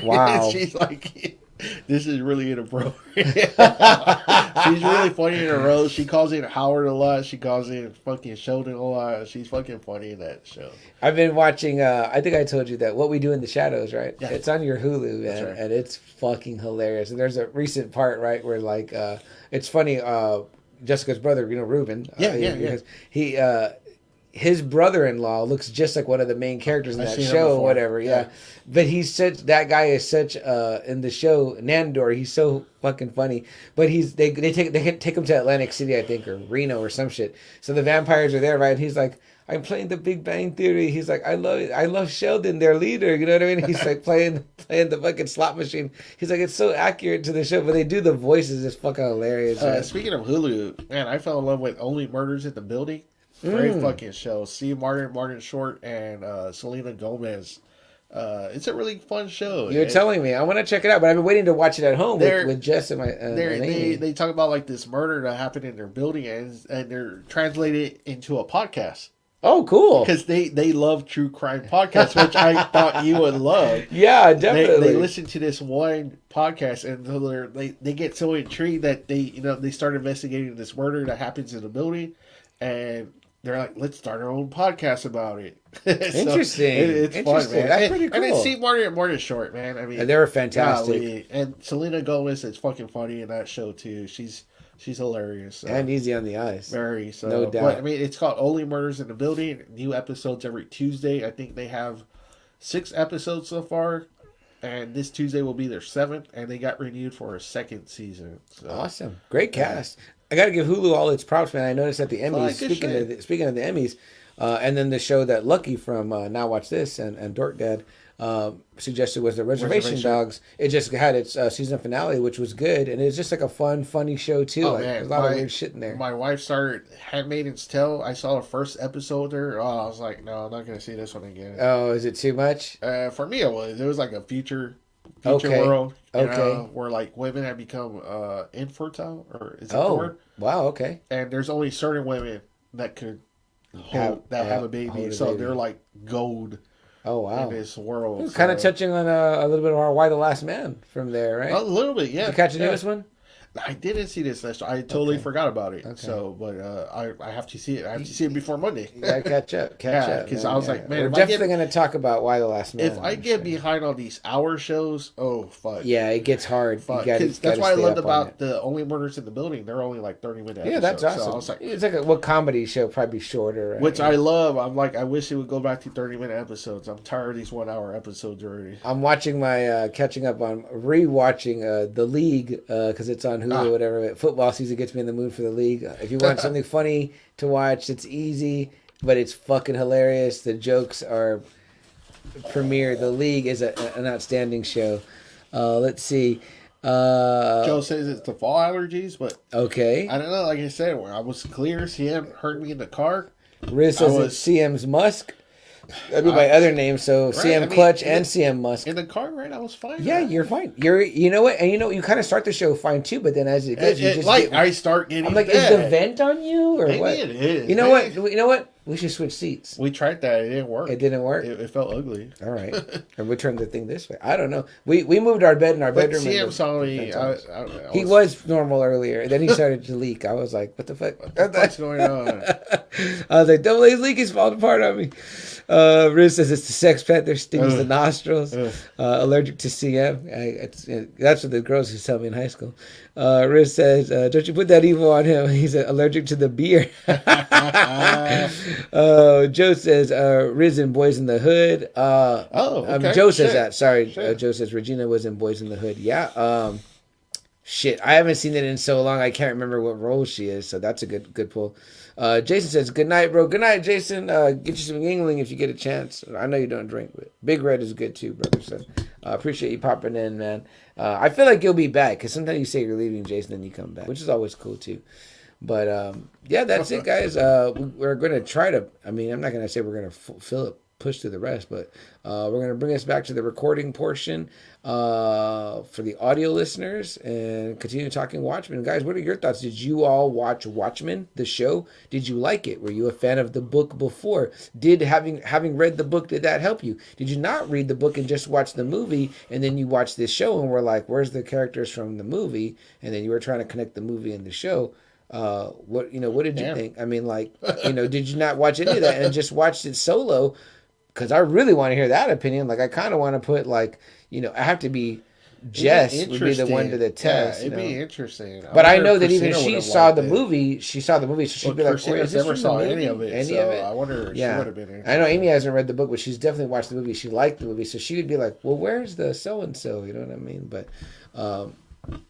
Wow. She's like, this is really inappropriate. She's really funny in her role. She calls in Howard a lot. She calls in fucking Sheldon a lot. She's fucking funny in that show. I've been watching. I think I told you that What We Do in the Shadows, right? Yeah. It's on your Hulu, man, right. and it's fucking hilarious. And there's a recent part, right, where like it's funny. Jessica's brother, Reuben. Yeah. Because he. His brother-in-law looks just like one of the main characters in I've that seen him show, or before. whatever. Yeah, but he's such that guy is such in the show Nandor. He's so fucking funny. But they take him to Atlantic City, I think, or Reno or some shit. So the vampires are there, right? And he's like, I'm playing the Big Bang Theory. He's like, I love Sheldon, their leader. You know what I mean? He's like playing the fucking slot machine. He's like, it's so accurate to the show, but they do the voices. It's fucking hilarious. Man. Speaking of Hulu, man, I fell in love with Only Murders in the Building. Great fucking show. Steve Martin Short, and Selena Gomez. It's a really fun show. You're telling me. I want to check it out, but I've been waiting to watch it at home with Jess and my they talk about like this murder that happened in their building, and they're translated it into a podcast. Oh, cool. Because they love true crime podcasts, which I thought you would love. Yeah, definitely. They listen to this one podcast, and they get so intrigued that they start investigating this murder that happens in the building, and they're like, let's start our own podcast about it. Interesting. It's fun, man. That's pretty cool. And then Steve Martin Short, man. I mean, and they were fantastic. golly. And Selena Gomez is fucking funny in that show too. She's hilarious. So. And easy on the eyes. Very so. No doubt. But, I mean, it's called Only Murders in the Building. New episodes every Tuesday. I think they have 6 episodes so far. And this Tuesday will be their 7th. And they got renewed for a 2nd season. So. Awesome. Great cast. I got to give Hulu all its props, man. I noticed at the Emmys, speaking of the Emmys, and then the show that Lucky from Now Watch This and Dork Dad suggested was the Reservation Dogs. It just had its season finale, which was good. And it's just like a fun, funny show, too. Oh, like, man. There's a lot of weird shit in there. My wife started Handmaid's Tale. I saw the first episode there. Oh, I was like, no, I'm not going to see this one again. Oh, is it too much? For me, it was. It was like a future future Okay. world, Okay. where like women have become infertile, or is that the Oh, word? wow. Okay. And there's only certain women that could have a baby, Hold a so they're baby. like gold Oh, in wow. this world. Kind of So touching on a little bit of our Why the Last Man from there, a right? little bit, Did you yeah, catch the yeah. newest one? I didn't see this. I totally Okay. forgot about it. Okay. So, but I have to see it. I have to see it before Monday. You gotta catch up. Catch Yeah, up, because I man. was Yeah. like, man, We're definitely gonna talk about Why the Last Man. if I I'm get sure. behind on these hour shows, oh fuck. Yeah, it gets hard. You Fuck. gotta, 'Cause that's gotta what I stay loved up on about it. the Only Murders in the Building. They're only like 30-minute Yeah, episodes. that's awesome. So I was like, It's like what comedy show, probably shorter. Right? which I love. I'm like, I wish it would go back to 30-minute episodes. I'm tired of these 1 hour episodes already. I'm watching my catching up on rewatching The League because it's on Hulu or whatever. Football season gets me in the mood for The League. If you want something funny to watch, it's easy, but it's fucking hilarious. The jokes are premier. The League is an outstanding show. Let's see. Joe says it's the fall allergies, but Okay. I don't know. Like I said, when I was clear, CM heard me in the car. Riz says it's CM's Musk. That'd be my other name. So CM Clutch and CM Musk. In the car, right? I was fine. Yeah, right? you're fine. You know what? And you kind of start the show fine too, but then as it goes, you just like get, I start getting. I'm like, bad. is the vent on you or Maybe what? it is. You know Maybe. what? You know what? We should switch seats. We tried that. It didn't work. It didn't work. It felt ugly. All right, and we turned the thing this way. I don't know. We moved our bed in our But bedroom. CM saw me. He was normal earlier. Then he started to leak. I was like, what the fuck? What's going on? I was like, Double A's leak is falling apart on me. Riz says it's the Sex Pet. There stings the nostrils. Allergic to CM. That's what the girls used to tell me in high school. Riz says, don't you put that evil on him. He's allergic to the beer. Joe says, Riz in Boys in the Hood. Okay. Joe says that. Sorry. Joe says Regina was in Boys in the Hood. Yeah. Shit, I haven't seen it in so long. I can't remember what role she is. So that's a good pull. Jason says, good night, bro. Good night, Jason. Get you some Yingling if you get a chance. I know you don't drink, but Big Red is good too, brother. So appreciate you popping in, man. I feel like you'll be back because sometimes you say you're leaving, Jason, then you come back, which is always cool too. But yeah, that's it, guys. We're going to try to, I'm not going to say we're going to push through the rest, but we're going to bring us back to the recording portion for the audio listeners and continue talking Watchmen. Guys, what are your thoughts? Did you all watch Watchmen, the show? Did you like it? Were you a fan of the book before? Did having read the book, did that help you? Did you not read the book and just watch the movie and then you watched this show and were like, where's the characters from the movie? And then you were trying to connect the movie and the show. What did you think? Did you not watch any of that and just watched it solo? Because I really want to hear that opinion. Like, I kind of want to put, I have to be, Jess would be the one to the test. Yeah, it'd be interesting. But I know that even she saw the movie, so she'd be like, Christina's never saw any of it. I wonder if she would have been interested. I know Amy hasn't read the book, but she's definitely watched the movie. She liked the movie, so she would be like, well, where's the so-and-so? You know what I mean? But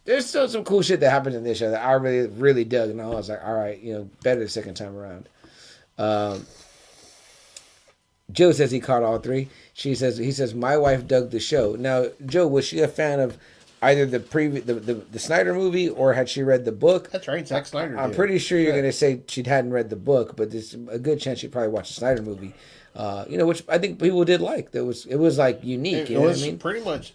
there's still some cool shit that happens in this show that I really, really dug. And I was like, all right, better the second time around. Joe says he caught all three. He says my wife dug the show. Now, Joe, was she a fan of either the Snyder movie or had she read the book? That's right, Zack Snyder. I'm pretty sure you're going to say she hadn't read the book, but there's a good chance she probably watched the Snyder movie. Which I think people did like. It was like unique. You know what I mean? Pretty much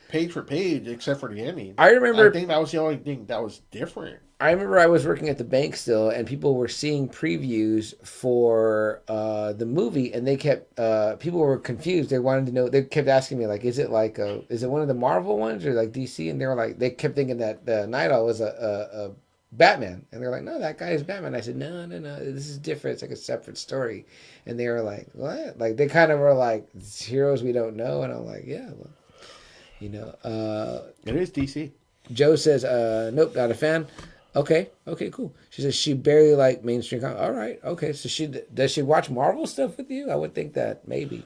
page for page, except for the ending. I think that was the only thing that was different. I remember I was working at the bank still, and people were seeing previews for the movie, and they kept people were confused. They wanted to know. They kept asking me is it one of the Marvel ones or like DC? And they were like, they kept thinking that Night Owl was a Batman, and they're like, no, that guy is Batman. I said, no, this is different. It's like a separate story. And they were like, what? Like they kind of were like, it's heroes we don't know, and I'm like, yeah, well, it is DC. Joe says, nope, not a fan. Okay, cool. She says she barely liked mainstream comics. All right, okay. So does she watch Marvel stuff with you? I would think that maybe.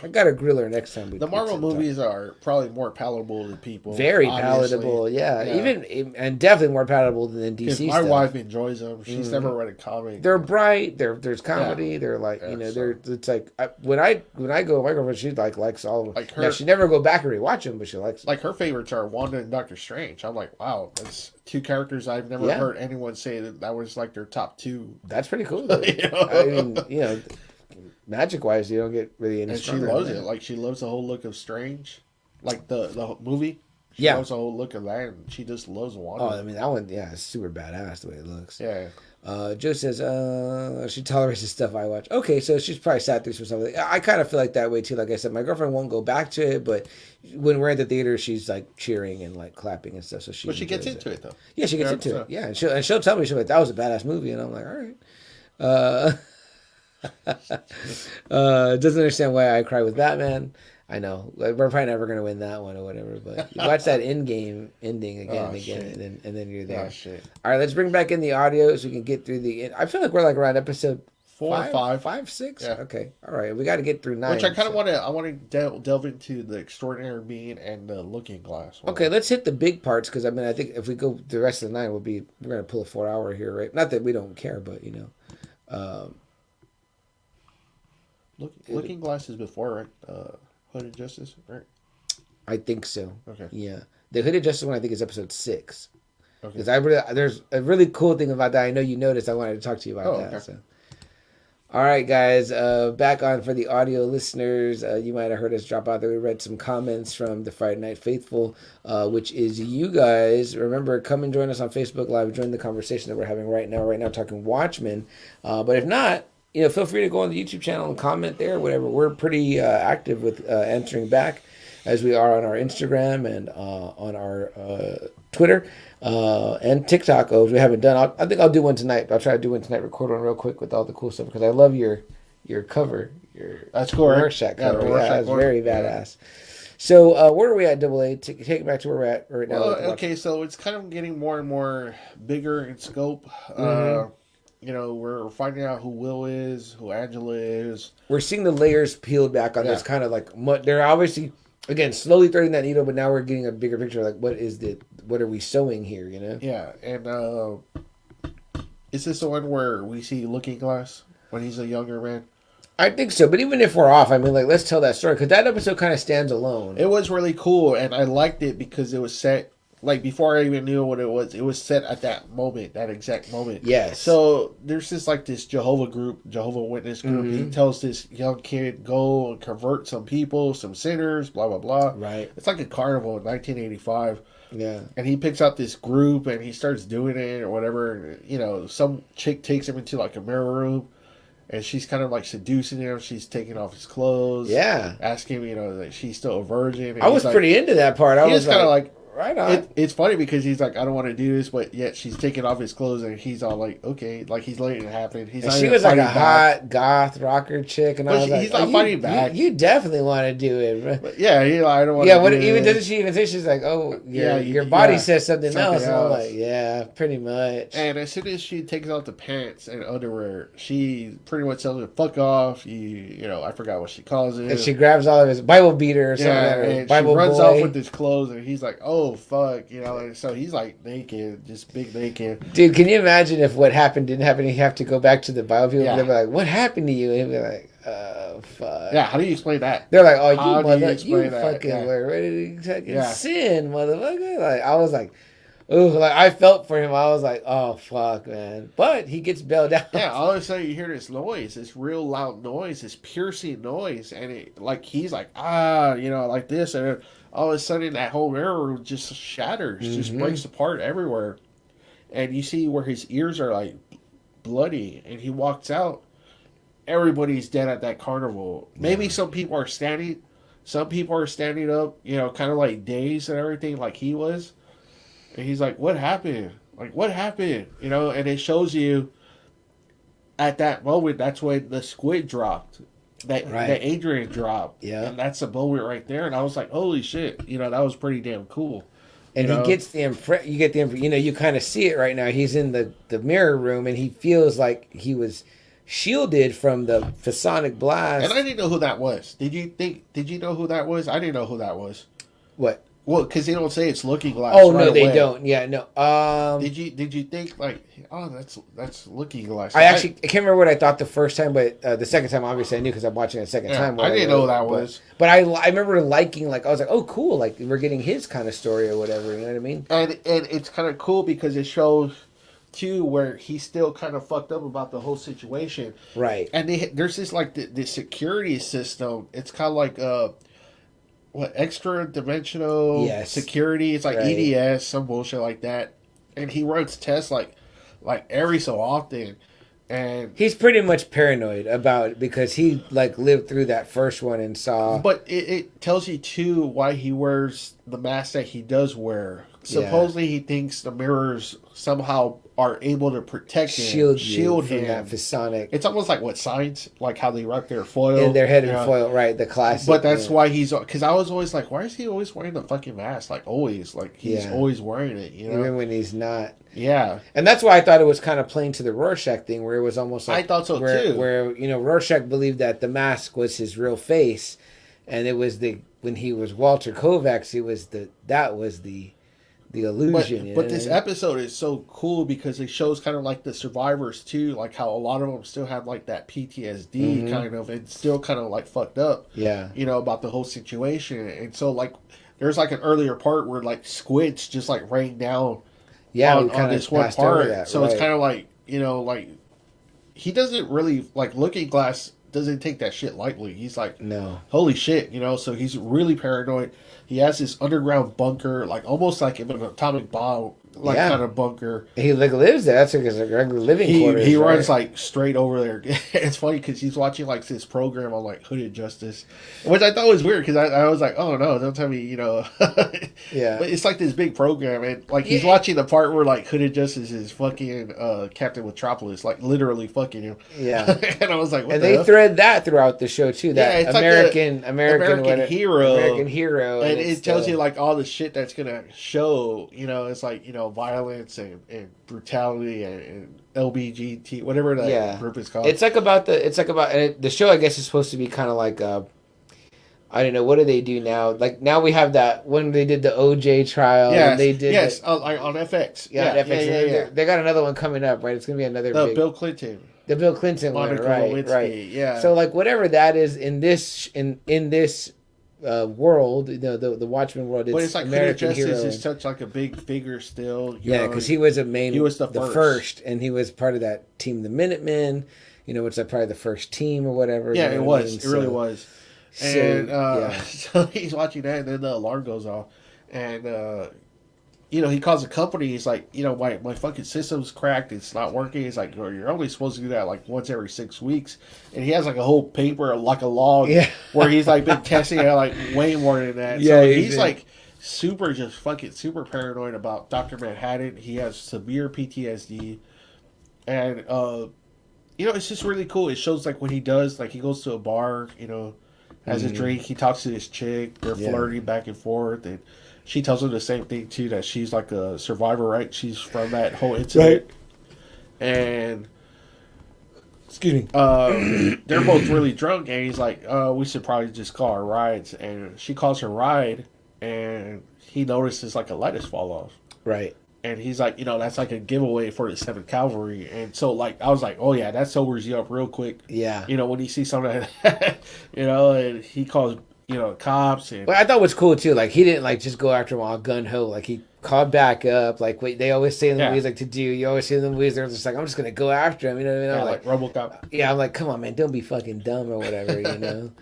I got to grill her next time. The Marvel movies are probably more palatable to people. Very palatable, yeah. Even and definitely more palatable than DC. My wife enjoys them. She's never read a comic. They're bright. There's comedy. Yeah. They're like it's like when I go with my girlfriend, she likes all of them. Now, she never go back and rewatch them, but she likes them. Like her favorites are Wanda and Doctor Strange. I'm like, wow, that's two characters I've never heard anyone say that was like their top two. That's pretty cool. I mean, magic wise, you don't get really any. And she loves it. Like she loves the whole look of Strange. like the movie. She loves the whole look of that, and she just loves Wanda. Oh, I mean that one, yeah, it's super badass the way it looks. Yeah. Joe says, she tolerates the stuff I watch. Okay, so she's probably sat through some something. I kind of feel like that way too. Like I said, my girlfriend won't go back to it, but when we're at the theater, she's like cheering and like clapping and stuff. So she gets into it though. Yeah, she gets into it. Yeah, and she'll tell me, she'll be like, that was a badass movie, and I'm like, all right. Doesn't understand why I cry with Batman. I know we're probably never gonna win that one or whatever, but you watch that Endgame ending again and again, and then you're there. Oh, shit. All right, let's bring back in the audio so we can get through the. I feel like we're like around episode 4 or 5, 5, 6. Yeah. Okay, all right, we got to get through 9. Which I kind of want to. I want to delve into the extraordinary being and the looking glass. Okay, let's hit the big parts because I mean I think if we go the rest of the 9, we're gonna pull a 4-hour here, right? Not that we don't care, but you know. Looking glass is before, right? Hooded Justice, right? I think so. Okay. Yeah, the Hooded Justice one I think is episode 6. Okay. Because there's a really cool thing about that. I know you noticed. I wanted to talk to you about that. Okay. So. All right, guys. Back on for the audio listeners. You might have heard us drop out there. We read some comments from the Friday Night Faithful, which is you guys. Remember, come and join us on Facebook Live. Join the conversation that we're having right now. Right now, talking Watchmen. But if not, feel free to go on the YouTube channel and comment there, whatever. We're pretty active with answering back, as we are on our Instagram and on our Twitter and TikTok. We haven't done. I think I'll do one tonight. I'll try to do one tonight. Record one real quick with all the cool stuff because I love your cover. That's cool. Rorschach cover. Yeah, that's very badass. So where are we at, Double A? Take it back to where we're at right now. Okay, so it's kind of getting more and more bigger in scope. We're finding out who Will is, who Angela is. We're seeing the layers peeled back on this kind of like they're obviously again slowly threading that needle, but now we're getting a bigger picture. Like what are we sewing here? Yeah, and is this the one where we see Looking Glass when he's a younger man? I think so, but even if we're off, I mean, like let's tell that story because that episode kind of stands alone. It was really cool, and I liked it because it was set. Like, before I even knew what it was set at that moment, that exact moment. Yes. So, there's this Jehovah Witness group. Mm-hmm. He tells this young kid, go and convert some people, some sinners, blah, blah, blah. Right. It's like a carnival in 1985. Yeah. And he picks out this group, and he starts doing it, or whatever. And, some chick takes him into, like, a mirror room, and she's kind of, like, seducing him. She's taking off his clothes. Yeah. Asking him, that she's still a virgin. And I was pretty into that part. I was kind of like... Right on. It's funny because he's like, I don't want to do this, but yet she's taking off his clothes and he's all like, okay, like he's letting it happen. She was like a hot goth rocker chick, and I was like, he's not fighting back. You definitely want to do it, bro. But yeah, I don't want. Yeah, doesn't she even say? She's like, oh, your body says something else. And I'm like, yeah, pretty much. And as soon as she takes off the pants and underwear, she pretty much tells him, "Fuck off." I forgot what she calls it. And she grabs all of his Bible beater or something. And Bible she runs off with his clothes, and he's like, oh fuck, and so he's like naked, just big naked. Dude, can you imagine if what happened didn't happen? He'd have to go back to the Bible people. Yeah. They'd be like, what happened to you? And he'd be like, oh fuck. Yeah, how do you explain that? They're like, oh, you fucking were ready to sin, motherfucker. Like, I was like, ooh, like I felt for him. I was like, oh fuck, man. But he gets bailed out. Yeah, all of a sudden you hear this noise, this real loud noise, this piercing noise, and he's like, like this, and all of a sudden that whole mirror just shatters, just breaks apart everywhere, and you see where his ears are like bloody, and he walks out. Everybody's dead at that carnival. Maybe some people are standing, some people are standing up, kind of like dazed and everything, like he was. And he's like, what happened? Like, what happened? And it shows you at that moment, that's when the squid dropped. That Adrian dropped. Yeah. And that's the moment right there. And I was like, holy shit. That was pretty damn cool. And he gets you kind of see it right now. He's in the mirror room and he feels like he was shielded from the phasonic blast. And I didn't know who that was. Did you know who that was? I didn't know who that was. What? Well, because they don't say it's Looking Glass. Oh right no, they don't. Yeah, no. Did you think like, oh, that's Looking Glass? I can't remember what I thought the first time, but the second time obviously I knew because I'm watching it a second time. I didn't know who that was. But I remember liking, like I was like, oh cool, like we're getting his kind of story or whatever. You know what I mean? And it's kind of cool because it shows too where he's still kind of fucked up about the whole situation. Right. And there's this like the security system. It's kind of like what, extra dimensional security. It's like EDS, some bullshit like that. And he runs tests like every so often. And he's pretty much paranoid about it because he like lived through that first one and saw. But it tells you too why he wears the mask that he does wear. Supposedly he thinks the mirrors somehow are able to protect him, shield him from that Fisonic. It's almost like what Signs, like how they wrap their foil in their head and foil, right? The classic. But that's why he's, because I was always like, why is he always wearing the fucking mask? Like always, like he's always wearing it, you know, even when he's not. Yeah, and that's why I thought it was kind of playing to the Rorschach thing, where it was almost like I thought so too. Where Rorschach believed that the mask was his real face, and it was when he was Walter Kovacs, that was the illusion. But this episode is so cool because it shows kind of like the survivors too, like how a lot of them still have like that PTSD kind of, and still kind of like fucked up. Yeah, about the whole situation, and so like there's like an earlier part where like squids just like rain down. Yeah, on this one part, so it's kind of like like he doesn't really like Looking Glass doesn't take that shit lightly. He's like, no, holy shit, so he's really paranoid. He has this underground bunker, like almost like an atomic bomb, kind of bunker. He like lives there. That's like his regular living quarters. He runs like straight over there. It's funny because he's watching like this program on like Hooded Justice, which I thought was weird because I was like, oh no, don't tell me, Yeah. But it's like this big program, and like he's watching the part where like Hooded Justice is fucking Captain Metropolis, like literally fucking him. Yeah. And I was like, what and the they hell? thread that throughout the show too. That it's American hero, and it tells you like all the shit that's gonna show. It's like violence and brutality and LBGT, whatever that group is called. It's like about the show. I guess is supposed to be kind of like I don't know, what do they do now? Like now we have that when they did the OJ trial. Yeah, they did like on FX. Yeah, on FX. Yeah. They got another one coming up, right? It's gonna be another big Bill Clinton. The Bill Clinton one, right? Yeah. So like whatever that is in this world, the Watchmen world, but it's like American Justice hero. is such like a big figure still. Because he was He was the first, and he was part of that team, the Minutemen. It's like probably the first team or whatever. Yeah, it was. It really was. And so he's watching that, and then the alarm goes off, and he calls the company. He's like, my fucking system's cracked. It's not working. He's like, you're only supposed to do that like once every 6 weeks. And he has like a whole paper, like a log, where he's like been testing it like way more than that. Yeah, so he's like super paranoid about Dr. Manhattan. He has severe PTSD, and it's just really cool. It shows like when he does, like he goes to a bar, has a drink. He talks to this chick. They're flirting back and forth, and she tells him the same thing too, that she's like a survivor, right? She's from that whole incident. Right. And excuse me. They're both really drunk, and he's like, we should probably just call our rides. And she calls her ride, and he notices like a lettuce fall off. Right. And he's like, that's like a giveaway for the 7th Cavalry. And so like I was like, oh yeah, that sobers you up real quick. Yeah. When you see something like that, and he calls cops. And I thought was cool too. Like he didn't like just go after him all gun ho. Like he called back up. Like they always say in the movies, like to do. You always see in the movies, they're just like, I'm just gonna go after him. You know what I mean? Yeah, like RoboCop. Yeah, I'm like, come on, man, don't be fucking dumb or whatever.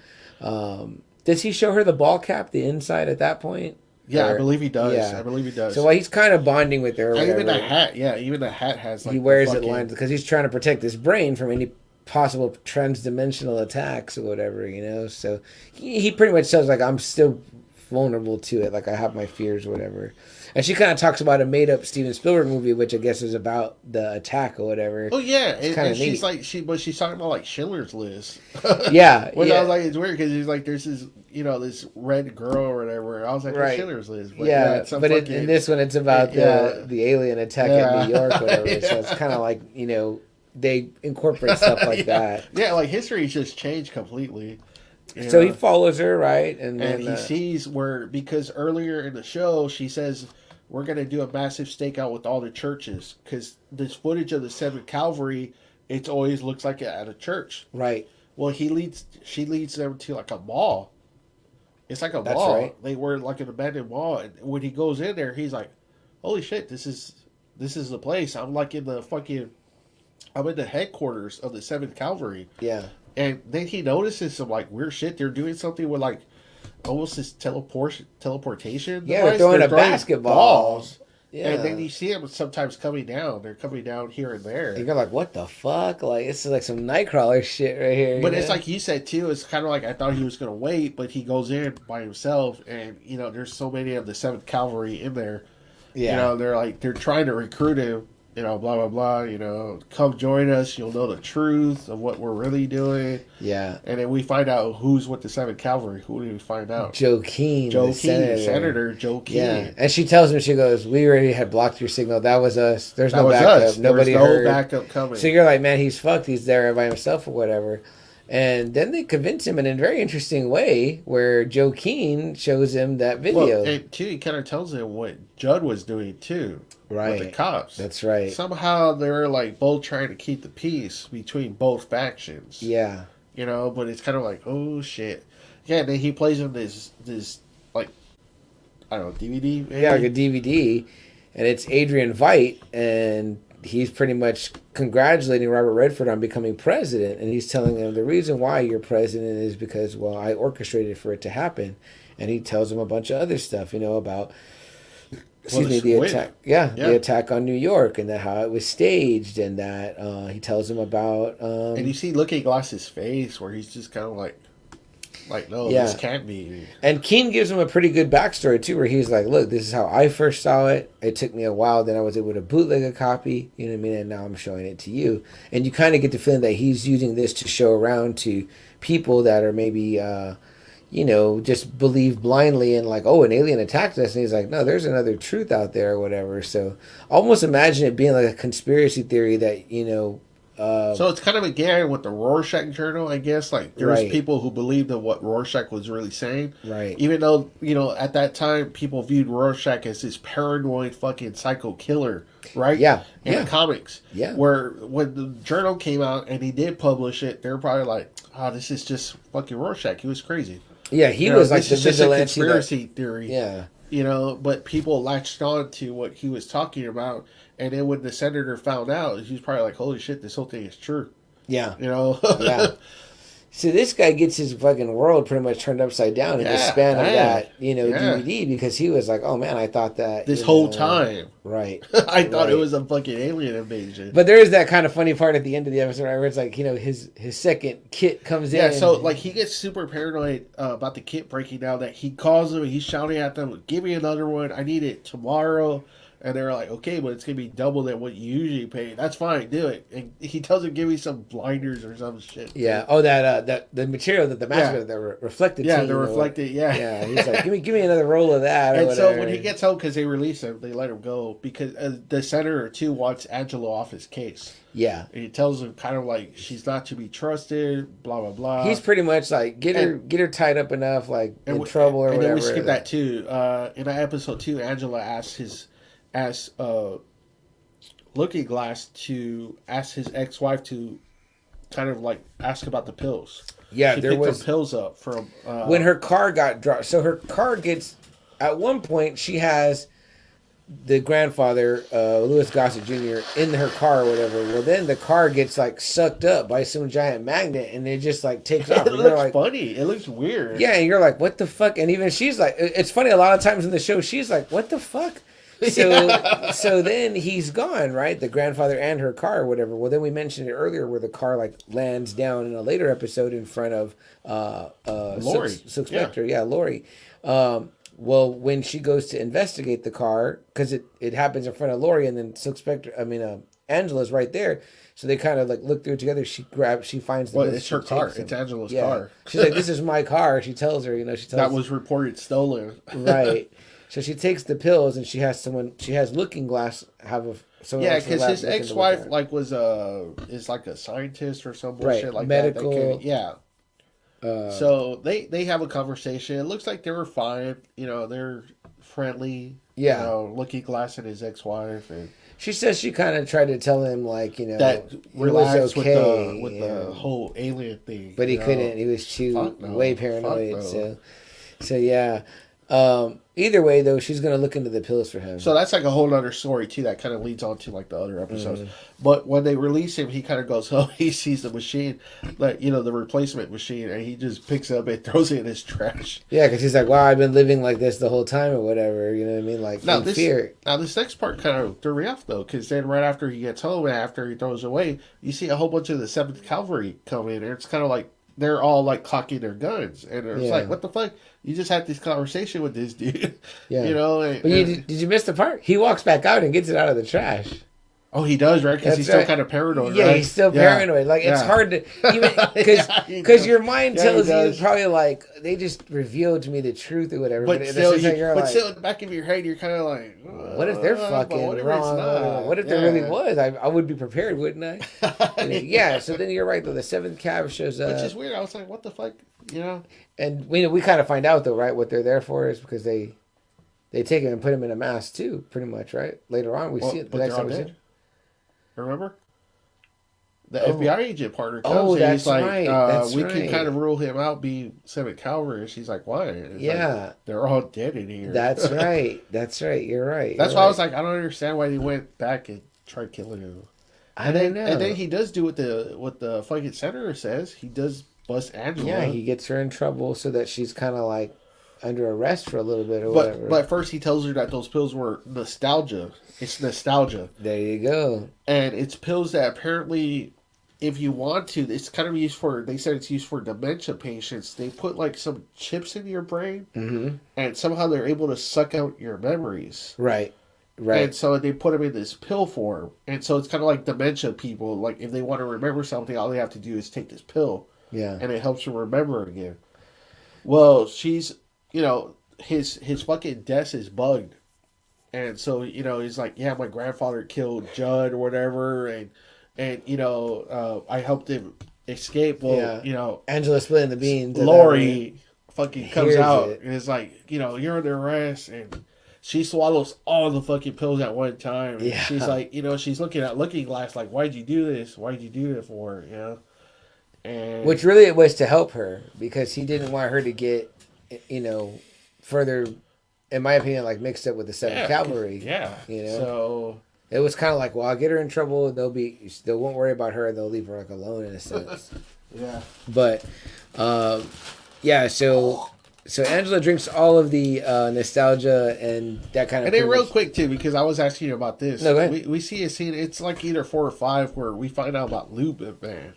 Does he show her the ball cap, the inside at that point? Yeah, I believe he does. Yeah. I believe he does. So he's kind of bonding with her. Even the hat. Yeah, even the hat has like he wears it lined because he's trying to protect his brain from any possible transdimensional attacks or whatever, So he pretty much says like, I'm still vulnerable to it. Like I have my fears or whatever. And she kind of talks about a made up Steven Spielberg movie, which I guess is about the attack or whatever. Oh yeah, and she's like she's talking about like Schindler's List. Yeah, which I was like, it's weird because he's like, there's this this red girl or whatever. I was like, right. Schindler's List. But in this one, it's about the alien attack in New York, or whatever. So it's kind of like they incorporate stuff like that. Yeah, like history's just changed completely. So he follows her, right? And then, he sees because earlier in the show, she says, we're going to do a massive stakeout with all the churches. Because this footage of the 7th Cavalry, it always looks like at a church. Right. Well, she leads them to like a mall. It's like a That's mall. Right. They were like an abandoned mall. And when he goes in there, he's like, holy shit, this is the place. I'm like I'm in the headquarters of the 7th Cavalry. Yeah. And then he notices some like weird shit. They're doing something with like almost this teleportation. Yeah, they're throwing a basketball. Balls. Yeah. And then you see them sometimes coming down. They're coming down here and there. And you're like, what the fuck? Like, this is like some Nightcrawler shit right here. But it's like you said, too. It's kind of like I thought he was going to wait, but he goes in by himself. And, there's so many of the 7th Cavalry in there. Yeah. They're trying to recruit him. Blah, blah, blah, come join us. You'll know the truth of what we're really doing. Yeah. And then we find out who's with the 7th Cavalry. Who do we find out? Joe Keane. Senator Joe Keane. Yeah. And she tells him, she goes, we already had blocked your signal. That was us. There's no backup. Us. Nobody heard. Backup coming. So you're like, man, he's fucked. He's there by himself or whatever. And then they convince him in a very interesting way where Joe Keane shows him that video. Well, and too, he kind of tells him what Judd was doing, too. Right. With the cops. That's right. Somehow they're like both trying to keep the peace between both factions. Yeah. But it's kind of like, oh shit. Yeah, and then he plays him this like, I don't know, DVD? Maybe? Yeah, like a DVD. And it's Adrian Veidt, and he's pretty much congratulating Robert Redford on becoming president. And he's telling him the reason why you're president is because, well, I orchestrated for it to happen. And he tells him a bunch of other stuff, about... the attack. Yeah, the attack on New York, and that how it was staged, and that he tells him about. And you see Looking Glass's face, where he's just kind of like no, this can't be. And Keane gives him a pretty good backstory too, where he's like, "Look, this is how I first saw it. It took me a while, then I was able to bootleg a copy. You know what I mean? And now I'm showing it to you." And you kind of get the feeling that he's using this to show around to people that are maybe. Just believe blindly and like, oh, an alien attacked us. And he's like, no, there's another truth out there or whatever. So almost imagine it being like a conspiracy theory that, so it's kind of again with the Rorschach journal, I guess. Like there's people who believed in what Rorschach was really saying. Right. Even though, at that time, people viewed Rorschach as this paranoid fucking psycho killer. Right? Yeah. In the comics. Yeah. Where when the journal came out and he did publish it, they were probably like, this is just fucking Rorschach. He was crazy. Yeah, he was like the vigilante. Conspiracy theory. Yeah. But people latched on to what he was talking about. And then when the senator found out, he was probably like, holy shit, this whole thing is true. Yeah. Yeah. So this guy gets his fucking world pretty much turned upside down in the span of that, DVD, because he was like, oh man, I thought that. This whole time. Right. I thought it was a fucking alien invasion. But there is that kind of funny part at the end of the episode where it's like, his second kit comes in. Yeah, so like he gets super paranoid about the kit breaking down, that he calls them, he's shouting at them, give me another one, I need it tomorrow. And they're like, okay, but it's going to be double than what you usually pay. That's fine, do it. And he tells him, give me some blinders or some shit. Yeah. Oh, that the material that the mask that reflected. Yeah, the reflected, Yeah, he's like, give me another roll of that. And so when he gets home, because they release him, they let him go, because the senator, too, wants Angela off his case. Yeah. And he tells him kind of like, she's not to be trusted, blah, blah, blah. He's pretty much like, get her tied up enough, like, in trouble or whatever. And then we skip that, too. In that episode, too, Angela asks Looking Glass to ask his ex-wife to kind of like ask about the pills. Yeah, she there picked was some pills up from when her car got dropped. So her car gets at one point she has the grandfather Louis Gossett Jr. in her car or whatever. Well, then the car gets like sucked up by some giant magnet and it just like takes off. It looks funny. It looks weird. Yeah, and you're like, what the fuck? And even she's like, it's funny. A lot of times in the show, she's like, what the fuck? So then he's gone, right? The grandfather and her car or whatever. Well, then we mentioned it earlier where the car like lands down in a later episode in front of Lori. Silk Spectre. Yeah, Lori. Well, when she goes to investigate the car, because it happens in front of Lori, and then Angela's right there. So they kind of like look through it together. She finds the. Well, it's her car. It's Angela's car. She's like, "This is my car." She tells her, that was reported stolen. Right. So she takes the pills, and she has Looking Glass have someone. Yeah, because his ex-wife is like a scientist or some bullshit like medical. That. So they have a conversation. It looks like they were fine. They're friendly. Yeah. Looking Glass and his ex-wife, and she says she kind of tried to tell him that relax with the whole alien thing, but he couldn't. He was way paranoid. So yeah. Either way, though, she's gonna look into the pills for him. So that's like a whole other story too. That kind of leads on to like the other episodes. Mm. But when they release him, he kind of goes, "Oh, he sees the machine, like the replacement machine, and he just picks it up and throws it in his trash." Yeah, because he's like, "Wow, I've been living like this the whole time, or whatever." You know what I mean? Like, Now in this fear. now this next part kind of threw me off though, because then right after he gets home and after he throws it away, you see a whole bunch of the Seventh Cavalry come in, and it's kind of like they're all like cocking their guns, and it's like, what the fuck? You just had this conversation with this dude, Yeah. And, But did you miss the part? He walks back out and gets it out of the trash. oh, he does, right? Because he's still kind of paranoid. Yeah, right? he's still paranoid. Like it's hard to even because your mind tells you probably like they just revealed to me the truth or whatever. But still, still in the back of your head, you're kind of like, what if they're fucking wrong? What if there really was? I would be prepared, wouldn't I? Yeah. So then you're right though. The seventh cab shows up, which is weird. I was like, what the fuck, And we kind of find out though, right? What they're there for is because they take him and put him in a mask too, pretty much, right? Later on, we see it. The next episode. Remember? The FBI agent partner comes and that's he's like, right. we can kind of rule him out being 7th Cavalry. And she's like, why? Like, they're all dead in here. That's right. That's right. You're right. That's why I was like, I don't understand why they went back and tried killing him. I don't know. And then he does do what the fucking senator says. He does bust Angela. Yeah, he gets her in trouble so that she's kind of like under arrest for a little bit or whatever. But first he tells her that those pills were nostalgia. It's nostalgia. There you go. And it's pills that apparently, if you want to, it's kind of used for, they said it's used for dementia patients. They put like some chips in your brain, and somehow they're able to suck out your memories. Right. And so they put them in this pill form. And so it's kind of like dementia people. Like if they want to remember something, all they have to do is take this pill. Yeah. And it helps them remember it again. Well, she's, his fucking desk is bugged. And so, he's like, yeah, my grandfather killed Judd or whatever. And I helped him escape. Well, Angela spilling the beans. Lori fucking comes out and is like, you're under arrest. And she swallows all the fucking pills at one time. And she's like, she's looking at Looking Glass like, why'd you do this? Why'd you do it for? And which really it was to help her because he didn't want her to get, further, in my opinion, like mixed up with the 7th Cavalry. Yeah. So it was kind of like, well, I'll get her in trouble. They won't worry about her. They'll leave her like alone in a sense. Yeah. But, So Angela drinks all of the nostalgia and that kind of. And then real quick too, because I was asking you about this. No, go ahead. We see a scene. It's like either 4 or 5 where we find out about Lube Man.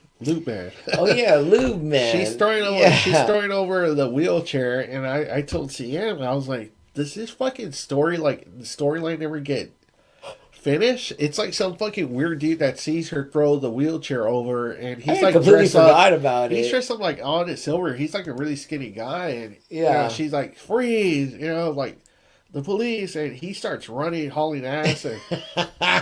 Oh yeah, Lube Man. She's throwing over the wheelchair, and I told CM, I was like, does this fucking story, like the storyline, ever get finished? It's like some fucking weird dude that sees her throw the wheelchair over, and he's like completely forgot about it. He's dressed up like on it silver. He's like a really skinny guy, and she's like, freeze, like the police, and he starts running, hauling ass, and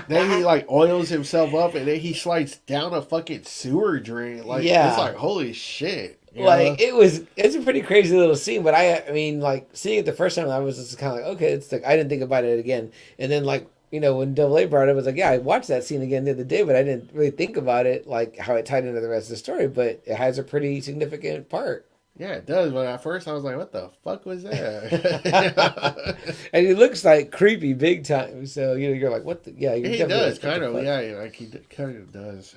then he like oils himself up, and then he slides down a fucking sewer drain. Like it's like holy shit. It's a pretty crazy little scene, but I mean, like seeing it the first time, I was just kind of like, okay, it's like I didn't think about it again, and then like. When Double A brought it, I was like, yeah, I watched that scene again the other day, but I didn't really think about it, like how it tied into the rest of the story, but it has a pretty significant part. Yeah, it does, but at first I was like, what the fuck was that? And he looks like creepy big time, so, you're like, what the, yeah. He does, kind of, like he kind of does.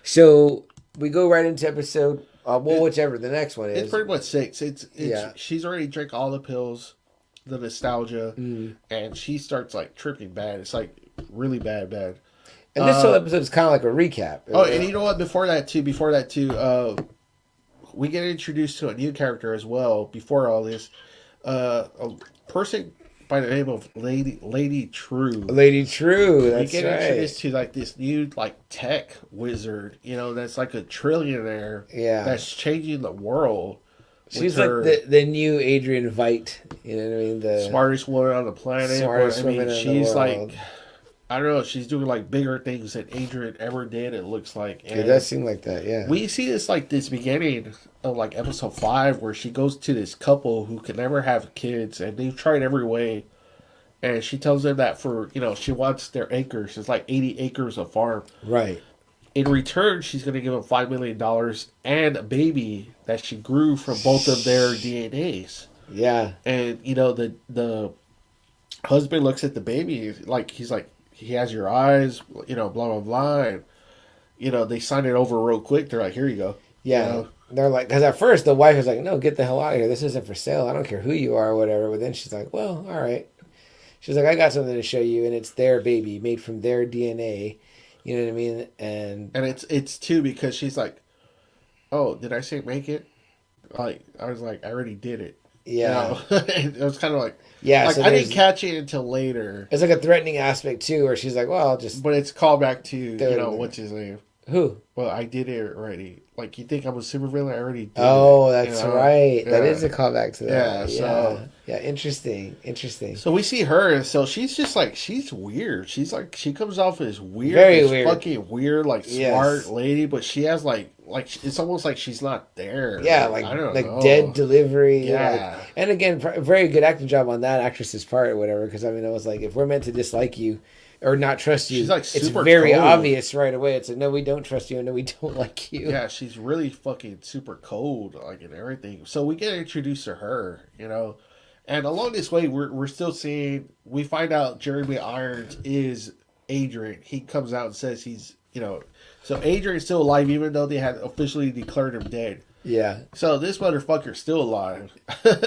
So, we go right into episode, whichever the next one is. It's pretty much 6. She's already drank all the pills. The nostalgia, and she starts like tripping bad. It's like really bad. And this whole episode is kind of like a recap. Oh, and you know what? Before that too, we get introduced to a new character as well. Before all this, a person by the name of Lady True. Lady True, that's we get introduced to like this new like tech wizard. That's like a trillionaire. Yeah, that's changing the world. She's like the new Adrian Veidt, you know what I mean? The smartest woman on the planet. Smartest woman in the world. She's like, I don't know, she's doing like bigger things than Adrian ever did, it looks like. And it does seem like that, yeah. We see this beginning of like episode 5 where she goes to this couple who can never have kids, and they've tried every way. And she tells them that for, she wants their acres. It's like 80 acres of farm. Right. In return, she's going to give them $5 million and a baby that she grew from both of their DNAs. Yeah. And the husband looks at the baby like he's like, he has your eyes, blah blah blah, and they sign it over real quick. They're like, here you go. Yeah. They're like, because at first the wife is like, no, get the hell out of here. This isn't for sale. I don't care who you are or whatever. But then she's like, well, all right. She's like, I got something to show you, and it's their baby made from their DNA. You know what I mean? And it's too, because she's like, oh, did I say make it? Like, I was like, I already did it. yeah. It was kind of like, Yeah. like So I didn't catch it until later. it's like a threatening aspect too, where she's like, well, I'll just. But it's called back to, They're- what's his name? Who? Well, I did it already. Like, you think I'm a supervillain? I already did Oh, it. that's right. Yeah. That is a callback to that. Yeah, Yeah. so- Yeah, interesting. So we see her, and so she's just like, she's weird. She's like, she comes off as weird, Very this weird. fucking weird, like Yes. smart lady, but she has like it's almost like she's not there. Yeah, I don't like know. dead delivery. Yeah. And again, very good acting job on that actress's part or whatever. Because I mean, I was like, if we're meant to dislike you or not trust you, She's, like, it's super very cold. obvious right away. It's like, no, we don't trust you, and no, we don't like you. Yeah, she's really fucking super cold, like, and everything. So we get introduced to her, and along this way, we're still seeing. We find out Jeremy Irons is Adrian. He comes out and says he's, so Adrian's still alive, even though they had officially declared him dead. Yeah. So this motherfucker's still alive.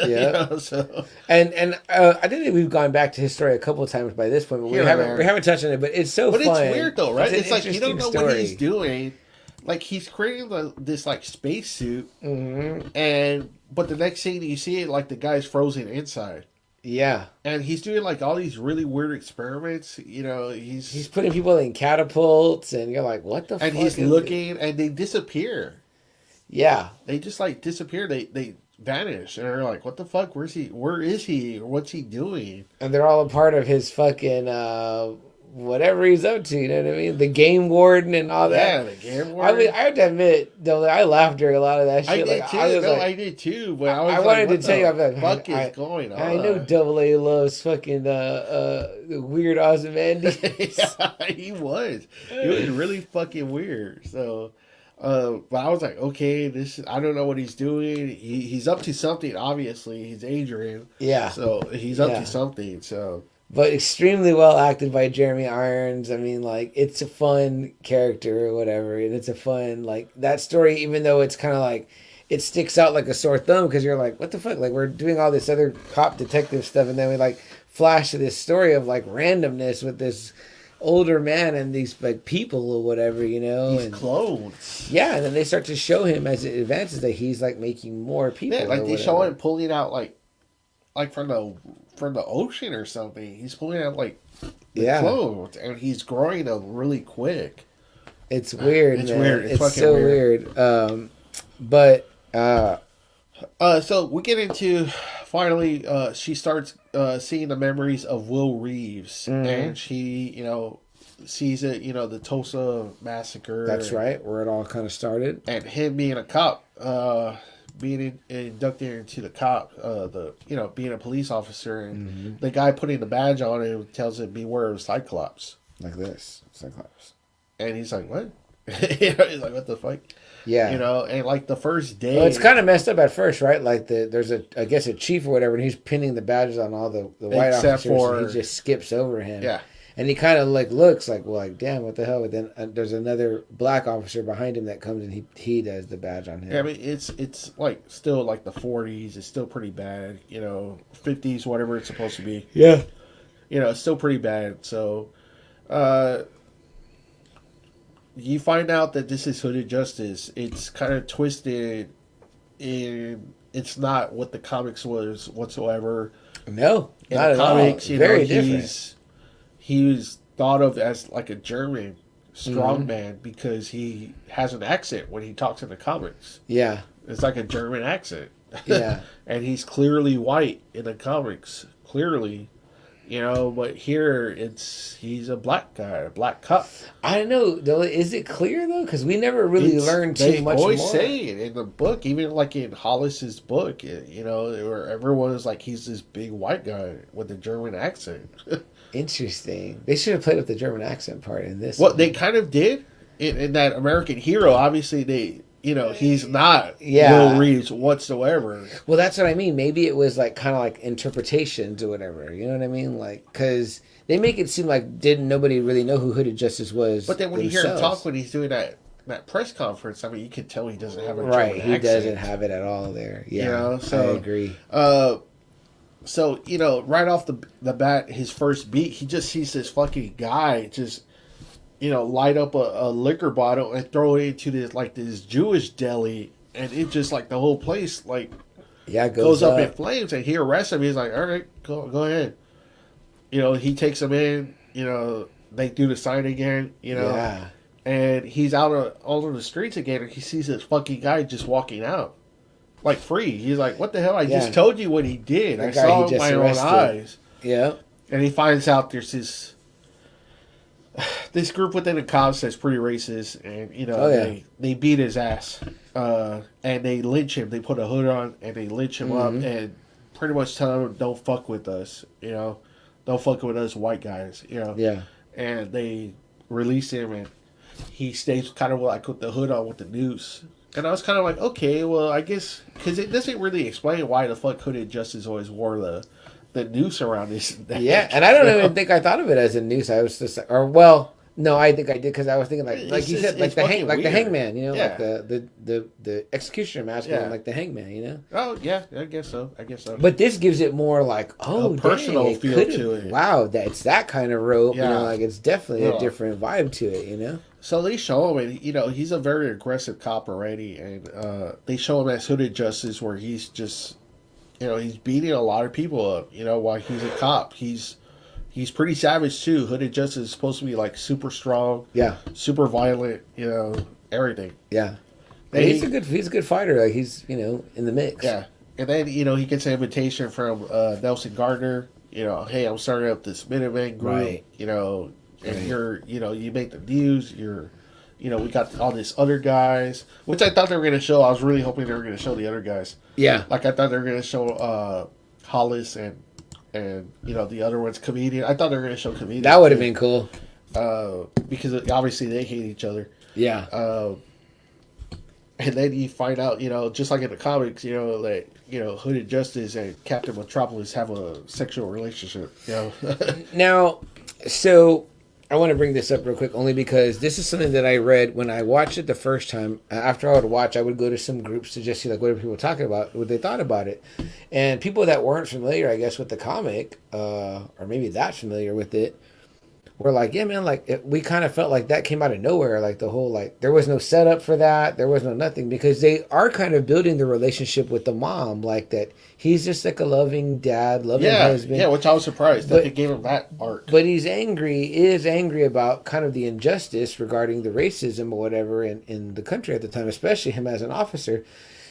Yeah. So And I think that we've gone back to his story a couple of times by this point, but Here and we haven't touched on it. But it's so but fun. it's weird though, right? an It's like you don't know interesting what he's story. doing. Like, he's creating this like spacesuit, Mm-hmm. but the next scene you see it, like, the guy's frozen inside. Yeah. And he's doing like all these really weird experiments. He's putting people in catapults, and you're like, what the fuck? and he's is looking, and they disappear. Yeah. They just like disappear. They vanish, and they're like, "What the fuck? Where is he? Or what's he doing?" And they're all a part of his fucking whatever he's up to. You know what I mean? The game warden and all Yeah, that. the game I warden. mean, I have to admit, though, I laughed during a lot of that shit. I did like, too. I was like, I did too. But I was I like, wanted what to tell you, I'm the like, fuck I- is going on? I know Double A loves fucking the weird Ozymandias. Yeah, he was. It was really fucking weird. So, but I was like, okay, I don't know what he's doing. He's up to something. Obviously, he's Adrian. Yeah. So he's up Yeah. to something. So But extremely well acted by Jeremy Irons. I mean, like, it's a fun character or whatever. And it's a fun, like, that story, even though it's kind of like, it sticks out like a sore thumb because you're like, what the fuck? Like, we're doing all this other cop detective stuff. And then we, like, flash to this story of, like, randomness with this older man and these, like, people or whatever, he's and clothes. yeah, and then they start to show him as it advances that he's, like, making more people. Yeah, like or they show whatever. him pulling out like from the ocean or something. He's pulling out like the Yeah. clothes, and he's growing them really quick. It's weird, It's man. weird. It's fucking so weird. But So we get into finally. She starts seeing the memories of Will Reeves, and she sees it. The Tulsa massacre. that's right, where it all kind of started. And him being a cop, being inducted into the cop, being a police officer, and the guy putting the badge on him tells him, "Beware of Cyclops." Like this, Cyclops. And he's like, "What?" He's like, "What the fuck?" Yeah. And like the first day, Well, it's kind of messed up at first, right? Like there's I guess a chief or whatever, and he's pinning the badges on all the white Except officers, and for- he just skips over him. Yeah. And he kind of like looks like, well, like, damn, what the hell? But then there's another black officer behind him that comes and he does the badge on him. Yeah, I mean, it's like still like the 40s. It's still pretty bad. 50s, whatever it's supposed to be. Yeah. It's still pretty bad. So, you find out that this is Hooded Justice. It's kind of twisted, and it's not what the comics was whatsoever. No, In not the at comics, all. Very different. he was thought of as like a German strongman because he has an accent when he talks in the comics. Yeah. It's like a German accent. Yeah. And he's clearly white in the comics. Clearly. But here he's a black guy, a black cop. I don't know, though. Is it clear, though? Because we never really learned too much They always more. say it in the book, even like in Hollis's book, where everyone is like, he's this big white guy with a German accent. Interesting. They should have played with the German accent part in this. Well, one. they kind of did in that American Hero. Obviously, he's not Yeah. Will Reeves whatsoever. Well, that's what I mean. Maybe it was like kind of like interpretations or whatever. You know what I mean? Like, because they make it seem like didn't nobody really know who Hooded Justice was. But then when you hear him themselves. talk when he's doing that press conference, I mean, you can tell he doesn't have a Right, German he accent. doesn't have it at all there. Yeah, So I agree. So right off the bat, his first beat, he just sees this fucking guy just light up a liquor bottle and throw it into this Jewish deli, and it just like the whole place goes up in flames. And he arrests him. He's like, all right, go ahead. He takes him in. They do the sign again. Yeah. And he's out on the streets again, and he sees this fucking guy just walking out, like free. He's like, "What the hell? I just told you what he did. I saw it with my own eyes." Yeah. And he finds out there's this group within the cops that's pretty racist, and they beat his ass, and they lynch him. They put a hood on and they lynch him up, and pretty much tell him, "Don't fuck with us, don't fuck with us white guys, Yeah. And they release him, and he stays kind of like with the hood on with the noose. And I was kind of like, okay, well, I guess because it doesn't really explain why the fuck Hooded Justice always wore the noose around his neck. Yeah, and I don't even think I thought of it as a noose. I was just like, no, I think I did because I was thinking like you said, like the hangman, like the executioner mask, like the hangman, Oh yeah, I guess so. But this gives it more like a personal feel to it. Wow, it's that kind of rope. Yeah. Like it's definitely a different vibe to it. So they show him, and he's a very aggressive cop already, and they show him as Hooded Justice, where he's just, he's beating a lot of people up. While he's a cop, he's pretty savage too. Hooded Justice is supposed to be like super strong, super violent, everything. Yeah, and he's a good fighter. Like he's in the mix. Yeah, and then he gets an invitation from Nelson Gardner. Hey, I'm starting up this Minutemen group. Right. And you're, you make the news. You're, we got all these other guys, which I thought they were going to show. I was really hoping they were going to show the other guys. Yeah. Like I thought they were going to show Hollis and the other one's comedian. I thought they were going to show comedian. That would have been cool. Because obviously they hate each other. Yeah. And then you find out, just like in the comics, that Hooded Justice and Captain Metropolis have a sexual relationship. Now, so I want to bring this up real quick, only because this is something that I read when I watched it the first time. After I would watch, I would go to some groups to just see like what are people talking about, what they thought about it, and people that weren't familiar, I guess, with the comic, or maybe that familiar with it, were like, yeah, man, like we kind of felt like that came out of nowhere, like the whole like there was no setup for that, there was no nothing, because they are kind of building the relationship with the mom, like that he's just like a loving dad, loving husband. Yeah, which I was surprised that they gave him that arc. But he's angry about kind of the injustice regarding the racism or whatever in the country at the time, especially him as an officer.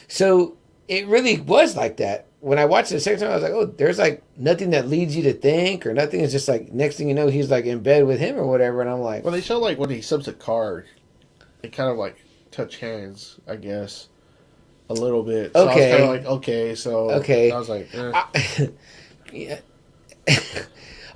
So it really was like that. When I watched it the second time, I was like, oh, there's like nothing that leads you to think or nothing. It's just like next thing you know, he's like in bed with him or whatever. And I'm like, well, they show like when he subs a card, they kind of like touch hands, I guess, a little bit. So okay. I was kind of like, okay. So okay. I was like, yeah.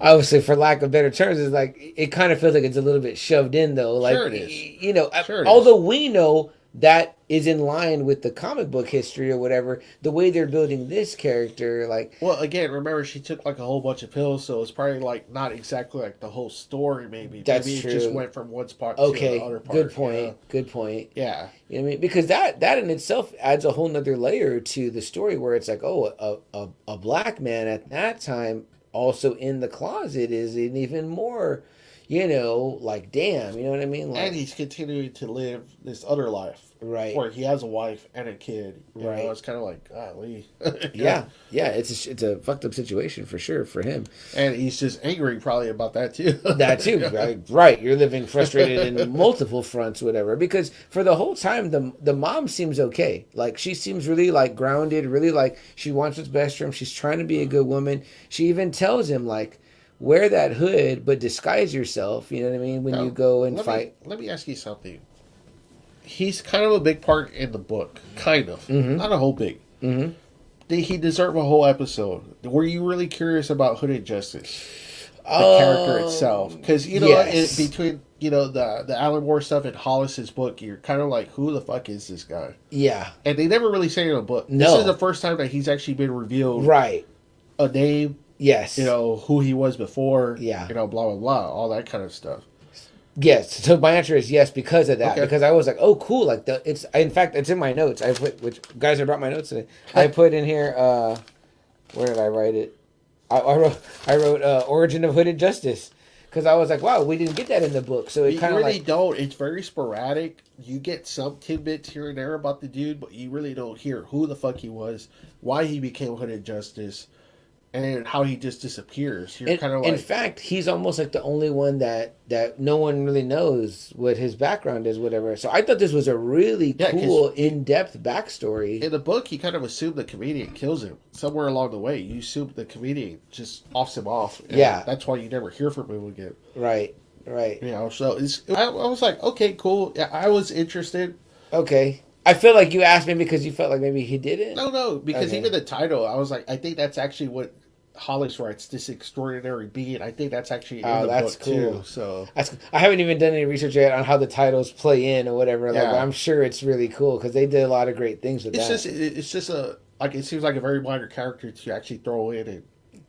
Obviously, for lack of better terms, it's like it kind of feels like it's a little bit shoved in, though. Like, sure it is. Although we know that is in line with the comic book history or whatever, the way they're building this character, like... Well, again, remember, she took like a whole bunch of pills, so it's probably like not exactly like the whole story, maybe. That's maybe true. It just went from one spot to the other part. Good point. Good point. Yeah. You know what I mean? Because that in itself adds a whole nother layer to the story where it's like, oh, a black man at that time also in the closet is an even more... like, damn, you know what I mean? Like, and he's continuing to live this other life. Right. Where he has a wife and a kid. Right. It's kind of like, golly. Yeah. It's a fucked up situation for sure for him. And he's just angry probably about that too. That too, right. You're living frustrated in multiple fronts, whatever. Because for the whole time, the mom seems okay. Like, she seems really, like, grounded, really, like, she wants what's best for him. She's trying to be a good woman. She even tells him, like, wear that hood, but disguise yourself. You know what I mean? When you go and fight. Let me ask you something. He's kind of a big part in the book. Kind of. Mm-hmm. Not a whole big. Mm-hmm. Did he deserve a whole episode? Were you really curious about Hooded Justice? The character itself. Because, yes. between the Alan Moore stuff in Hollis's book, you're kind of like, who the fuck is this guy? Yeah. And they never really say it in a book. No. This is the first time that he's actually been revealed. Right. A name. Yes. Who he was before. Yeah. Blah, blah, blah. All that kind of stuff. Yes. So my answer is yes because of that. Okay. Because I was like, oh, cool. Like in fact, it's in my notes. I put, which guys, I brought my notes today. I put in here, where did I write it? I wrote Origin of Hooded Justice. Because I was like, wow, we didn't get that in the book. So it kind of really don't. It's very sporadic. You get some tidbits here and there about the dude, but you really don't hear who the fuck he was, why he became Hooded Justice, and how he just disappears. You're kind of like... In fact, he's almost like the only one that no one really knows what his background is, whatever. So I thought this was a really cool, in-depth backstory. In the book, you kind of assume the comedian kills him. Somewhere along the way, you assume the comedian just offs him off. Yeah. That's why you never hear from him again. Right. So I was like, okay, cool. Yeah, I was interested. Okay. I feel like you asked me because you felt like maybe he didn't. No, because even the title, I was like, I think that's actually what Hollis writes, this extraordinary being. I think that's actually in the book cool. Too. So I haven't even done any research yet on how the titles play in or whatever. Like, yeah. I'm sure it's really cool because they did a lot of great things with that. It's just it seems like a very minor character to actually throw in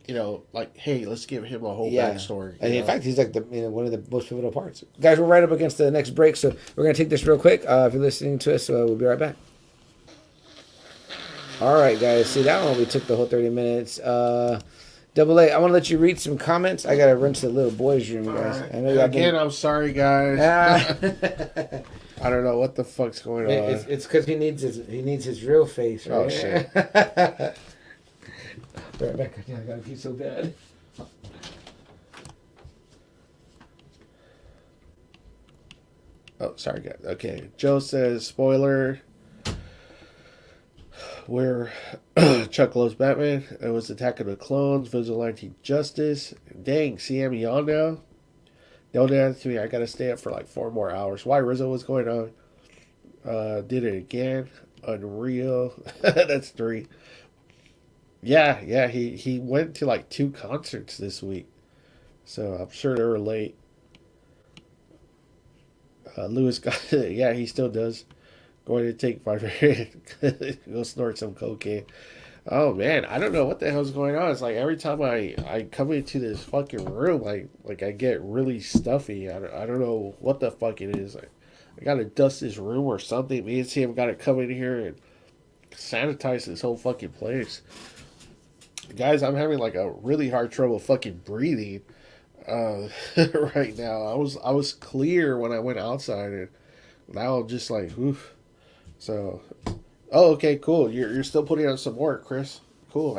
and like, hey, let's give him a whole backstory. And in fact, he's like one of the most pivotal parts. Guys, we're right up against the next break, so we're gonna take this real quick. If you're listening to us, we'll be right back. All right, guys. See that one? We took the whole 30 minutes. Double A, I want to let you read some comments. I got to run to the little boys' room, guys. Right. I know I'm sorry, guys. I don't know what the fuck's going on. It's because he needs his real face, right? Oh, shit. Right back. I got to pee so bad. Oh, sorry, guys. Okay. Joe says, spoiler, where Chuck loves Batman. It was Attack of the Clones, Vigilante Justice. Dang, CM, you on now? Don't answer to me. I gotta stay up for like 4 more hours. Why, Rizzo? What's going on? Did it again. Unreal. That's 3. Yeah. He went to like 2 concerts this week. So I'm sure they were late. Lewis got yeah, he still does. Going to take 5 go snort some cocaine. Oh man, I don't know what the hell's going on. It's like every time I come into this fucking room, like I get really stuffy. I don't know what the fuck it is. I gotta dust this room or something. Me and Sam gotta come in here and sanitize this whole fucking place. Guys, I'm having like a really hard trouble fucking breathing right now. I was clear when I went outside, and now I'm just like, oof. So, oh, okay, cool. You're still putting on some work, Chris. Cool.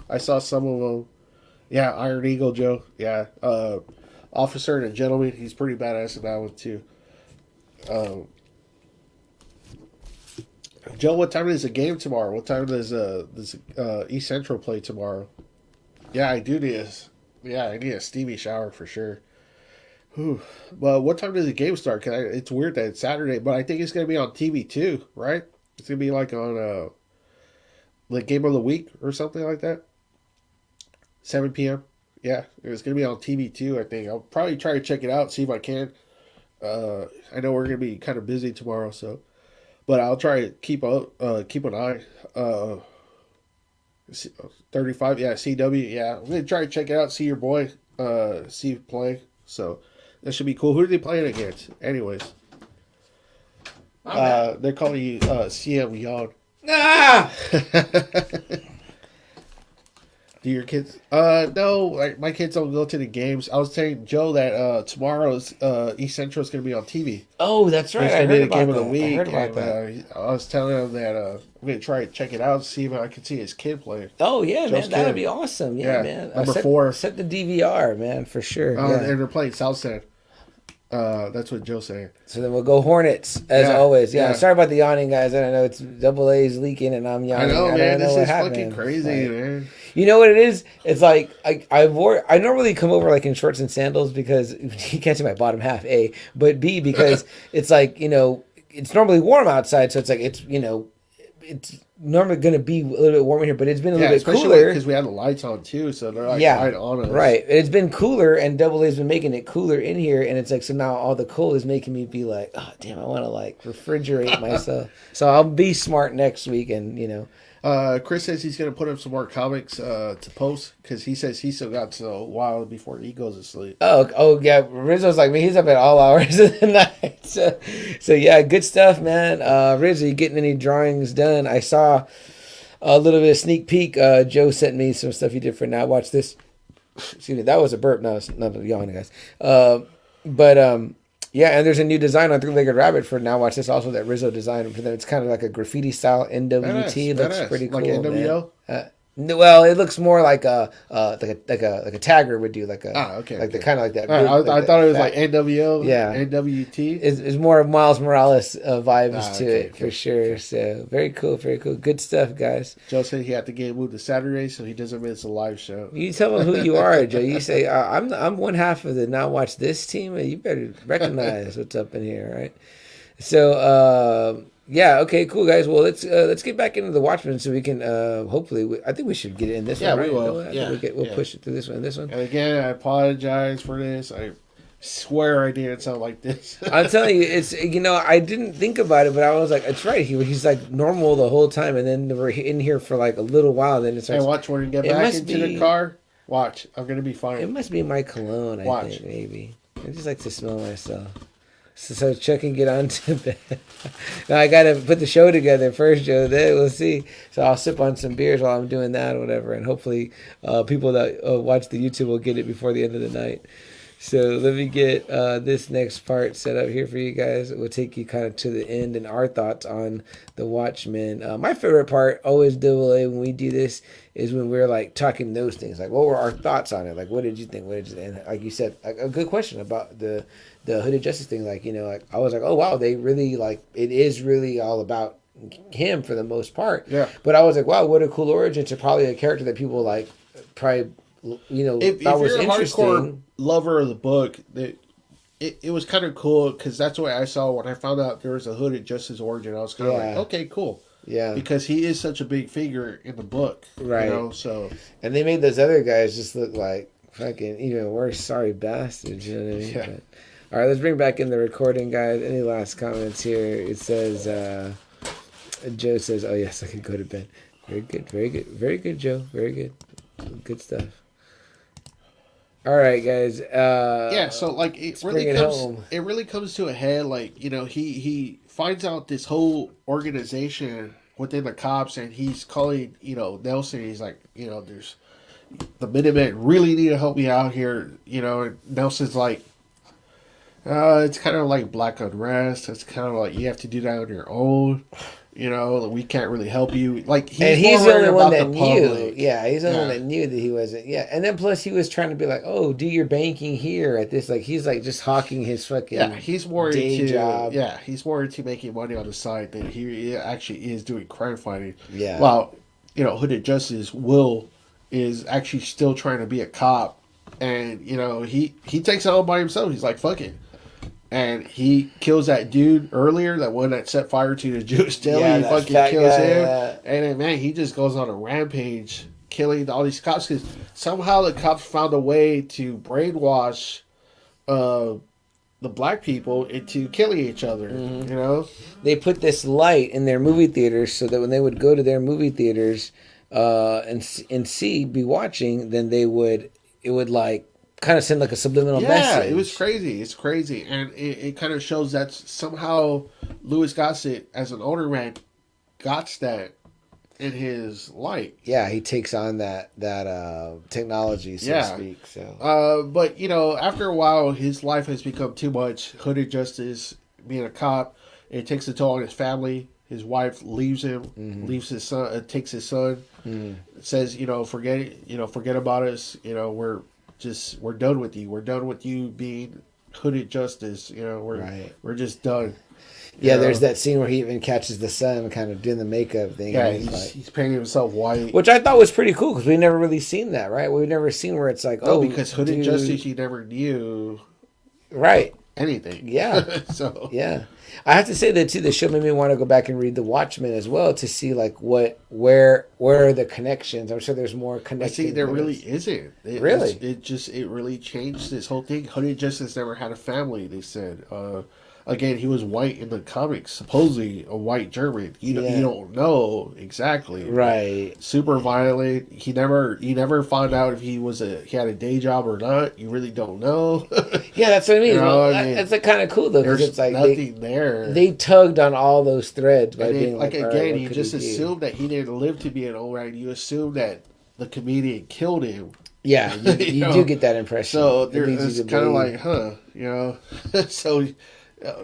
I saw some of them. Yeah, Iron Eagle Joe. Yeah, Officer and a Gentleman. He's pretty badass in that one too. Joe, what time is the game tomorrow? What time does East Central play tomorrow? Yeah, I do need I need a steamy shower for sure. Whew. Well, what time does the game start? It's weird that it's Saturday, but I think it's going to be on TV too, right? It's going to be like on like Game of the Week or something like that. 7 p.m. Yeah, it's going to be on TV too, I think. I'll probably try to check it out, see if I can. I know we're going to be kind of busy tomorrow, so. But I'll try to keep an eye. 35, yeah, CW, yeah. I'm going to try to check it out, see your boy, see you play. So, that should be cool. Who are they playing against? Anyways. They're calling you CM Young. Ah! Do your kids? No, my kids don't go to the games. I was telling Joe that tomorrow's East Central is going to be on TV. Oh, that's right. I heard about Game of the Week. I heard about that. I was telling him that I'm going to try to check it out and see if I can see his kid play. Oh, yeah, Joe's man. That would kid. be awesome. Yeah, man. Number 4. Set the DVR, man, for sure. And they're playing Southside. That's what Joe's saying. So then we'll go Hornets, as always. Yeah, sorry about the yawning, guys. I don't know. It's Double A's leaking and I'm yawning. I know, man. This is happened. fucking crazy, man. You know what it is? It's like I normally come over like in shorts and sandals because you can't see my bottom half, A, but B, because it's like, it's normally warm outside, so it's like it's normally going to be a little bit warmer here, but it's been a little bit especially cooler because we had the lights on too, so they're like right on us. Right. It's been cooler, and Double A's been making it cooler in here, and it's like, so now all the cold is making me be like, oh damn, I want to like refrigerate myself. So I'll be smart next week, and Chris says he's going to put up some more comics to post because he says he still got a while before he goes to sleep. Oh yeah, Rizzo's like me. He's up at all hours of the night. So yeah, good stuff, man. Rizzo, you getting any drawings done? I saw a little bit of sneak peek. Joe sent me some stuff he did for Now Watch This. Excuse me, that was a burp. No, it's not yawning, guys. Yeah, and there's a new design on Three-Legged Rabbit for Now Watch This also that Rizzo designed for them. It's kind of like a graffiti style NWT. Looks pretty cool. Like NWO? Well, it looks more like a tagger would do, like a the kind of like that. I thought it was like NWO, yeah, NWT. It's more of Miles Morales vibes to it for sure. So very cool, good stuff, guys. Joe said he had to get moved to Saturday so he doesn't miss a live show. You tell them who you are, Joe. You say I'm one half of the Now Watch This team, and you better recognize what's up in here, right? So. Yeah. Okay. Cool, guys. Well, let's get back into the Watchmen so we can hopefully. I think we should get it in this one. Right? We will. We'll push it to this one. And again, I apologize for this. I swear I didn't sound like this. I'm telling you, it's I didn't think about it, but I was like, it's right. He's like normal the whole time, and then we're in here for like a little while. And then it starts. Hey, watch when you get back into the car. Watch, I'm gonna be fine. It must be my cologne. I think maybe. I just like to smell myself. So Chuck can get on to bed. Now I got to put the show together first, Joe. Then we'll see. So I'll sip on some beers while I'm doing that or whatever. And hopefully people that watch the YouTube will get it before the end of the night. So let me get this next part set up here for you guys. It will take you kind of to the end and our thoughts on the Watchmen. My favorite part, always Double A, when we do this, is when we're like talking those things. Like, what were our thoughts on it? Like, what did you think? And like you said, like, a good question about the Hooded Justice thing. Like, like I was like, oh wow, they really like it is really all about him for the most part. Yeah. But I was like, wow, what a cool origin to probably a character that people like probably if thought was you're a interesting. Hardcore lover of the book, it was kind of cool because that's what I saw when I found out there was a Hooded Justice origin. I was kind of like, okay, cool. Yeah, because he is such a big figure in the book, right? So and they made those other guys just look like fucking even worse. Sorry bastards, you know what I mean? Yeah. But, all right, let's bring back in the recording, guys. Any last comments here? It says Joe says, "Oh yes, I can go to bed." Very good, Joe. Very good stuff. All right, guys. So like it really comes to a head. Like he finds out this whole organization within the cops, and he's calling Nelson. He's like there's the Minutemen really need to help me out here. And Nelson's like, it's kind of like black unrest. It's kind of like you have to do that on your own. We can't really help you. Like he's the only one that knew. Yeah, he's the only one that knew that he wasn't. Yeah, and then plus he was trying to be like, oh, do your banking here at this. Like he's like just hawking his fucking he's more day job. Yeah, he's more into making money on the side than he actually is doing crime fighting. Yeah. Well, Hooded Justice is actually still trying to be a cop, and he takes it all by himself. He's like, fuck it. And he kills that dude earlier, that one that set fire to the Jewish deli. Yeah, he fucking kills him. Yeah. And then, man, he just goes on a rampage, killing all these cops. Because somehow the cops found a way to brainwash the black people into killing each other. Mm-hmm. They put this light in their movie theaters so that when they would go to their movie theaters and be watching, then it would like kind of send like a subliminal message. Yeah, it was crazy. It's crazy. And it kind of shows that somehow Louis Gossett, as an older man, got that in his light. Yeah, he takes on that technology, so to speak. So, but after a while, his life has become too much. Hooded Justice, being a cop, it takes a toll on his family. His wife leaves him, leaves his son, takes his son, says, forget about us. We're done with you. We're done with you being Hooded Justice. We're just done. Yeah, there's that scene where he even catches the son kind of doing the makeup thing. Yeah, he's painting himself white. Which I thought was pretty cool because we've never really seen that, right? We've never seen where it's like, because Hooded Justice you never knew. Right. anything. Yeah. So Yeah. I have to say that too, the show made me want to go back and read The Watchmen as well to see like where are the connections. I'm sure there's more but see, connecting. there really isn't. Really? It really changed this whole thing. Hooded Justice never had a family. They said. Again, he was white in the comics, supposedly a white German. You don't know exactly. Right. Super violent. He never found out if he had a day job or not. You really don't know. Yeah, that's what I mean. You know, Well, I mean, that's like kind of cool though, because There's it's like nothing there. they tugged on all those threads by And then, being like, all right, again, what you could just he do? assume that he didn't live to be an old man. You assume that the comedian killed him. Yeah, you know? do get that impression. So It leads you it's to kind of believe. like, huh, so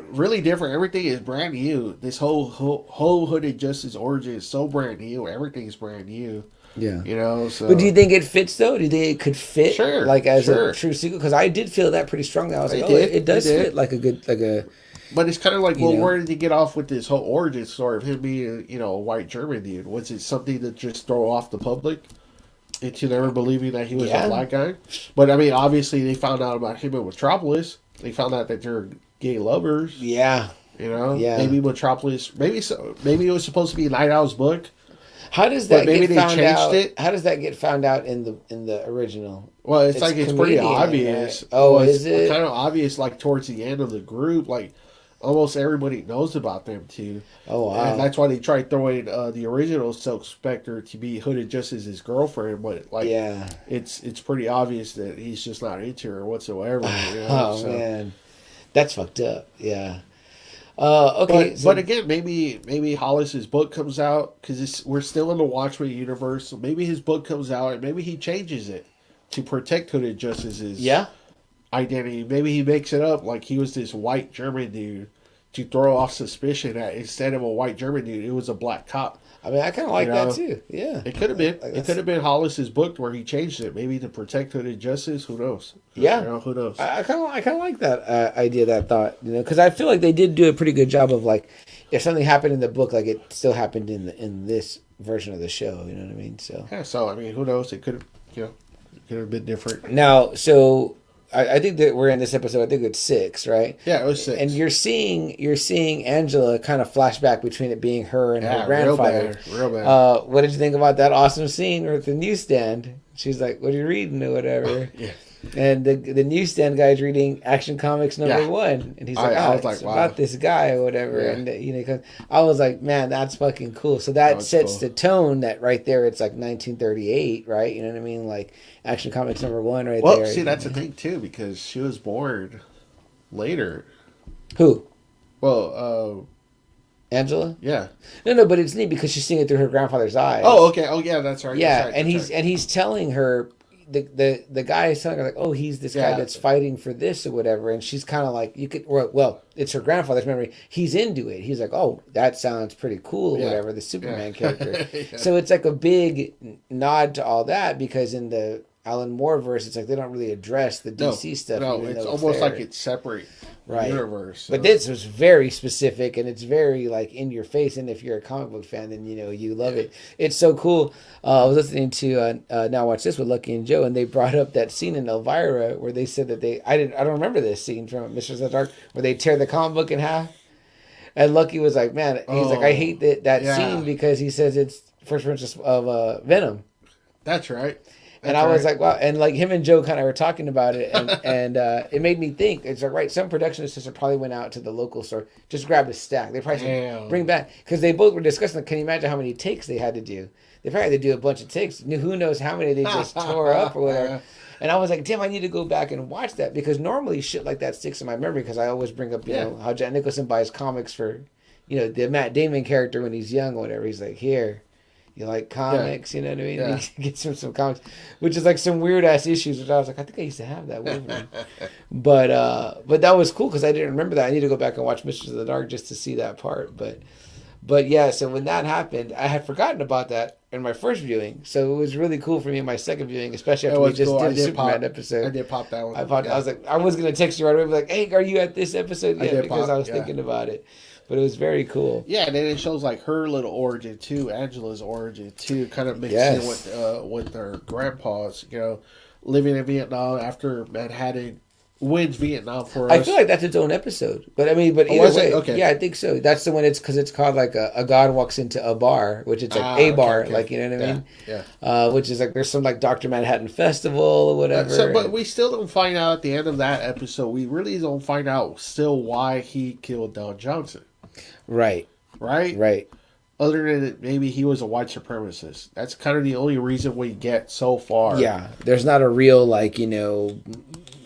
really different. Everything is brand new. This whole Hooded Justice origin is so brand new. Everything's brand new. Yeah. So. But do you think it fits though? Do you think it could fit Sure, like as sure. a true sequel? Because I did feel that pretty strongly. I was like, it does did. fit like a good But it's kind of like, well, know. where did he get off with this whole origin story of him being, a white German dude? Was it something to just throw off the public into never believing that he was a black guy? But I mean, obviously, they found out about him in Metropolis. They found out that they're gay lovers. Yeah. Yeah. Maybe Metropolis. Maybe so. Maybe it was supposed to be Night Owl's book. How does that maybe get they found changed out? it. How does that get found out in the original? Well, it's pretty comedian, obvious. right? Oh, well, is it kind of obvious? Like towards the end of the group, like almost everybody knows about them too. Oh wow! And that's why they tried throwing the original Silk Spectre to be Hooded just as his girlfriend, but it's pretty obvious that he's just not into her whatsoever. Oh man, that's fucked up. Yeah. Okay, but again, maybe Hollis's book comes out because we're still in the Watchmen universe. So maybe his book comes out and maybe he changes it to protect Hooded Justice's identity. Maybe he makes it up like he was this white German dude to throw off suspicion that instead of a white German dude, it was a black cop. I mean, I kind of like that too. Yeah, it could have been. Like it could have been Hollis's book where he changed it, maybe to protect Hooded Justice. Who knows? Yeah, who knows? I kind of like that idea, that thought. Because I feel like they did do a pretty good job of like, if something happened in the book, like it still happened in this version of the show. You know what I mean? So yeah. So I mean, who knows? It could have been different. Now, so I think that we're in this episode. I think it's 6, right? Yeah, it was 6. And you're seeing Angela kind of flashback between it being her and her grandfather. Real bad. What did you think about that awesome scene with the newsstand? She's like, "What are you reading?" or whatever. Yeah. And the newsstand guy's reading Action Comics number 1, and he's like, I was it's like, wow. about this guy or whatever. Yeah. And 'cause I was like, man, that's fucking cool. So that sets cool. the tone that right there. It's like 1938, right? You know what I mean? Like Action Comics number 1, right there. Well, see, that's the thing too, because she was born later. Who? Well, Angela? yeah. No, but it's neat because she's seeing it through her grandfather's eyes. Oh, okay. Oh, yeah, that's right. Yeah, that's right, and that's right. he's telling her, the guy is telling her like, oh, he's this guy that's fighting for this or whatever, and she's kind of like, it's her grandfather's memory. He's into it. He's like, oh, that sounds pretty cool or whatever. The Superman character. Yeah. So it's like a big nod to all that because in the Alan Moore verse, it's like they don't really address the DC stuff. No, it's almost like it's separate. Right. Universe. So. But this was very specific and it's very like in your face. And if you're a comic book fan, then you love it. It's so cool. I was listening to Now Watch This with Lucky and Joe, and they brought up that scene in Elvira where they said that I don't remember this scene from Mistress of the Dark where they tear the comic book in half. And Lucky was like, man, he's like, I hate that scene because he says it's first appearance of Venom. That's right. And I was like, wow. And like him and Joe kind of were talking about it. And it made me think. It's like, right, some production assistant probably went out to the local store, just grabbed a stack. They probably said, bring back. Because they both were discussing, can you imagine how many takes they had to do? They probably had to do a bunch of takes. Who knows how many they just tore up or whatever. And I was like, damn, I need to go back and watch that. Because normally shit like that sticks in my memory. Because I always bring up, you know, how Jack Nicholson buys comics for, the Matt Damon character when he's young or whatever. He's like, here. You like comics, you know what I mean? Yeah. He gets him some comics, which is like some weird ass issues. Which I was like, I think I used to have that Wolverine, but that was cool because I didn't remember that. I need to go back and watch Mistress of the Dark just to see that part. But yeah, so when that happened, I had forgotten about that in my first viewing. So it was really cool for me in my second viewing, especially after we just did a Superman episode. I did pop that one. I was like, I was gonna text you right away, like, hey, are you at this episode yet? Because I was thinking about it. But it was very cool. Yeah, and then it shows like her little origin too, Angela's origin too, kind of mixed in with their grandpas. Living in Vietnam after Manhattan wins Vietnam for us. I feel like that's its own episode. But I mean, but either was it? way, Okay. yeah, I think so. That's the one. It's because it's called like a god walks into a bar, which it's like a bar, okay. like, you know what I mean? Yeah. Which is like there's some like Dr. Manhattan Festival or whatever. So, but we still don't find out at the end of that episode. We really don't find out still why he killed Don Johnson. Right. Right. Right. Other than maybe he was a white supremacist. That's kind of the only reason we get so far. Yeah. There's not a real, like, you know,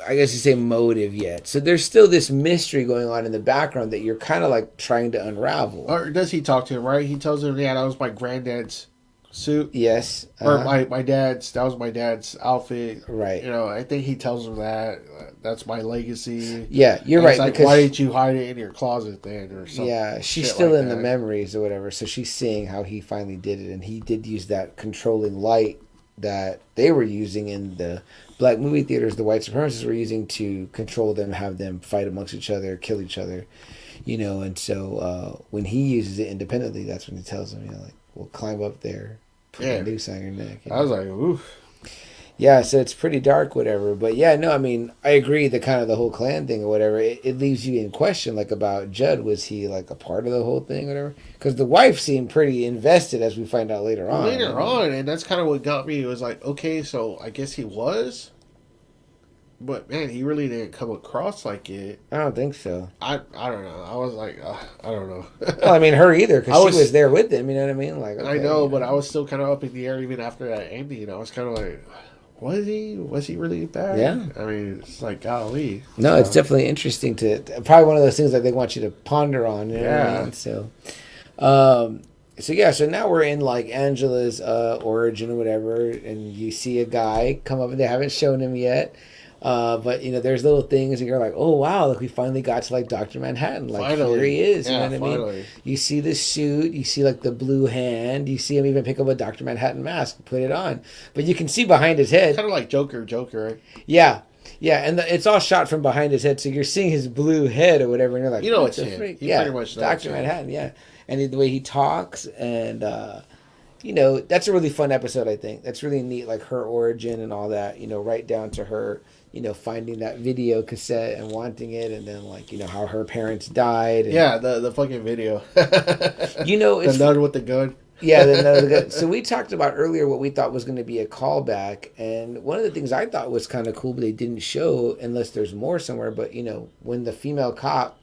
I guess you say motive yet. So there's still this mystery going on in the background that you're kind of like trying to unravel. Or does he talk to him, right? He tells him, yeah, that was my granddad's suit. Yes. Or my dad's, that was my dad's outfit. Right. You know, I think he tells him that. That's my legacy. Yeah, you're and right. It's like, because why did you hide it in your closet then or something? yeah, she's shit still like in the that. memories or whatever. So she's seeing how he finally did it. And he did use that controlling light that they were using in the black movie theaters, the white supremacists were using to control them, have them fight amongst each other, kill each other, you know. And so when he uses it independently, that's when he tells them, you know, like, we'll climb up there, put a noose on your neck. You know? I was like, oof. Yeah, so it's pretty dark, whatever. But yeah, no, I mean, I agree. The kind of the whole clan thing or whatever, it leaves you in question, like about Judd. Was he like a part of the whole thing, or whatever? Because the wife seemed pretty invested, as we find out later on. Later on, and that's kind of what got me. It was like, okay, so I guess he was, but man, he really didn't come across like it. I don't think so. I don't know. I was like, I don't know. Well, I mean, her either, because she was was there with them. You know what I mean? Like, okay, I know, but I was still kind of up in the air even after that ending. I was kind of like, was he really bad? Yeah. I mean, it's like, golly. No, it's definitely interesting to probably one of those things that they want you to ponder on. You know what I mean? So, so now we're in like Angela's origin or whatever, and you see a guy come up and they haven't shown him yet. But you know, there's little things and you're like, oh wow, like we finally got to like Dr. Manhattan. Like Finally. here he is. Yeah, you know what I finally. mean? You see the suit, you see like the blue hand, you see him even pick up a Dr. Manhattan mask and put it on. But you can see behind his head. Kind of like Joker, right? Yeah. Yeah, and it's all shot from behind his head, so you're seeing his blue head or whatever, and you're like, You know what it's the him. freak? You Yeah, pretty much know it's Dr. him. Manhattan, yeah. And the way he talks, and, you know, that's a really fun episode, I think. That's really neat, like her origin and all that, you know, right down to her, you know, finding that video cassette and wanting it, and then, like, you know, how her parents died. And, Yeah, the fucking video. You know, The it's... nun with the gun. Yeah, so we talked about earlier what we thought was going to be a callback, and one of the things I thought was kind of cool, but they didn't show unless there's more somewhere. But you know, when the female cop,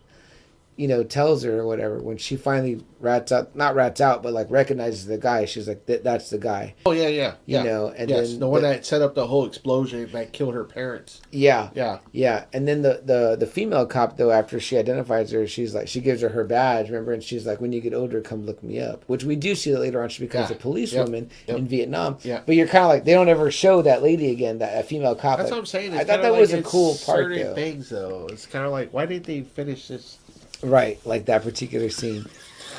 you know, tells her or whatever, when she finally not rats out, but like recognizes the guy, she's like, "That's the guy." Oh yeah. You know, and yes, then the one that set up the whole explosion that killed her parents. Yeah. Yeah. And then the female cop though, after she identifies her, she's like, she gives her badge, remember, and she's like, when you get older, come look me up. Which we do see that later on. She becomes a policewoman in Vietnam. Yeah. But you're kind of like, they don't ever show that lady again, that female cop. That's like, what I'm saying. I thought that was a cool part certain though. things though. It's kind of like, why didn't they finish this? Right, like that particular scene.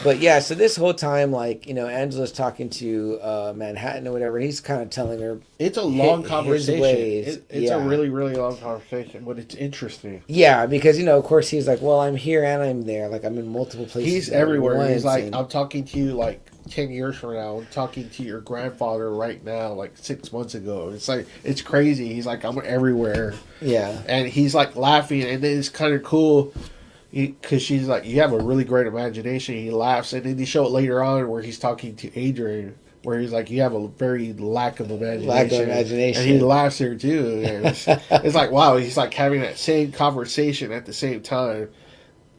But yeah, so this whole time, like, you know, Angela's talking to Manhattan or whatever, and he's kind of telling her. It's a long conversation. Ways. It's a really, really long conversation, but it's interesting. Yeah, because, you know, of course, he's like, well, I'm here and I'm there. Like, I'm in multiple places. He's everywhere. He's like, and... I'm talking to you like 10 years from now. I'm talking to your grandfather right now, like 6 months ago. It's like, it's crazy. He's like, I'm everywhere. Yeah. And he's like laughing, and then it's kind of cool. Because she's like, you have a really great imagination. He laughs, and then they show it later on where he's talking to Adrian, where he's like, you have a very lack of imagination. And he laughs here too. And it's like, wow, he's like having that same conversation at the same time.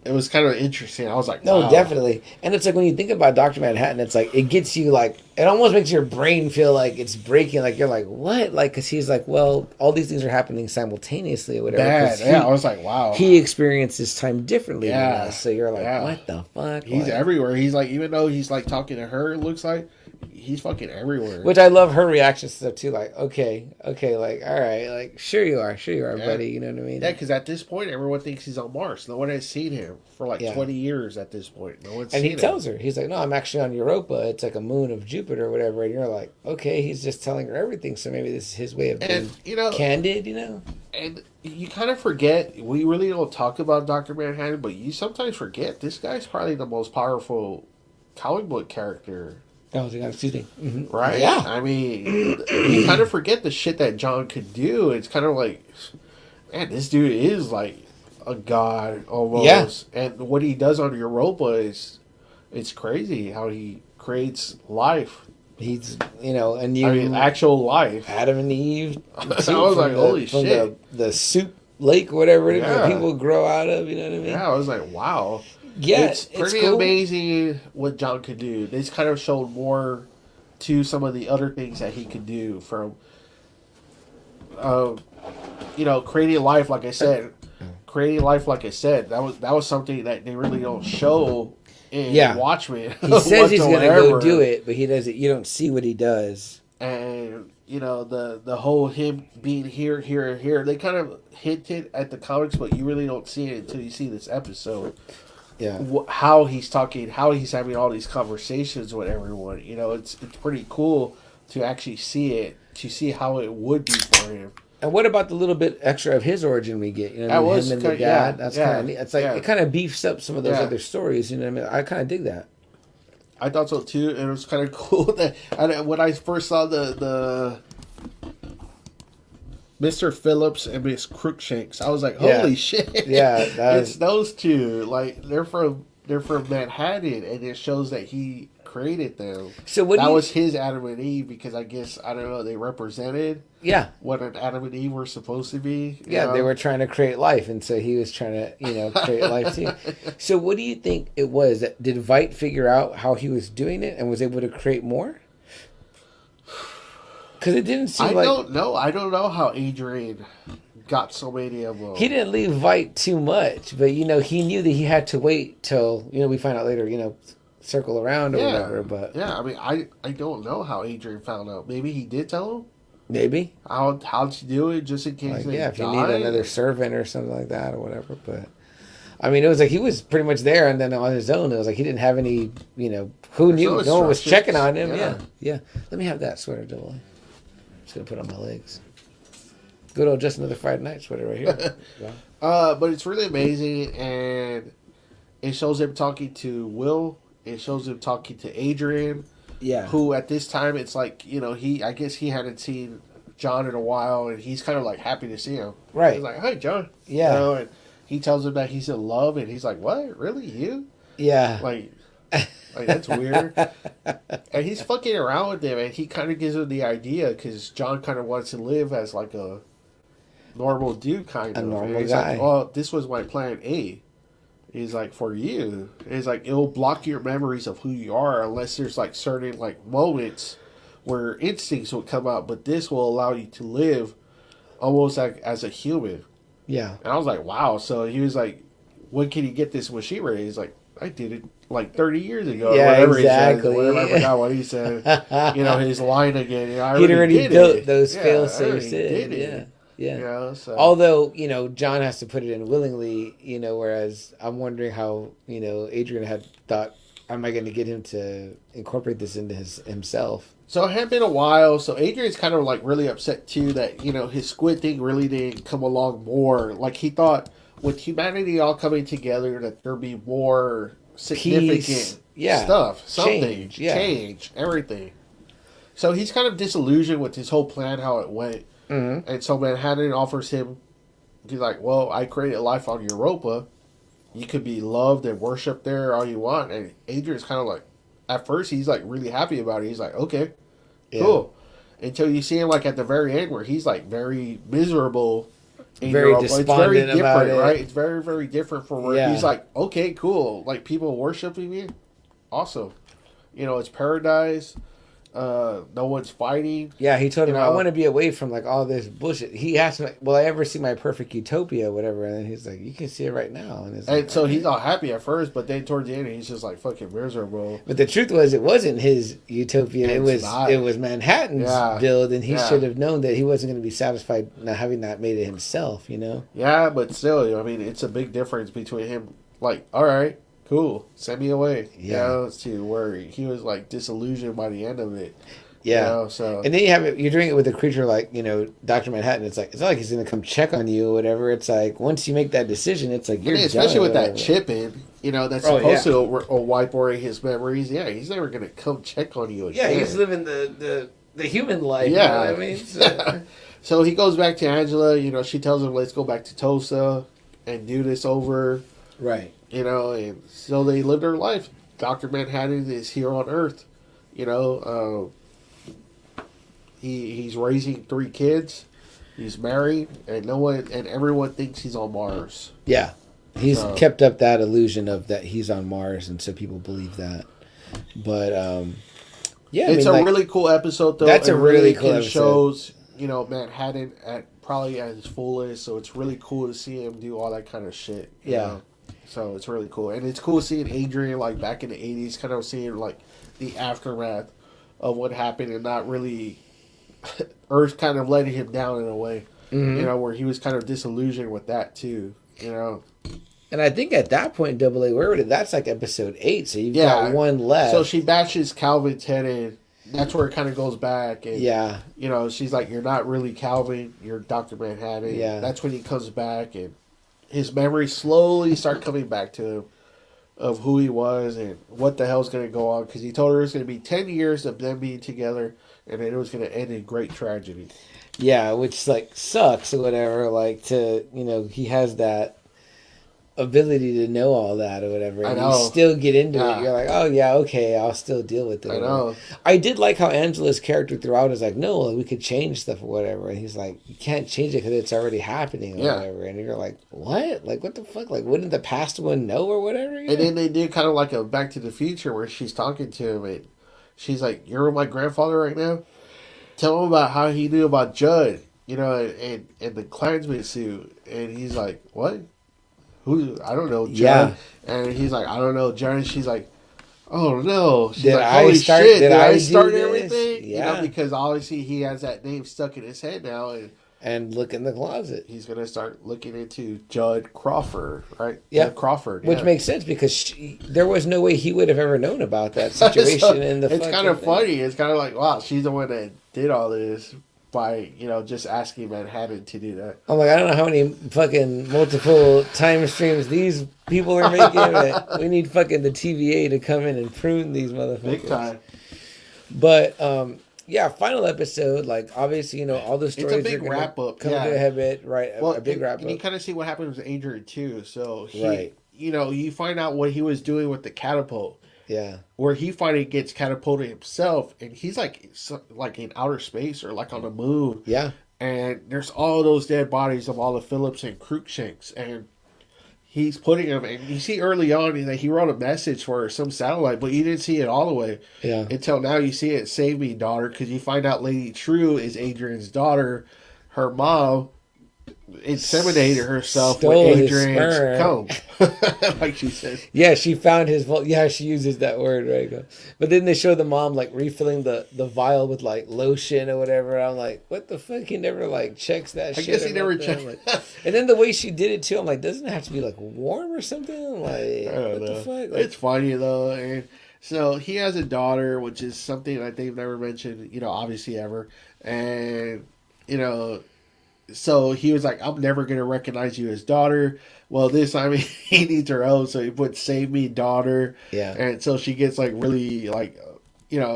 It was kind of interesting. I was like, wow. No, definitely. And it's like when you think about Dr. Manhattan, it's like, it gets you like, it almost makes your brain feel like it's breaking. Like, you're like, what? Like, because he's like, well, all these things are happening simultaneously or whatever. Yeah, I was like, wow. He experiences time differently than us. So you're like, what the fuck? He's like, everywhere. He's like, even though he's like talking to her, it looks like, he's fucking everywhere. Which I love her reactions to stuff too. Like, okay, like, all right, like, sure you are, buddy. You know what I mean? Yeah, because at this point, everyone thinks he's on Mars. No one has seen him for like 20 years at this point. No one's seen him. And he tells her, he's like, no, I'm actually on Europa. It's like a moon of Jupiter or whatever. And you're like, okay, he's just telling her everything. So maybe this is his way of being candid, you know? And you kind of forget, we really don't talk about Dr. Manhattan, but you sometimes forget this guy's probably the most powerful comic book character. Oh, excuse me. Mm-hmm. Right? Yeah. I mean, you kind of forget the shit that John could do. It's kind of like, man, this dude is like a god almost. Yeah. And what he does on Europa is, it's crazy how he creates life. He's, and you. I mean, actual life. Adam and Eve. I was like, holy shit. The soup lake, whatever it is, Yeah. that people grow out of, you know what I mean? Yeah, I was like, wow. Yeah, it's pretty cool. amazing what John could do. This kind of showed more to some of the other things that he could do from, creating life. Like I said, that was something that they really don't show in Watchmen. He says he's going to go do it, but he doesn't. You don't see what he does. And the whole him being here, they kind of hinted at the comics, but you really don't see it until you see this episode. Yeah, how he's talking, how he's having all these conversations with everyone. It's pretty cool to actually see it, to see how it would be for him. And what about the little bit extra of his origin we get? Him and the dad. That's kind of neat. It's like it kind of beefs up some of those other stories. You know what I mean? I kind of dig that. I thought so too, and it was kind of cool that when I first saw the Mr. Phillips and Miss Crookshanks, I was like, holy shit. Yeah, it's those two. Like they're from Manhattan, and it shows that he created them. So was his Adam and Eve, because I guess, I don't know, they represented what an Adam and Eve were supposed to be. Yeah, they were trying to create life, and so he was trying to, create life too. So what do you think it was? Did Veidt figure out how he was doing it and was able to create more? Because it didn't seem I don't know. I don't know how Adrian got so many of them. He didn't leave Veidt too much, but, he knew that he had to wait till, we find out later, circle around or whatever. But yeah, I mean, I don't know how Adrian found out. Maybe he did tell him. Maybe how'd you do it, just in case they if died? you need another servant or something like that or whatever. But I mean, it was like he was pretty much there, and then on his own, it was like he didn't have any. Who knew? No one was checking on him. Yeah. Let me have that sweater, double. I'm just gonna put it on my legs. Good old just another Friday night sweater right here. But it's really amazing, and it shows him talking to Will. It shows him talking to Adrian. Yeah. Who at this time, it's like, I guess he hadn't seen John in a while, and he's kind of like happy to see him. Right. He's like, "Hi, John." Yeah. And he tells him that he's in love, and he's like, "What? Really? You?" Yeah. Like that's weird. And he's fucking around with him, and he kind of gives him the idea, because John kind of wants to live as like a normal dude, kind of. A normal he's guy. Like, well, this was my plan A. He's like, for you, it's like it'll block your memories of who you are unless there's like certain like moments where instincts will come out, but this will allow you to live almost like as a human. Yeah. And I was like, wow. So he was like, when can he get this machinery? He's like, I did it like 30 years ago. Yeah, whatever exactly. He said, whatever, I forgot what he said. His line again. He'd already built those fail-safes in. Yeah. Yeah. So. Although, John has to put it in willingly, whereas I'm wondering how, Adrian had thought, am I going to get him to incorporate this into himself? So it had been a while, so Adrian's kind of like really upset too that, his squid thing really didn't come along more. Like he thought with humanity all coming together that there'd be more significant stuff. Something. Change. Everything. So he's kind of disillusioned with his whole plan, how it went. Mm-hmm. And so Manhattan offers him, he's like, well, I created life on Europa. You could be loved and worshipped there all you want. And Adrian's kind of like, at first, he's like really happy about it. He's like, okay, cool. Until you see him like at the very end where he's like very miserable. Very despondent. It's very different, about it. Right? It's very, very different from where he's like, okay, cool. Like people worshiping me. Awesome. It's paradise. No one's fighting. Yeah, he told him, I want to be away from like all this bullshit. He asked me, will I ever see my perfect utopia, whatever? And then he's like, you can see it right now. And so he's all happy at first, but then towards the end, he's just like fucking miserable. But the truth was, it wasn't his utopia. It was Manhattan's build, and he should have known that he wasn't going to be satisfied not having not made it himself. Yeah, but still, I mean, it's a big difference between him. Like, all right. Cool. Send me away. Yeah. To where he was like disillusioned by the end of it. Yeah. So and then you're doing it with a creature like, Dr. Manhattan. It's not like he's going to come check on you or whatever. It's like once you make that decision, it's like you're done. Especially with that chip in, that's supposed to wipe away his memories. Yeah, he's never going to come check on you again. Yeah, he's living the human life. Yeah. You know what I mean? So. So he goes back to Angela. You know, she tells him, "Let's go back to Tulsa and do this over." Right. You know, and so they live their life. Dr. Manhattan is here on Earth. You know, he's raising 3 kids. He's married, and everyone thinks he's on Mars. Yeah. He's kept up that illusion of that he's on Mars, and so people believe that. But yeah, it's a really cool episode, though. That's a really cool episode. Shows Manhattan at probably at his fullest, so it's really cool to see him do all that kind of shit. You know? So it's really cool, and it's cool seeing Adrian like back in the '80s, kind of seeing like the aftermath of what happened, and not really Earth kind of letting him down in a way. Mm-hmm. You know, where he was kind of disillusioned with that too. You know. And I think at that point, that's like episode 8, so you've got one left. So she bashes Calvin's head in. That's where it kind of goes back. And, you know, she's like, "You're not really Calvin. You're Dr. Manhattan." Yeah. That's when he comes back, and his memories slowly start coming back to him of who he was and what the hell's going to go on. Because he told her it was going to be 10 years of them being together, and then it was going to end in great tragedy. Yeah, which, like, sucks or whatever. Like, he has that ability to know all that or whatever, and you still get into it. You're like, oh yeah, okay, I'll still deal with it. I know. I did like how Angela's character throughout is like, no, we could change stuff or whatever, and he's like, you can't change it because it's already happening or whatever, and you're like, what? Like, what the fuck? Like, wouldn't the past one know or whatever? And then they did kind of like a Back to the Future where she's talking to him, and she's like, "You're with my grandfather right now. Tell him about how he knew about Judd, and the Klansman suit." And he's like, "What? Who? I don't know, Judd." Yeah. And he's like, "I don't know, Judd." And she's like, "Oh no!" She's did like, I "Holy start, shit! Did I start do everything?" Yeah. Because obviously he has that name stuck in his head now, and look in the closet. He's gonna start looking into Judd Crawford, right? Yeah, Judd Crawford, which makes sense because there was no way he would have ever known about that situation. So, in the it's kind of funny. It's kind of like, wow, she's the one that did all this by just asking Manhattan to do that. I'm like, I don't know how many fucking multiple time streams these people are making. But we need fucking the TVA to come in and prune these motherfuckers. Big time. But yeah, final episode. Like obviously, all the stories. It's a big wrap up. Come to a head bit, right? A big wrap up. And you kind of see what happened with Adrian too. So he, you find out what he was doing with the catapult. Yeah. Where he finally gets catapulted himself, and he's like in outer space or like on the moon. Yeah. And there's all those dead bodies of all the Phillips and Cruikshanks, and he's putting them. And you see early on that he wrote a message for some satellite, but you didn't see it all the way. Yeah. Until now, you see it. "Save me, daughter," because you find out Lady True is Adrian's daughter. Her mom inseminated herself with Adrian's comb, like she says. Yeah, she found his. Yeah, she uses that word, right? But then they show the mom like refilling the vial with like lotion or whatever. I'm like, what the fuck? He never like checks that shit. I guess he never checked. Like, and then the way she did it too, I'm like, doesn't it have to be like warm or something? Like, I don't know. The fuck? Like, it's funny though, and so he has a daughter, which is something that they've never mentioned, obviously ever, and So he was like, "I'm never going to recognize you as daughter." Well, this time he needs her own, so he put "Save me, daughter." Yeah. And so she gets like really like,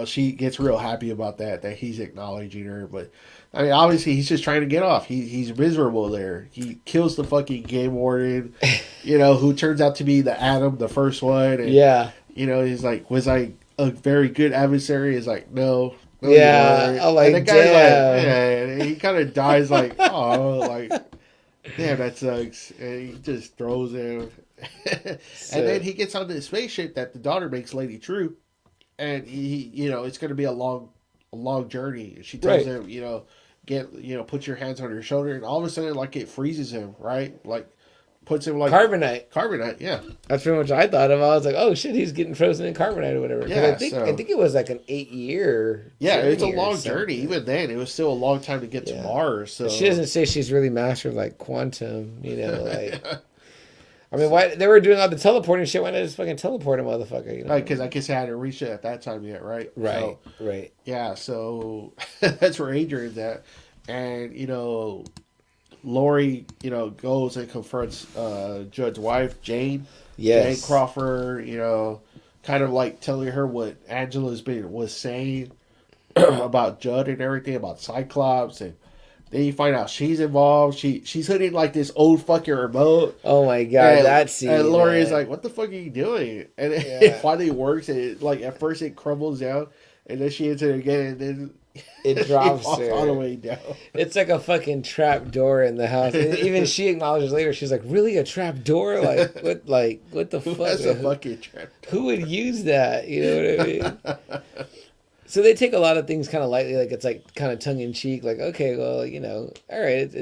she gets real happy about that he's acknowledging her. But I mean, obviously he's just trying to get off. He's miserable there. He kills the fucking game warden, who turns out to be the Atom, the first one. And, he's like, "Was I a very good adversary?" He's like, "No." Yeah, I'm like, and the guy's like, yeah, he kind of dies like, oh, like, damn, that sucks. And he just throws him. And then he gets on the spaceship that the daughter makes Lady True. And he, it's going to be a long journey. She tells him, put your hands on your shoulder. And all of a sudden, like, it freezes him, right? Like, puts him like carbonite, yeah. That's pretty much what I thought of. I was like, oh shit, he's getting frozen in carbonite or whatever. Yeah, I think it was like an 8-year. Yeah, it's a long journey. Even then, it was still a long time to get to Mars. So she doesn't say she's really mastered like quantum. Like. I mean, why they were doing all the teleporting shit? Why not just fucking teleport a motherfucker? Because I guess I hadn't reached it at that time yet, right? Right, so, right. Yeah, so that's where Adrian's at, and Lori, goes and confronts Judd's wife, Jane. Yes. Jane Crawford, kind of like telling her what Angela was saying about Judd and everything, about Cyclops. And Then you find out she's involved. She's hitting like this old fucking remote. Oh my god, And, that scene. and Lori is like, "What the fuck are you doing?" And it finally works. And it, like at first it crumbles down, and then she hits it again, and then it drops falls her all the way down. It's like a fucking trap door in the house. And even she acknowledges later. She's like, "Really, a trap door? What the fuck? That's a fucking trap door. Who would use that? You know what I mean?" So they take a lot of things kind of lightly, like it's like kind of tongue in cheek, like okay, well, you know, all right,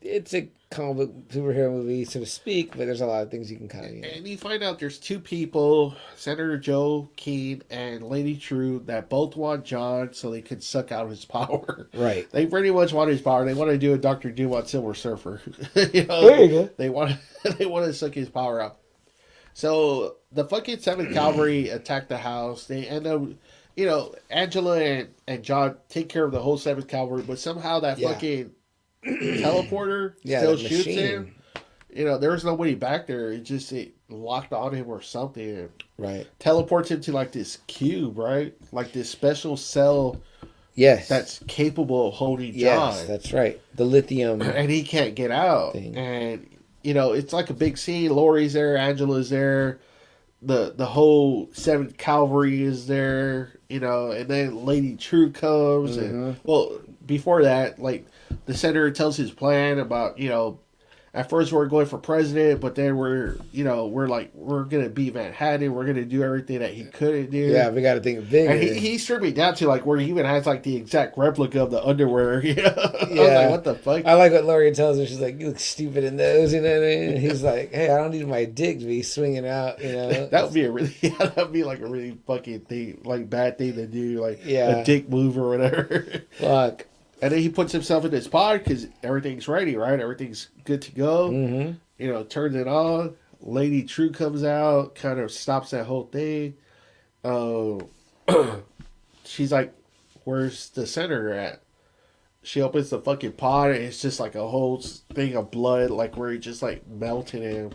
it's a comic book superhero movie, so to speak, but there's a lot of things you can kind of. You know. And you find out there's two people, Senator Joe Keane and Lady True, that both want John so they could suck out his power. Right. They pretty much want his power. They want to do a Dr. Doom on Silver Surfer. You know, there you go. They want to suck his power out. So the fucking 7th Cavalry attack the house. They end up. You know, Angela and John take care of the whole 7th Cavalry, but somehow that fucking teleporter still shoots him. You know, there was nobody back there. It locked on him or something. Right. Teleports him to like this cube, right? Like this special cell. Yes. That's capable of holding John. Yes, that's right. The lithium. And he can't get out. Thing. And, you know, it's like a big scene. Lori's there. Angela's there. The whole 7th Cavalry is there, you know, and then Lady True comes. And, well, before that, like, the senator tells his plan about, you know, at first we're going for president, but then we're going to beat Manhattan. We're going to do everything that he couldn't do. Yeah, we got to think bigger. And he stripped me down to, like, where he even has, like, the exact replica of the underwear, you know? Yeah. I was like, what the fuck? I like what Lori tells her. She's like, "You look stupid in those," you know what I mean? And he's like, "Hey, I don't need my dick to be swinging out," you know? That would be that'd be like a really fucking thing, like bad thing to do, like Yeah. a dick move or whatever. Fuck. And then he puts himself in his pod because everything's ready, right? Everything's good to go. Mm-hmm. You know, turns it on. Lady True comes out, kind of stops that whole thing. She's like, "Where's the senator at?" She opens the fucking pod, and it's just like a whole thing of blood, like where he just like melted him.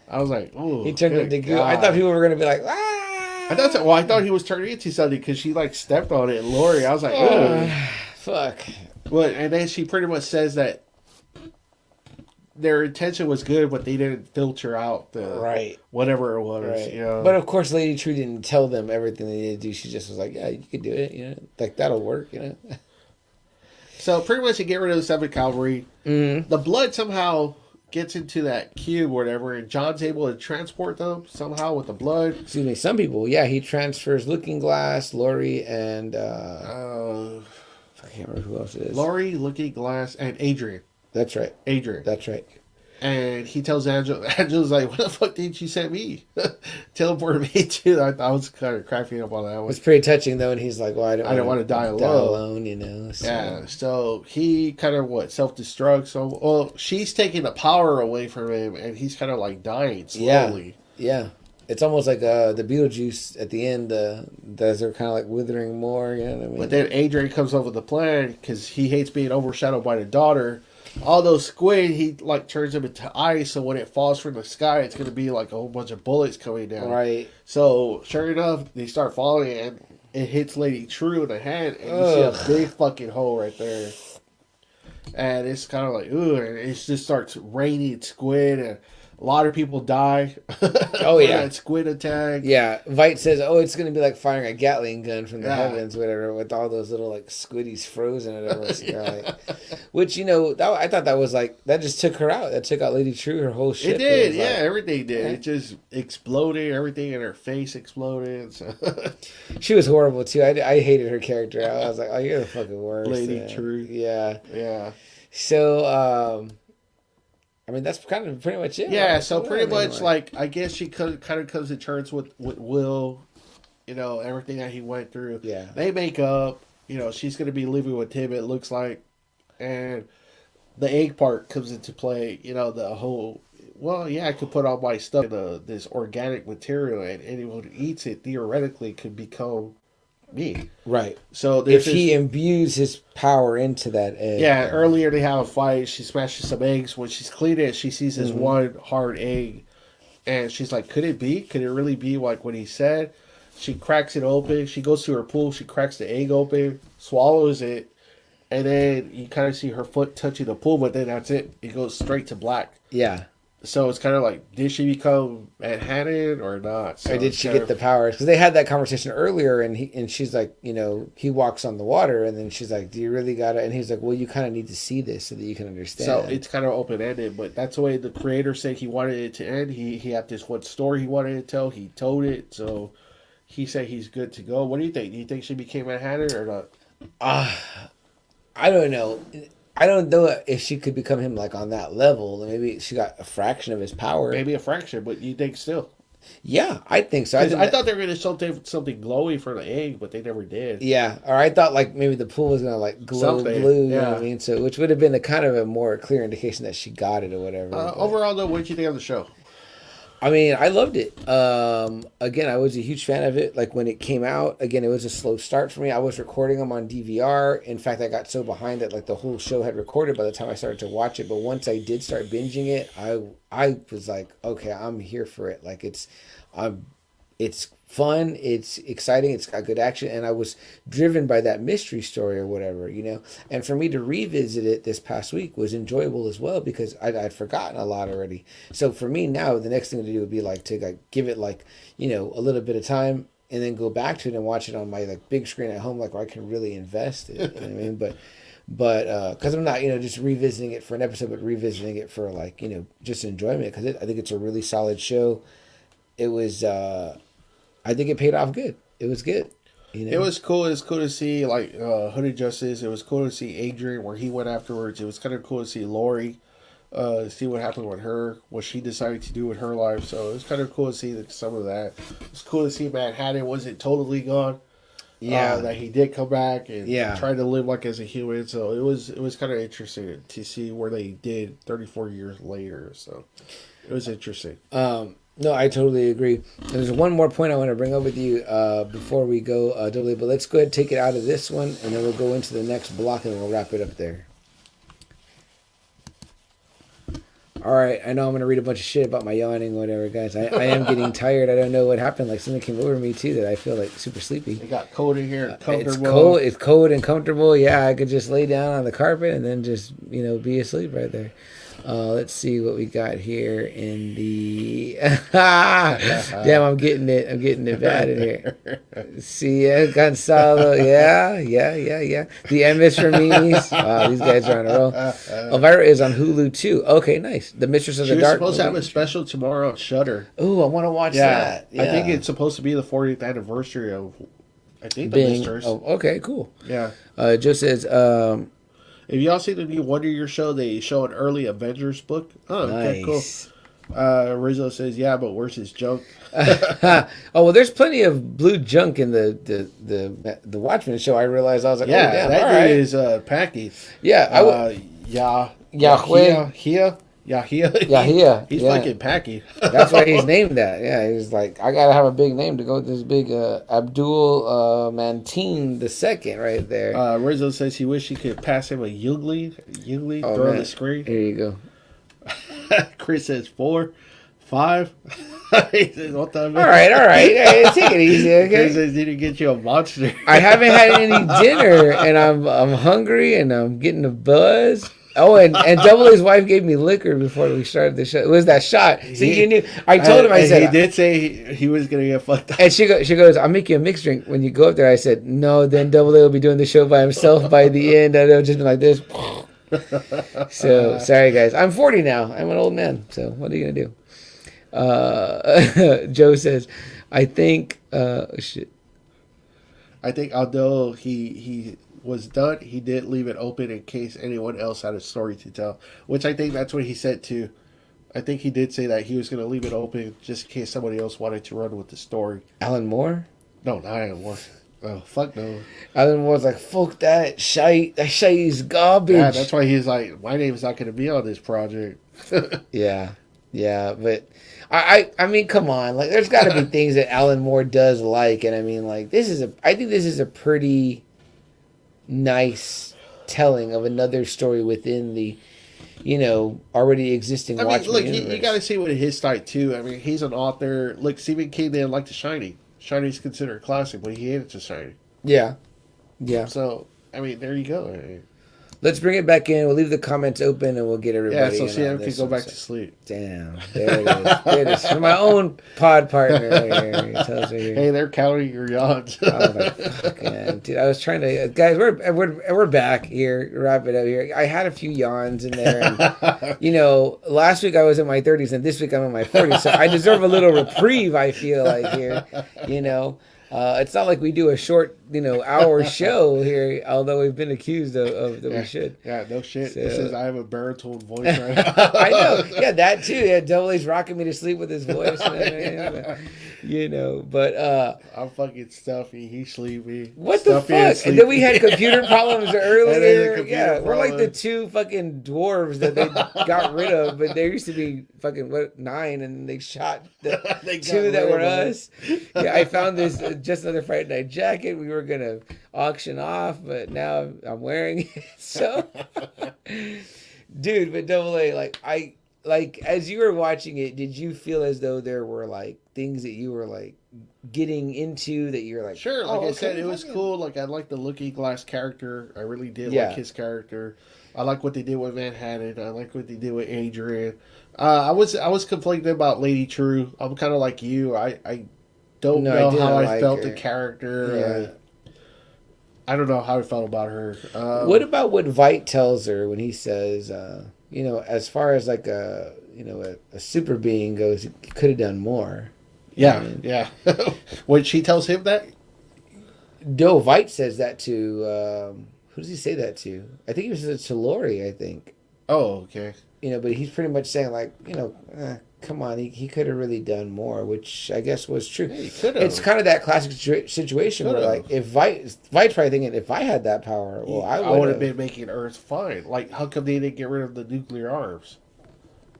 I was like, "Oh." He turned into goo. I thought people were gonna be like, "Ah!" I thought he was turning into something because she like stepped on it. And Lori, I was like, "Oh, fuck." Well, and then she pretty much says that their intention was good, but they didn't filter out the whatever it was. Right. You know? But of course, Lady True didn't tell them everything they needed to do. She just was like, "Yeah, you could do it. You know, like that'll work. You know." So pretty much, they get rid of the 7th Cavalry. Mm-hmm. The blood somehow gets into that cube or whatever, and John's able to transport them somehow with the blood. Excuse me. Some people, yeah, he transfers Looking Glass, Lori, and I can't remember who else it is. Lori, Looking Glass, and Adrian. That's right. Adrian. That's right. And he tells Angela, Angela's like, "What the fuck did you send me?" Teleported me too. I was kind of cracking up on that one. It's pretty touching though, and he's like, "Well, I don't want to die alone." You know. So. Yeah. So he kind of self-destructs. So, well, she's taking the power away from him, and he's kind of like dying slowly. Yeah. It's almost like the Beetlejuice at the end. Those are kind of like withering more. You know what I mean? But then Adrian comes up with a plan because he hates being overshadowed by the daughter. All those squid, he like turns them into ice, so when it falls from the sky, it's going to be like a whole bunch of bullets coming down. Right. So, sure enough, they start falling, and it hits Lady True in the head, and you see a big fucking hole right there. And it's kind of like, ooh, and it just starts raining squid, and a lot of people die. Oh, yeah. That squid attack. Yeah. Vite says, "Oh, it's going to be like firing a Gatling gun from the heavens, whatever, with all those little like squiddies frozen and everything." Like, which, you know, I thought that was like, that just took her out. That took out Lady True, her whole ship. It did, yeah. Like, Everything did. It just exploded. Everything in her face exploded. So. She was horrible, too. I hated her character. I was like, "Oh, you're the fucking worst." Lady True. Yeah. Yeah. So, I mean, that's kind of pretty much it. Yeah, right? so pretty much, like, I guess she kind of comes to terms with Will, you know, everything that he went through. Yeah. They make up, you know, she's going to be living with him, it looks like. And the egg part comes into play, you know, the whole, well, yeah, I could put all my stuff in this organic material, and anyone who eats it theoretically could become me. Right. So if he imbues his power into that egg. Yeah, earlier they have a fight. She smashes some eggs. When she's cleaning it, she sees this one hard egg. And she's like, could it be? Could it really be like what he said? She cracks it open. She goes to her pool. She cracks the egg open, swallows it. and then you kind of see her foot touching the pool, but then that's it. It goes straight to black. Yeah. So it's kind of like, did she become Manhattan or not? So or did she get the powers? Because they had that conversation earlier, and she's like, he walks on the water, and then she's like, do you really gotta? And he's like, well, you kind of need to see this so that you can understand. So it's kind of open ended, but that's the way the creator said he wanted it to end. He had this one story he wanted to tell. He told it, so he said he's good to go. What do you think? Do you think she became Manhattan or not? I don't know. I don't know if she could become him like on that level. Maybe she got a fraction of his power. Maybe a fraction, but you think still? Yeah, I think so. I thought they were going to show something glowy for the egg, but they never did. Yeah, or I thought like maybe the pool was going to like glow blue. You know what I mean? So which would have been a kind of a more clear indication that she got it or whatever. Overall, though, what did you think of the show? I mean, I loved it. Again, I was a huge fan of it. Like when it came out, again, it was a slow start for me. I was recording them on DVR. In fact, I got so behind that like the whole show had recorded by the time I started to watch it. But once I did start binging it, I was like, okay, I'm here for it. Like it's fun, it's exciting, it's got good action, and I was driven by that mystery story or whatever, And for me to revisit it this past week was enjoyable as well because I'd forgotten a lot already. So for me now, the next thing to do would be like to give it like a little bit of time and then go back to it and watch it on my like big screen at home, like where I can really invest it. You know what I mean? But because I'm not just revisiting it for an episode, but revisiting it for like just enjoyment because I think it's a really solid show. It was. I think it paid off good. It was good. It was cool. It was cool to see like Hooded Justice. It was cool to see Adrian where he went afterwards. It was kind of cool to see Lori, see what happened with her, what she decided to do with her life. So it was kind of cool to see some of that. It was cool to see Manhattan wasn't totally gone. Yeah, that he did come back and yeah, try to live like as a human. So it was kind of interesting to see where they did 34 years later. So it was interesting. No, I totally agree. There's one more point I want to bring up with you before we go, Double A, but let's go ahead and take it out of this one, and then we'll go into the next block, and we'll wrap it up there. All right, I know I'm going to read a bunch of shit about my yawning or whatever, guys. I am getting tired. I don't know what happened. Like, something came over me, too, that I feel, like, super sleepy. It got cold in here and comfortable. It's cold and comfortable. Yeah, I could just lay down on the carpet and then just, be asleep right there. Let's see what we got here in the... Damn, I'm getting it bad in here. See, Gonzalo. Yeah. The MS for Me's. Wow, these guys are on a roll. Elvira is on Hulu, too. Okay, nice. The Mistress of the Dark. She was supposed to have a special tomorrow on Shudder. Ooh, I want to watch that. Yeah. I think it's supposed to be the 40th anniversary of, The Mistress. Oh, okay, cool. Yeah. Joe says... If y'all see the new Wonder Year show, they show an early Avengers book. Oh, okay, nice. Cool. Rizzo says, yeah, but where's his junk? Oh, well, there's plenty of blue junk in the Watchmen show. I realized I was like, yeah, oh, damn, that all dude right. is Packy. Yeah, Yahweh. Yahia. He's fucking Packy. That's why he's named that. Yeah, he's like, I gotta have a big name to go with this big Abdul-Mateen the second right there. Rizzo says he wish he could pass him a Yugli throw on the screen. There you go. Chris says 4, 5. He says, what the all right. Hey, take it easy, okay? Chris says, need to get you a monster. I haven't had any dinner, and I'm hungry, and I'm getting a buzz. Oh, and Double A's wife gave me liquor before we started the show. It was that shot. See, you knew. I told him. I said he did say he was gonna get fucked up. And she goes, I'll make you a mixed drink when you go up there. I said, no. Then Double A will be doing the show by himself by the end, and it'll just be like this. So sorry, guys. I'm 40 now. I'm an old man. So what are you gonna do? Joe says, I think. Shit. I think although he was done, he did leave it open in case anyone else had a story to tell, which I think that's what he said too. I think he did say that he was going to leave it open just in case somebody else wanted to run with the story. Alan Moore? No, not Alan Moore. Oh, fuck no. Alan Moore's like, fuck that shite. That shite is garbage. Yeah, that's why he's like, my name's not going to be on this project. Yeah, but I mean, come on. Like, there's got to be things that Alan Moore does like, and I mean, like, I think this is a pretty nice telling of another story within the already existing Watchmen universe. You got to see what his style too. I mean, he's an author. Look, Stephen King didn't like The Shining. Shining's considered a classic, but he hated The Shining. Yeah. So I mean, there you go. Let's bring it back in. We'll leave the comments open and we'll get everybody. Yeah, so in CM can go back to sleep. Damn, there it is. There it is. For my own pod partner here. He tells me here. Hey, they're counting your yawns. Oh my fuck, man, dude! I was trying to, guys. We're back here. Wrap it up here. I had a few yawns in there. And, you know, last week I was in my 30s, and this week I'm in my 40s. So I deserve a little reprieve. I feel like here, you know. It's not like we do a short, hour show here, although we've been accused of that we should. Yeah, no shit. So, this is, I have a baritone voice right now. I know. Yeah, that too. Yeah, Double A's rocking me to sleep with his voice. But I'm fucking stuffy. He's sleepy. What Stuffy the fuck? And then we had computer problems earlier. Computer we're like the problems. two fucking dwarves that they got rid of, but there used to be fucking 9, and they shot the They got two that rid were of us. Yeah, I found this just another Friday night jacket we were gonna auction off, but now I'm wearing it. So, dude, but Double A, as you were watching it, did you feel as though there were like things that you were like getting into that you're like, Sure, like I said, it was cool. Like, I like the Looking Glass character. I really did like his character. I like what they did with Manhattan. I like what they did with Adrian. I was conflicted about Lady True. I'm kind of like you. I don't know how I felt the character. I don't know how I felt about her. What about what Vite tells her when he says, as far as like a super being goes, he could have done more. Yeah. When she tells him that? No, Vite says that to, who does he say that to? I think he says it to Lori, I think. Oh, okay. But he's pretty much saying like, come on, he could have really done more, which I guess was true. Yeah, he could have. It's kind of that classic situation where like, if Vite's probably thinking, if I had that power, well, I would have been making Earth fine. Like, how come they didn't get rid of the nuclear arms?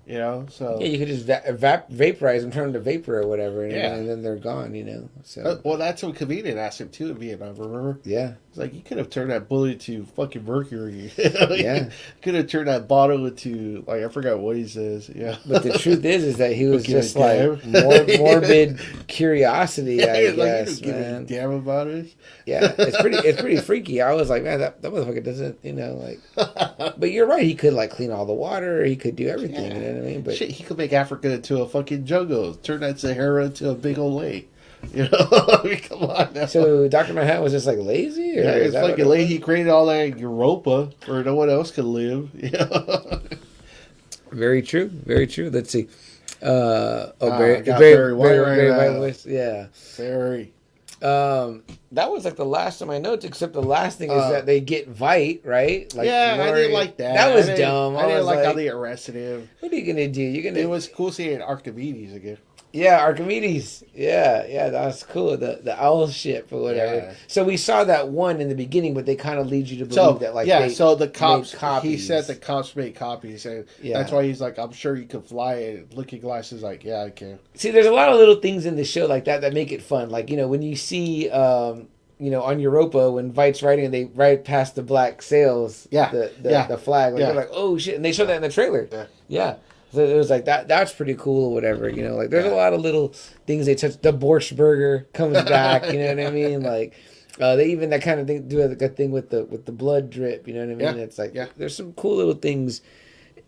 So yeah, you could just vaporize them, turn them to vapor or whatever, and then they're gone. So well, that's what Kavita asked him too in Vietnam. Remember? Yeah, it's like you could have turned that bullet to fucking mercury. Yeah, could have turned that bottle into I forgot what he says. Yeah, but the truth is that he was just like morbid curiosity. I guess, he didn't give a damn about it. Yeah, it's pretty freaky. I was like, man, that motherfucker doesn't, But you're right. He could like clean all the water. He could do everything. Yeah. You know what I mean? But shit, he could make Africa into a fucking jungle. Turn that Sahara into a big old lake. I mean, come on now. So Dr. Manhattan was just like lazy? Or it's fucking lazy. He created all that Europa where no one else could live. Very true. Very true. Let's see. Very white voice. Yeah. Very. That was like the last of my notes, except the last thing is that they get Vite, right? Like, yeah, Lori, I didn't like that. That was dumb. I didn't like how they arrested him. What are you gonna do? It was cool seeing Archimedes again. Yeah, Archimedes. Yeah, that was cool. The owl ship or whatever. Yeah. So we saw that one in the beginning, but they kind of lead you to believe that like so the cops. He said the cops made copies, and that's why he's like, I'm sure you can fly it. Looking Glass is like, yeah, I can. See, there's a lot of little things in the show like that make it fun. Like when you see. On Europa when Vite's riding and they ride past the black sails. The flag. Like, they're like, oh shit, and they show that in the trailer. Yeah. So it was like that. That's pretty cool, or whatever. Like there's a lot of little things they touch. The Borscht Burger comes back. You know what I mean? Like they even that kind of thing do a good thing with the blood drip. You know what I mean? It's like there's some cool little things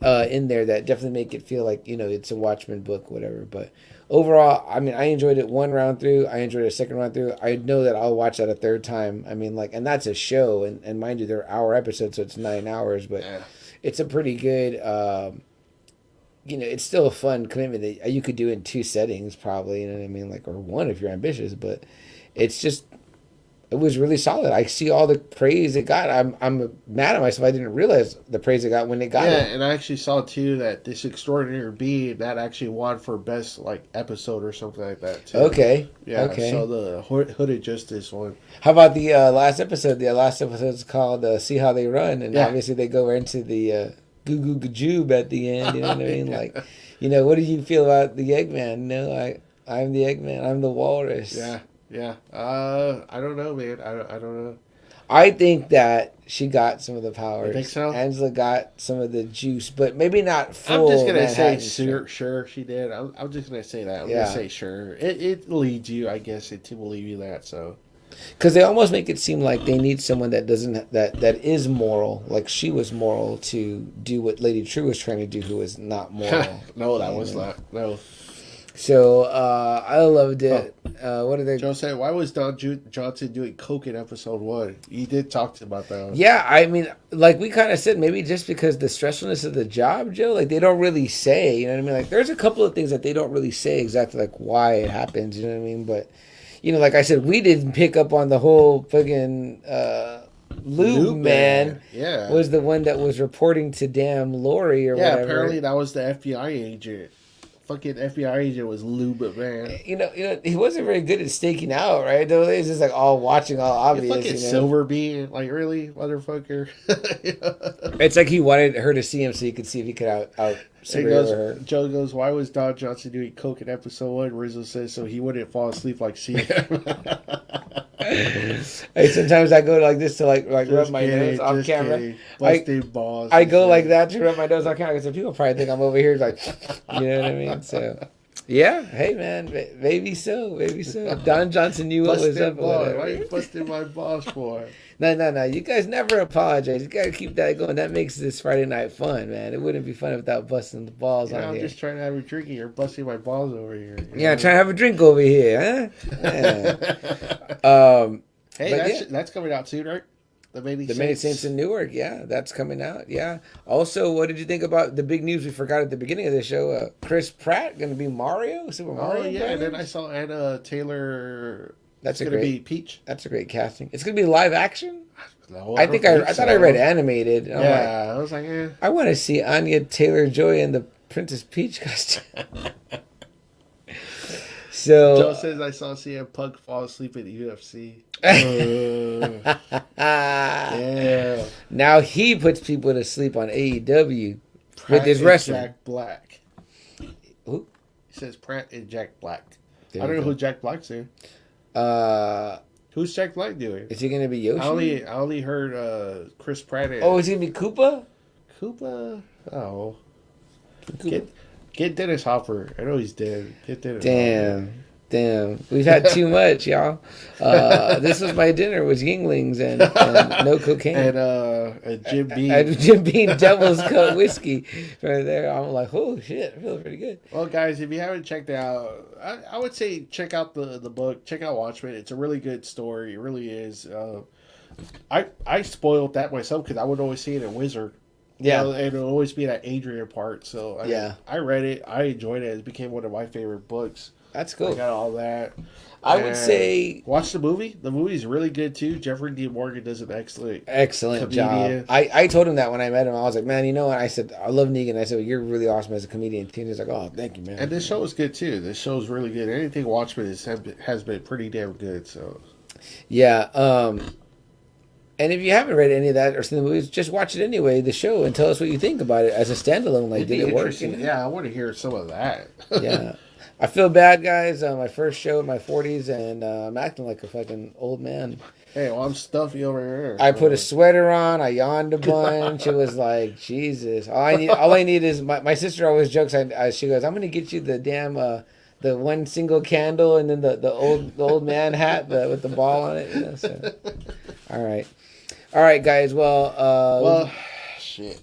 in there that definitely make it feel like it's a Watchmen book, whatever. But overall, I mean, I enjoyed it one round through. I enjoyed it a second round through. I know that I'll watch that a third time. I mean, and that's a show, and mind you, they're hour episodes, so it's 9 hours, but it's a pretty good. It's still a fun commitment that you could do in 2 settings, probably. You know what I mean? Or one if you're ambitious, but it's just. It was really solid. I see all the praise it got. I'm mad at myself. I didn't realize the praise it got when it got it. Yeah, and I actually saw too that this Extraordinary Being that actually won for best episode or something like that too. Okay. Yeah. Okay. So the Hooded Justice one. How about the last episode? The last episode is called "See How They Run," and obviously they go into the goo goo gajoob at the end. You know what I mean? What do you feel about the Eggman? I'm the Eggman. I'm the Walrus. Yeah. Yeah, I don't know, man. I don't know. I think that she got some of the powers. You think so? Angela got some of the juice, but maybe not full. I'm just gonna say sure she did. I'm just gonna say that. I'm gonna say sure. It leads you, I guess, to believe you that. So Because they almost make it seem like they need someone that doesn't that is moral, like she was moral, to do what Lady True was trying to do, who is not moral. No, that was not. No. So I loved it. What are they? Joe said, "Why was Don Johnson doing coke in episode 1?" He did talk about that. Yeah, I mean, like we kind of said, maybe just because the stressfulness of the job, Joe. Like they don't really say. You know what I mean? Like there's a couple of things that they don't really say exactly like why it happens. You know what I mean? But like I said, we didn't pick up on the whole fucking Lube man. Yeah, was the one that was reporting to damn Lori or whatever. Yeah, apparently that was the FBI agent. Fucking FBI agent was Lube man. You know, he wasn't very good at staking out, right? Though he's just like all watching, all obvious. Fucking Silver Bee, like really, motherfucker. It's like he wanted her to see him so he could see if he could out her. Joe goes, "Why was Don Johnson doing coke in episode 1?" Rizzo says, "So he wouldn't fall asleep like CM." Hey, sometimes I go like this to like rub my nose off camera. Balls. I go like that to rub my nose off camera because people probably think I'm over here like, you know what I mean? So, yeah. Hey man, maybe so. Don Johnson knew what was up. Why you busting my balls for? No. You guys never apologize. You got to keep that going. That makes this Friday night fun, man. It wouldn't be fun without busting the balls on I'm here. just trying to have a drink here, busting my balls over here. Yeah, trying to have a drink over here, huh? Yeah. Hey, that's coming out soon, right? The Many Saints in Newark, yeah, that's coming out, yeah. Also, what did you think about the big news we forgot at the beginning of the show? Chris Pratt going to be Super Mario? Oh, yeah, and then I saw Anna Taylor. That's going to be Peach. That's a great casting. It's going to be live action? No, I thought I read animated. I was like, eh. I want to see Anya Taylor-Joy in the Princess Peach costume. So Joe says I saw CM Punk fall asleep at the UFC. Yeah. Now he puts people to sleep on AEW with his wrestling. Jack Black. Who? He says Pratt and Jack Black. I don't know who Jack Black's in. Who's Jack Black doing? Is he going to be Yoshi? I only heard Chris Pratt. Oh, is he going to be Koopa? Koopa? Oh. Get Dennis Hopper. I know he's dead. Get Dennis Hopper. Damn. We've had too much, y'all. This was my dinner was Yinglings and no cocaine. And Jim Beam. And Jim Beam Devil's Cut whiskey right there. I'm like, oh, shit. I feel pretty good. Well, guys, if you haven't checked out, I would say check out the book. Check out Watchmen. It's a really good story. It really is. I spoiled that myself because I would always see it in Wizard. Yeah, and it would always be that Adrian part. So I read it. I enjoyed it. It became one of my favorite books. That's cool. I got all that. I would say watch the movie. The movie's really good too. Jeffrey Dean Morgan does an excellent job. I told him that when I met him. I was like, man, you know what? I said, I love Negan. I said, well, you're really awesome as a comedian. And he's like, oh, thank you, man. And this show is good too. This show is really good. Anything Watchmen has been pretty damn good. So yeah. And if you haven't read any of that or seen the movies, just watch it anyway, the show, and tell us what you think about it as a standalone. Like, did it work? Yeah, I want to hear some of that. Yeah. I feel bad, guys. My first show in my 40s, and I'm acting like a fucking old man. Hey, well, I'm stuffy over here. I put a sweater on. I yawned a bunch. It was like, Jesus. All I need is, my sister always jokes, she goes, I'm going to get you the damn... the one single candle and then the old man hat with the ball on it. You know, so. All right, guys. Well, shit.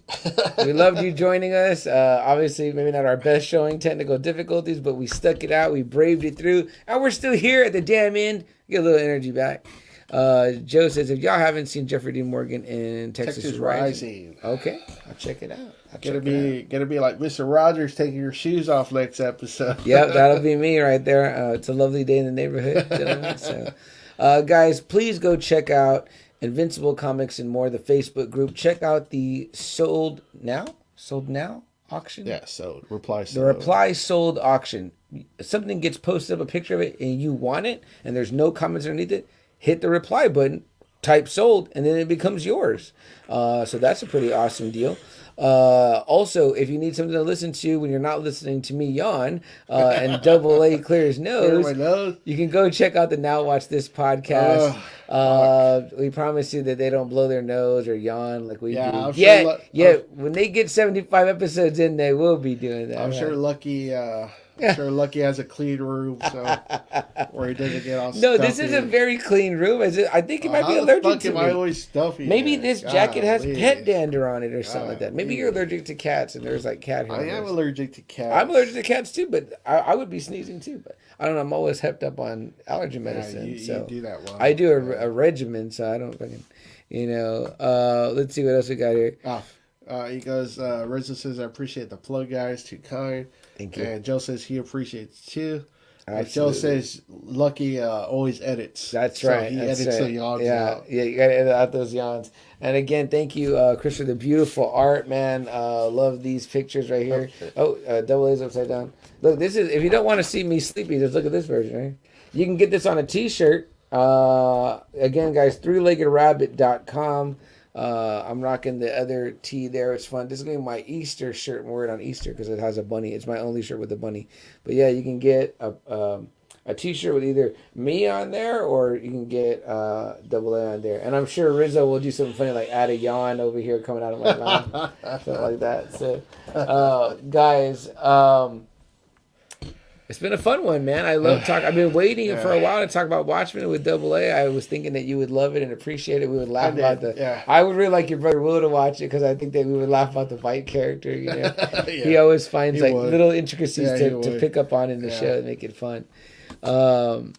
We loved you joining us. Obviously, maybe not our best showing, technical difficulties, but we stuck it out. We braved it through, and we're still here at the damn end. Get a little energy back. Joe says, if y'all haven't seen Jeffrey Dean Morgan in Texas Rising, okay, I'll check it out. Gonna be like Mr. Rogers taking your shoes off next episode. Yep, that'll be me right there. It's a lovely day in the neighborhood, gentlemen. So, guys, please go check out Invincible Comics and More, the Facebook group. Check out the Sold Now auction. Yeah, sold. Reply sold. The Reply Sold auction. Something gets posted up, a picture of it, and you want it, and there's no comments underneath it. Hit the reply button, type sold, and then it becomes yours. So that's a pretty awesome deal. Also, if you need something to listen to when you're not listening to me yawn, and Double A clear his Clear my nose, nose. you can go check out the Now Watch This podcast. We promise you that they don't blow their nose or yawn like we do. I'm sure When they get 75 episodes in, they will be doing that. I'm sure Lucky. I'm sure Lucky has a clean room, so where he doesn't get all. No, stuffy. this is a very clean room. I think he might be How allergic the fuck to am me. I always stuffy? Maybe then? this jacket has Golly. pet dander on it or something like that. Maybe Golly. you're allergic to cats and there's like cat hair. I am allergic to cats. I'm allergic to cats too, but I would be sneezing too. But I don't know. I'm always hepped up on allergy medicine. You so do that well. I do a regimen, so I don't fucking, let's see what else we got here. He goes, Rizzo says, I appreciate the plug, guys. Too kind. Thank you. And Joe says he appreciates it too. Absolutely. Joe says Lucky always edits. That's so right. He That's edits right. the yawns out. Yeah, you gotta edit out those yawns. And again, thank you, Chris, for the beautiful art, man. Love these pictures right here. Double A's upside down. Look, this is, if you don't want to see me sleepy, just look at this version, right? You can get this on a t-shirt. Again, guys, 3leggedrabbit.com. I'm rocking the other tee there. It's fun. This is going to be my Easter shirt. I'm wearing it on Easter because it has a bunny. It's my only shirt with a bunny. But yeah, you can get a t-shirt with either me on there or you can get Double A on there. And I'm sure Rizzo will do something funny like add a yawn over here coming out of my mouth. Something like that. So, guys, it's been a fun one, man. I love talking. I've been waiting for a while to talk about Watchmen with Double A. I was thinking that you would love it and appreciate it. We would laugh about the. Yeah. I would really like your brother Will to watch it because I think that we would laugh about the fight character. Yeah. He always finds He like would. little intricacies to would. pick up on in the show and make it fun. Joe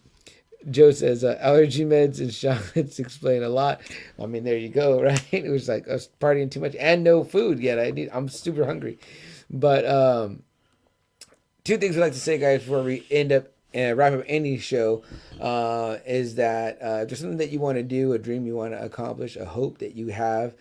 says allergy meds and shamans explain a lot. I mean, there you go, right? It was like us partying too much and no food yet. I'm super hungry, but two things I'd like to say, guys, before we end up and wrap up any show, is that if there's something that you want to do, a dream you want to accomplish, a hope that you have,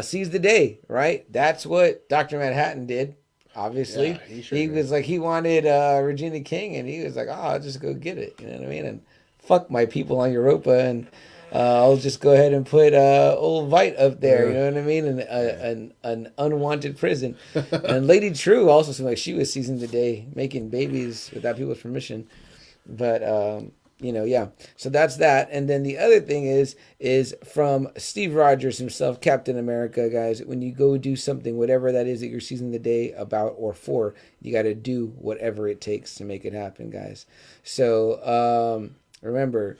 seize the day, right? That's what Dr. Manhattan did, obviously. Yeah, he he was like, he wanted Regina King, and he was like, oh, I'll just go get it, you know what I mean? And fuck my people on Europa, and I'll just go ahead and put old Vite up there, you know what I mean? And an unwanted prison. And Lady True also seemed like she was seizing the day, making babies without people's permission. But, yeah. So that's that. And then the other thing is from Steve Rogers himself, Captain America, guys, when you go do something, whatever that is that you're seizing the day about or for, you got to do whatever it takes to make it happen, guys. So remember,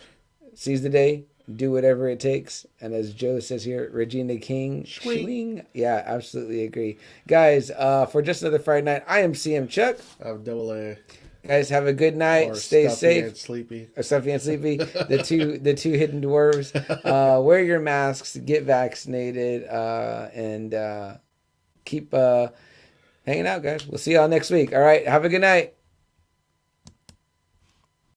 seize the day. Do whatever it takes. And as Joe says here, Regina King. Swing. Yeah, absolutely agree. Guys, for just another Friday night, I am CM Chuck. I'm Double A. Guys, have a good night. Or Stay stuffy safe. and sleepy. Or stuffy and sleepy. The two hidden dwarves. Wear your masks. Get vaccinated. And keep hanging out, guys. We'll see y'all next week. All right. Have a good night.